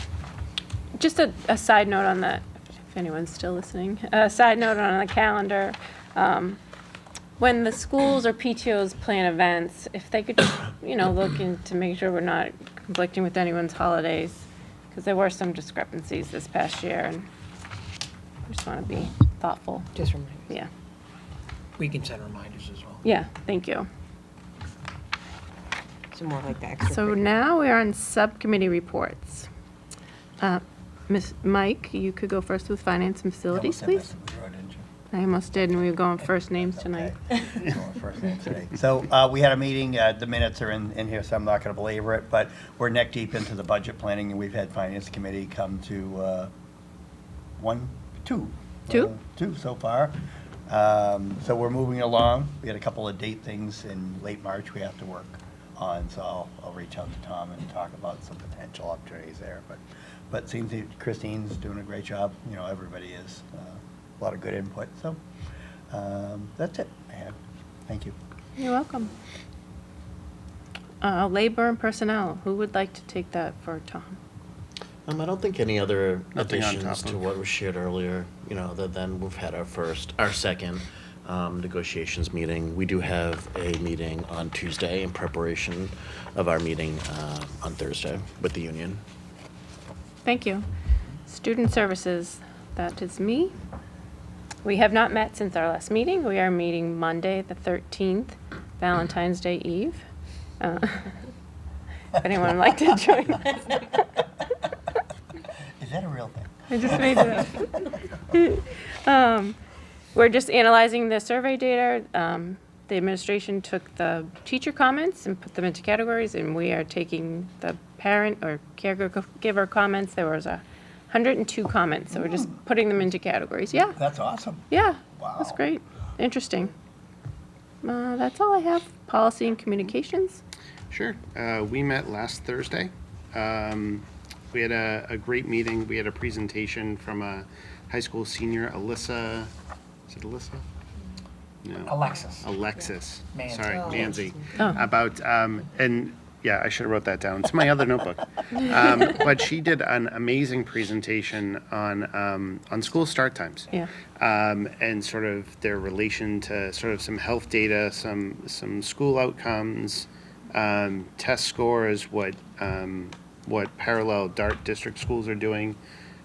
Just a side note on that, if anyone's still listening, a side note on the calendar. When the schools or PTOs plan events, if they could just, you know, look into make sure we're not conflicting with anyone's holidays, because there were some discrepancies this past year, and I just want to be thoughtful. Just remind me. Yeah. We can send reminders as well. Yeah, thank you. So more like the extra. So now we're on subcommittee reports. Ms. Mike, you could go first with finance and facilities, please. I almost did, and we were going first names tonight. Going first name today. So we had a meeting, the minutes are in here, so I'm not going to belabor it, but we're neck deep into the budget planning, and we've had finance committee come to two so far. So we're moving along. We had a couple of date things in late March we have to work on, so I'll reach out to Tom and talk about some potential opportunities there. But it seems that Christine's doing a great job. You know, everybody is. A lot of good input. So that's it I have. Thank you. You're welcome. Labor and personnel, who would like to take that for Tom? I don't think any other Nothing on additions top to of. what was shared earlier, you know, other than we've had our second negotiations meeting. We do have a meeting on Tuesday in preparation of our meeting on Thursday with the union. Thank you. Student services, that is me. We have not met since our last meeting. We are meeting Monday, the 13th, Valentine's Day Eve. If anyone would like to join us. Is that a real thing? I just made it up. We're just analyzing the survey data. The administration took the teacher comments and put them into categories, and we are taking the parent or caregiver comments. There was 102 comments, so we're just putting them into categories. Yeah, That's awesome. yeah, Wow. that's great. Interesting. That's all I have. Policy and communications. Sure. We met last Thursday. We had a great meeting. We had a presentation from a high school senior, Alyssa. Is it Alyssa? No. Alexis. Manzi. Sorry, Oh. Manzi. Oh. About, and yeah, I should have wrote that down. It's my other notebook. But she did an amazing presentation on school start times. Yeah. And sort of their relation to sort of some health data, some school outcomes, test scores, what parallel DART district schools are doing,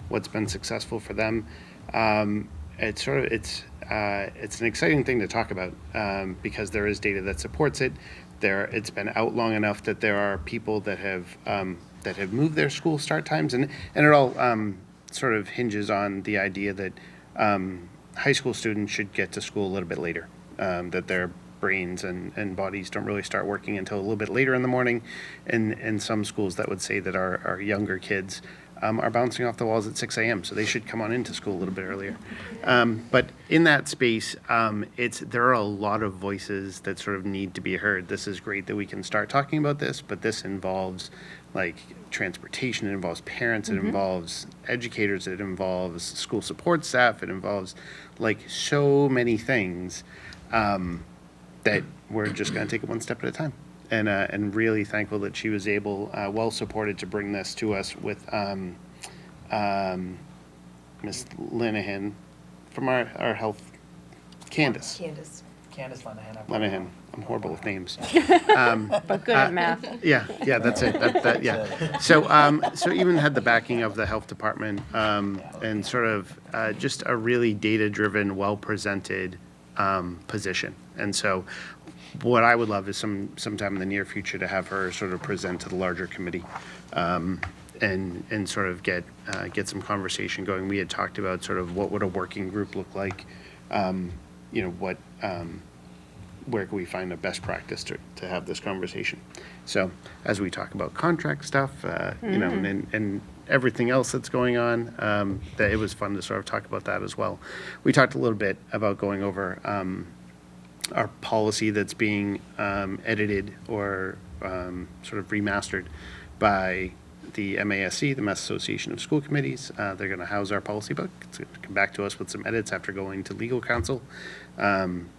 what's been successful for them. It's an exciting thing to talk about because there is data that supports it. It's been out long enough that there are people that have moved their school start times, and it all sort of hinges on the idea that high school students should get to school a little bit later, that their brains and bodies don't really start working until a little bit later in the morning, and some schools that would say that our younger kids are bouncing off the walls at 6 a.m., so they should come on into school a little bit earlier. But in that space, there are a lot of voices that sort of need to be heard. This is great that we can start talking about this, but this involves like transportation, it involves parents, it involves educators, it involves school support staff, it involves like so many things that we're just going to take it one step at a time. And really thankful that she was able, well supported, to bring this to us with Miss Linehan from our health, Candace. Candace. Candace Lenahan. Linehan. I'm horrible with names. But good at math. Yeah, that's it. Yeah. So even had the backing of the health department and sort of just a really data-driven, well-presented position. And so what I would love is sometime in the near future to have her sort of present to the larger committee and sort of get some conversation going. We had talked about sort of what would a working group look like, where can we find a best practice to have this conversation. So as we talk about contract stuff, and everything else that's going on, that it was fun to sort of talk about that as well. We talked a little bit about going over our policy that's being edited or sort of remastered by the MASC, the Mass Association of School Committees. They're going to house our policy book. It's going to come back to us with some edits after going to legal counsel.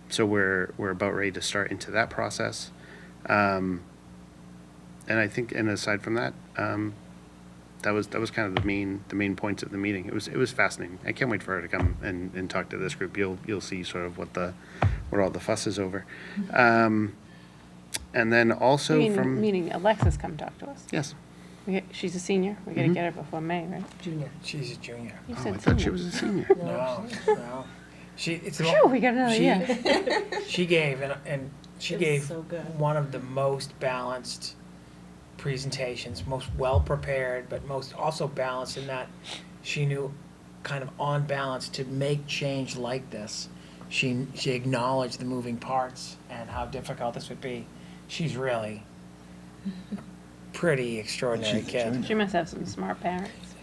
So we're about ready to start into that process. And I think, and aside from that, that was kind of the main points of the meeting. It was fascinating. I can't wait for her to come and talk to this group. You'll see sort of what all the fuss is over. And then also Meaning Alexis come talk to us. Yes. She's a senior. We got to get her before May, right? Junior. She's a junior. You I said thought she senior. was a senior. No. Phew, we got another year. She gave she It's gave so good. one of the most balanced presentations, most well prepared, but most also balanced in that she knew kind of on balance to make change like this. She acknowledged the moving parts and how difficult this would be. She's really a pretty extraordinary kid. She must have some smart parents.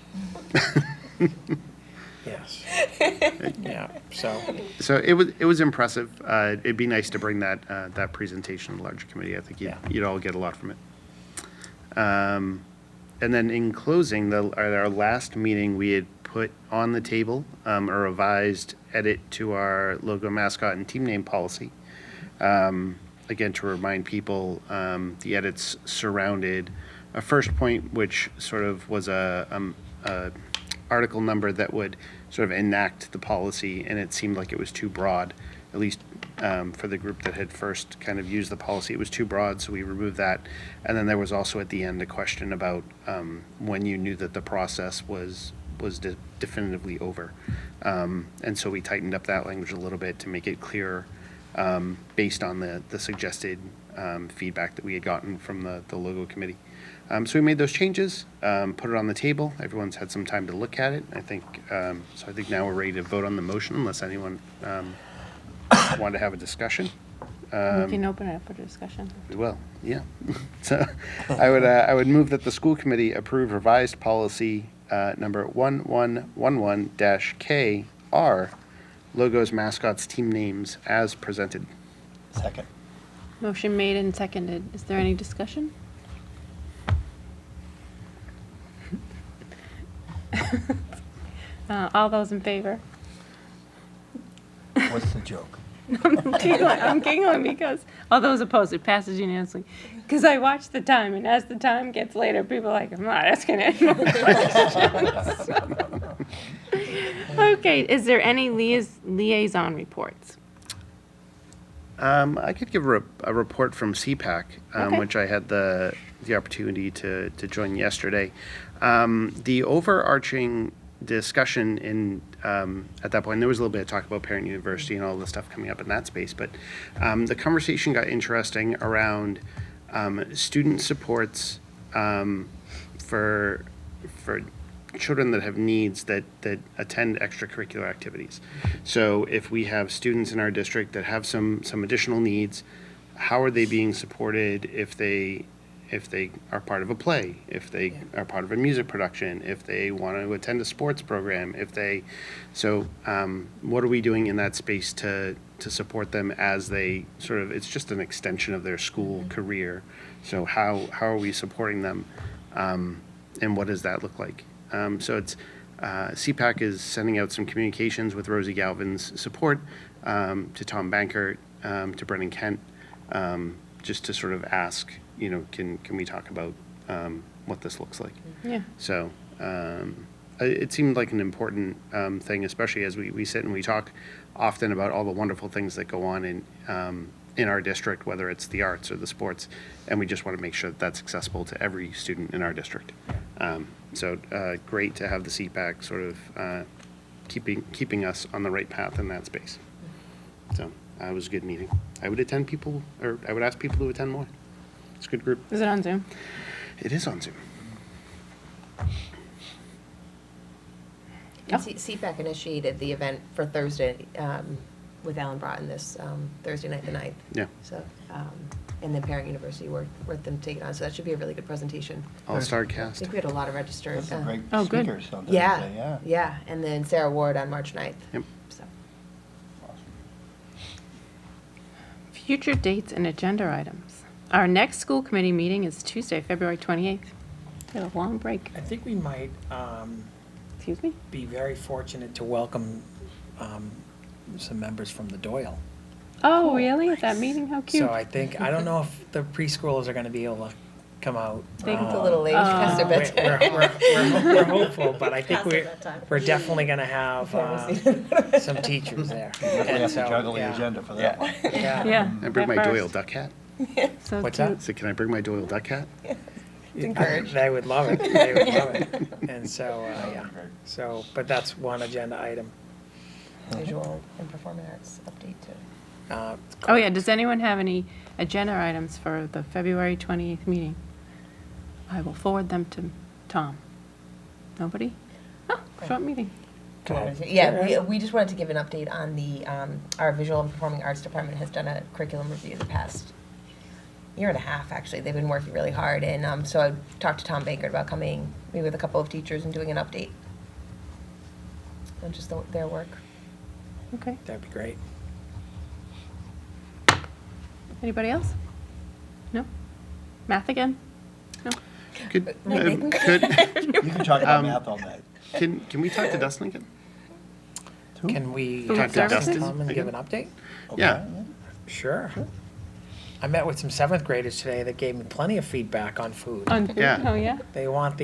Yes. Yeah. So it was impressive. It'd be nice to bring that presentation to the larger committee. I think you'd all get a lot from it. And then in closing, our last meeting, we had put on the table a revised edit to our logo, mascot, and team name policy. Again, to remind people, the edits surrounded a first point, which sort of was a article number that would sort of enact the policy, and it seemed like it was too broad, at least for the group that had first kind of used the policy. It was too broad, so we removed that. And then there was also at the end a question about when you knew that the process was definitively over. And so we tightened up that language a little bit to make it clearer based on the suggested feedback that we had gotten from the logo committee. So we made those changes, put it on the table. Everyone's had some time to look at it. I think now we're ready to vote on the motion, unless anyone wanted to have a discussion. We can open it up for discussion. We will, yeah. So I would move that the school committee approve revised policy number 1111-KR, logos, mascots, team names, as presented. Second. Motion made and seconded. Is there any discussion? All those in favor? What's the joke? I'm giggling because all those opposed, it passes unanimously. Because I watch the time, and as the time gets later, people are like, I'm not asking any more questions. Okay, is there any liaison reports? I could give a report from CPAC, Okay. which I had the opportunity to join yesterday. The overarching discussion at that point, there was a little bit of talk about Parent University and all the stuff coming up in that space, but the conversation got interesting around student supports for children that have needs that attend extracurricular activities. So if we have students in our district that have some additional needs, how are they being supported if they if they are part of a play, if they are part of a music production, if they want to attend a sports program, what are we doing in that space to support them as they sort of, it's just an extension of their school career. So how are we supporting them? And what does that look like? So it's, CPAC is sending out some communications with Rosie Galvin's support to Tom Bankert, to Brennan Kent, just to sort of ask, can we talk about what this looks like? Yeah. So it seemed like an important thing, especially as we sit and we talk often about all the wonderful things that go on in our district, whether it's the arts or the sports, and we just want to make sure that that's accessible to every student in our district. So great to have the CPAC sort of keeping us on the right path in that space. So it was a good meeting. I would ask people to attend more. It's a good group. Is it on Zoom? It is on Zoom. And CPAC initiated the event for Thursday with Alan Broughton this Thursday night, the 9th. Yeah. So, and then Parent University worked them to take it on. So that should be a really good presentation. All-star I cast. think we had a lot of registered. That's some great Oh, good. speakers on Yeah, Thursday, yeah. And then Sarah Ward on March 9th. Yep. So. Future dates and agenda items. Our next school committee meeting is Tuesday, February 28th. We had a long break. I think we might Excuse me? be very fortunate to welcome some members from the Doyle. Oh, really? At that meeting? How cute. So I don't know if the preschoolers are going to be able to come out. Think it's a little late past their bedtime. We're hopeful, but I think Past their bedtime. we're definitely going to have some teachers there. We have to so, juggle the yeah. agenda for that one. Yeah. Yeah. I bring my at Doyle first. duck hat. So What's cute. that? So can I bring my Doyle duck hat? They would love it. They would love it. And so, yeah. So, but that's one agenda item. Visual and performing arts update too. Oh, yeah. Does anyone have any agenda items for the February 28th meeting? I will forward them to Tom. Nobody? Oh, short meeting. Yeah, we just wanted to give an update on the, our visual and performing arts department has done a curriculum review the past year and a half, actually. They've been working really hard, and so I talked to Tom Bankert about coming, maybe with a couple of teachers and doing an update on just their work. Okay. That'd be great. Anybody else? No? Math again? No? Could You can talk about math all night. can we talk to Dustin again? Can we Food have services? Dustin come and give an update? Yeah. Sure. I met with some 7th graders today that gave me plenty of feedback on food. On food? Yeah. Oh, yeah? They want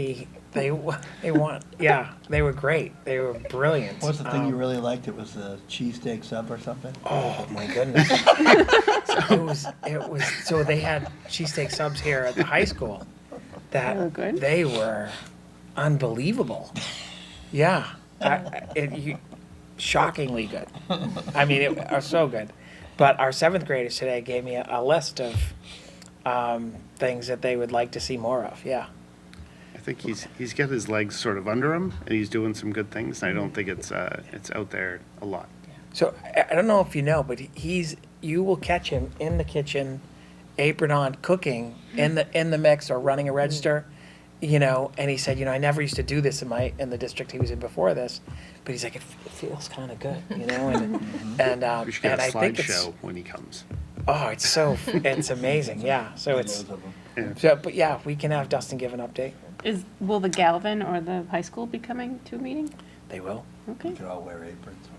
yeah, they were great. They were brilliant. What's the thing you really liked? It was the cheesesteak sub or something? Oh my goodness. it was so they had cheesesteak subs here at the high school They were that good? they were unbelievable. Yeah. Shockingly good. I mean, it are so good. But our 7th graders today gave me a list of things that they would like to see more of. Yeah. I think he's got his legs sort of under him, and he's doing some good things. And I don't think it's out there a lot. So I don't know if you know, but you will catch him in the kitchen, apron on, cooking in the mix or running a register, And he said, I never used to do this in the district he was in before this, but he's like, it feels kind of good, We should get and a I think slideshow when he comes. Oh, it's amazing, yeah. So but yeah, we can have Dustin give an update. Will the Galvin or the high school be coming to a meeting? They will. Okay. We could all wear aprons when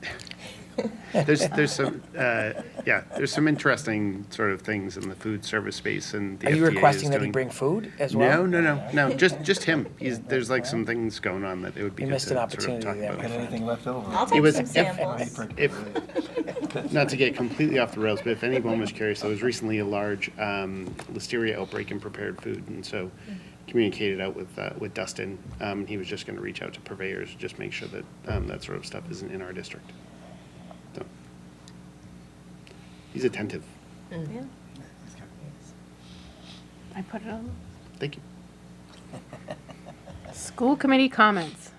he comes There's some interesting sort of things in the food service space, and the Are you FDA requesting is that he doing- bring food as well? No, just him. There's like some things going on that it would be You good missed to an sort of opportunity talk there, about. my in. Got anything left over? I'll It take was some samples. if not to get completely off the rails, but if anyone was curious, there was recently a large listeria outbreak in prepared food, and so communicated out with Dustin. He was just going to reach out to purveyors, just make sure that that sort of stuff isn't in our district. So he's attentive. Yeah. I put it on. Thank you. School committee comments.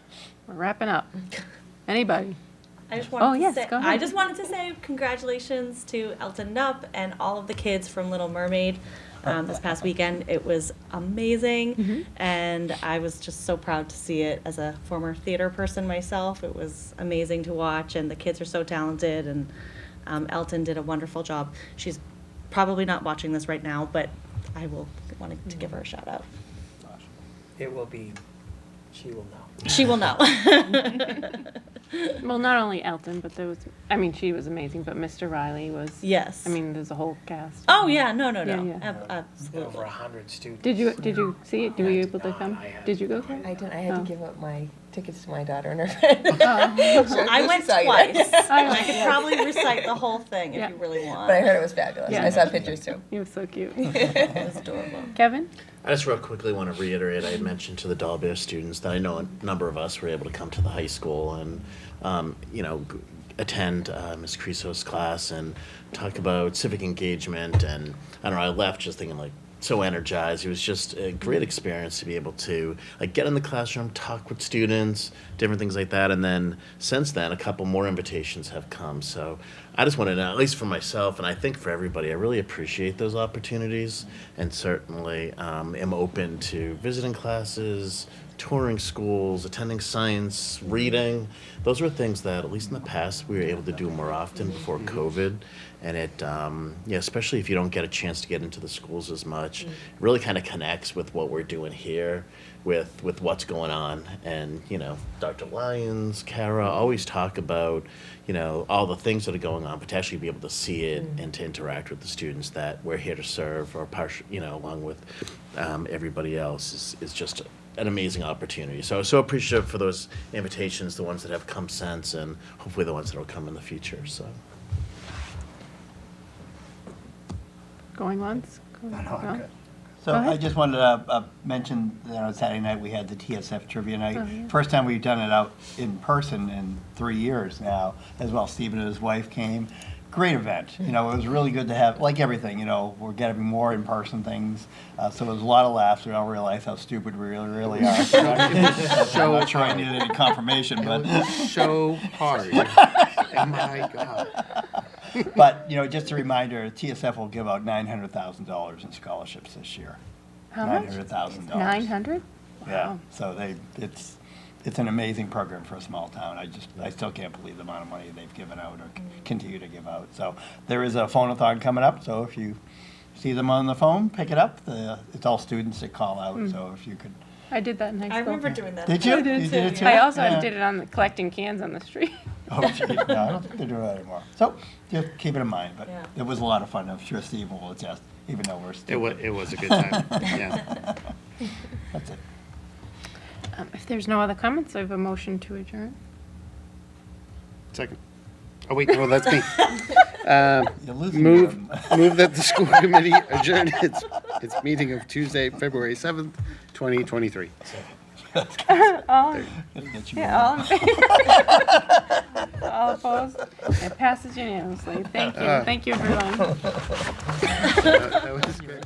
We're wrapping up. Anybody? I just wanted Oh, to yes, say, go ahead. I just wanted to say congratulations to Elton Nupp and all of the kids from Little Mermaid. this past weekend. It was amazing, and I was just so proud to see it as a former theater person myself. It was amazing to watch, and the kids are so talented, and Elton did a wonderful job. She's probably not watching this right now, but I will want to give her a shout out. It will be, she will know. She will know. Well, not only Elton, but there was, I mean, she was amazing, but Mr. Riley was. Yes. I mean, there's a whole cast. Oh, yeah, no. Yeah. Absolutely. Over 100 students. Did you see it? Were you able to come? Did you go? I didn't. I had Oh. to give up my tickets to my daughter and her friend. I went twice. I could Yeah. probably recite the whole thing if Yeah. you really want. But I heard it was fabulous. Yeah. I saw pictures too. It was so cute. It was adorable. Kevin? I just real quickly want to reiterate, I had mentioned to the Doll Bear students that I know a number of us were able to come to the high school and, attend Ms. Creaso's class and talk about civic engagement. And I don't know, I left just thinking like, so energized. It was just a great experience to be able to like get in the classroom, talk with students, different things like that. And then since then, a couple more invitations have come. So I just want to know, at least for myself, and I think for everybody, I really appreciate those opportunities, and certainly am open to visiting classes, touring schools, attending science, reading. Those were things that, at least in the past, we were able to do more often before COVID. And it, especially if you don't get a chance to get into the schools as much, it really kind of connects with what we're doing here, with what's going on. And, Dr. Lyons, Kara always talk about, all the things that are going on, but to actually be able to see it and to interact with the students that we're here to serve, or along with everybody else is just an amazing opportunity. So appreciative for those invitations, the ones that have come since, and hopefully the ones that will come in the future. So. Going once? No? So Go ahead. I just wanted to mention that on Saturday night, we had the TSF Trivia Night. Oh, yeah. First time we've done it out in person in 3 years now, as well. Stephen and his wife came. Great event. It was really good to have, like everything, we're getting more in-person things. So it was a lot of laughs. We all realized how stupid we really are. So I'm not sure I needed any confirmation, but. So hard. Oh my God. But, just a reminder, TSF will give out $900,000 in scholarships this year. How much? $900,000. 900? Yeah, so it's an amazing program for a small town. I still can't believe the amount of money they've given out or continue to give out. So there is a phone-a-thon coming up, so if you see them on the phone, pick it up. It's all students that call out, so if you could. I did that in high school. I remember doing that. Did you? I did You too. did it too? I also Yeah. did it on the collecting cans on the street. Oh, gee, no, I don't think they're doing that anymore. So just keep it in mind, but Yeah. it was a lot of fun. I'm sure Steve will attest, even though we're still. It was a good time. Yeah. That's it. If there's no other comments, I have a motion to adjourn. Second. Oh wait, no, that's me. You're losing Move them. move that the school committee adjourn its meeting of Tuesday, February 7th, 2023. All, Get you yeah, all in favor? All opposed? It passes unanimously. Thank you. Thank you, everyone. That was good.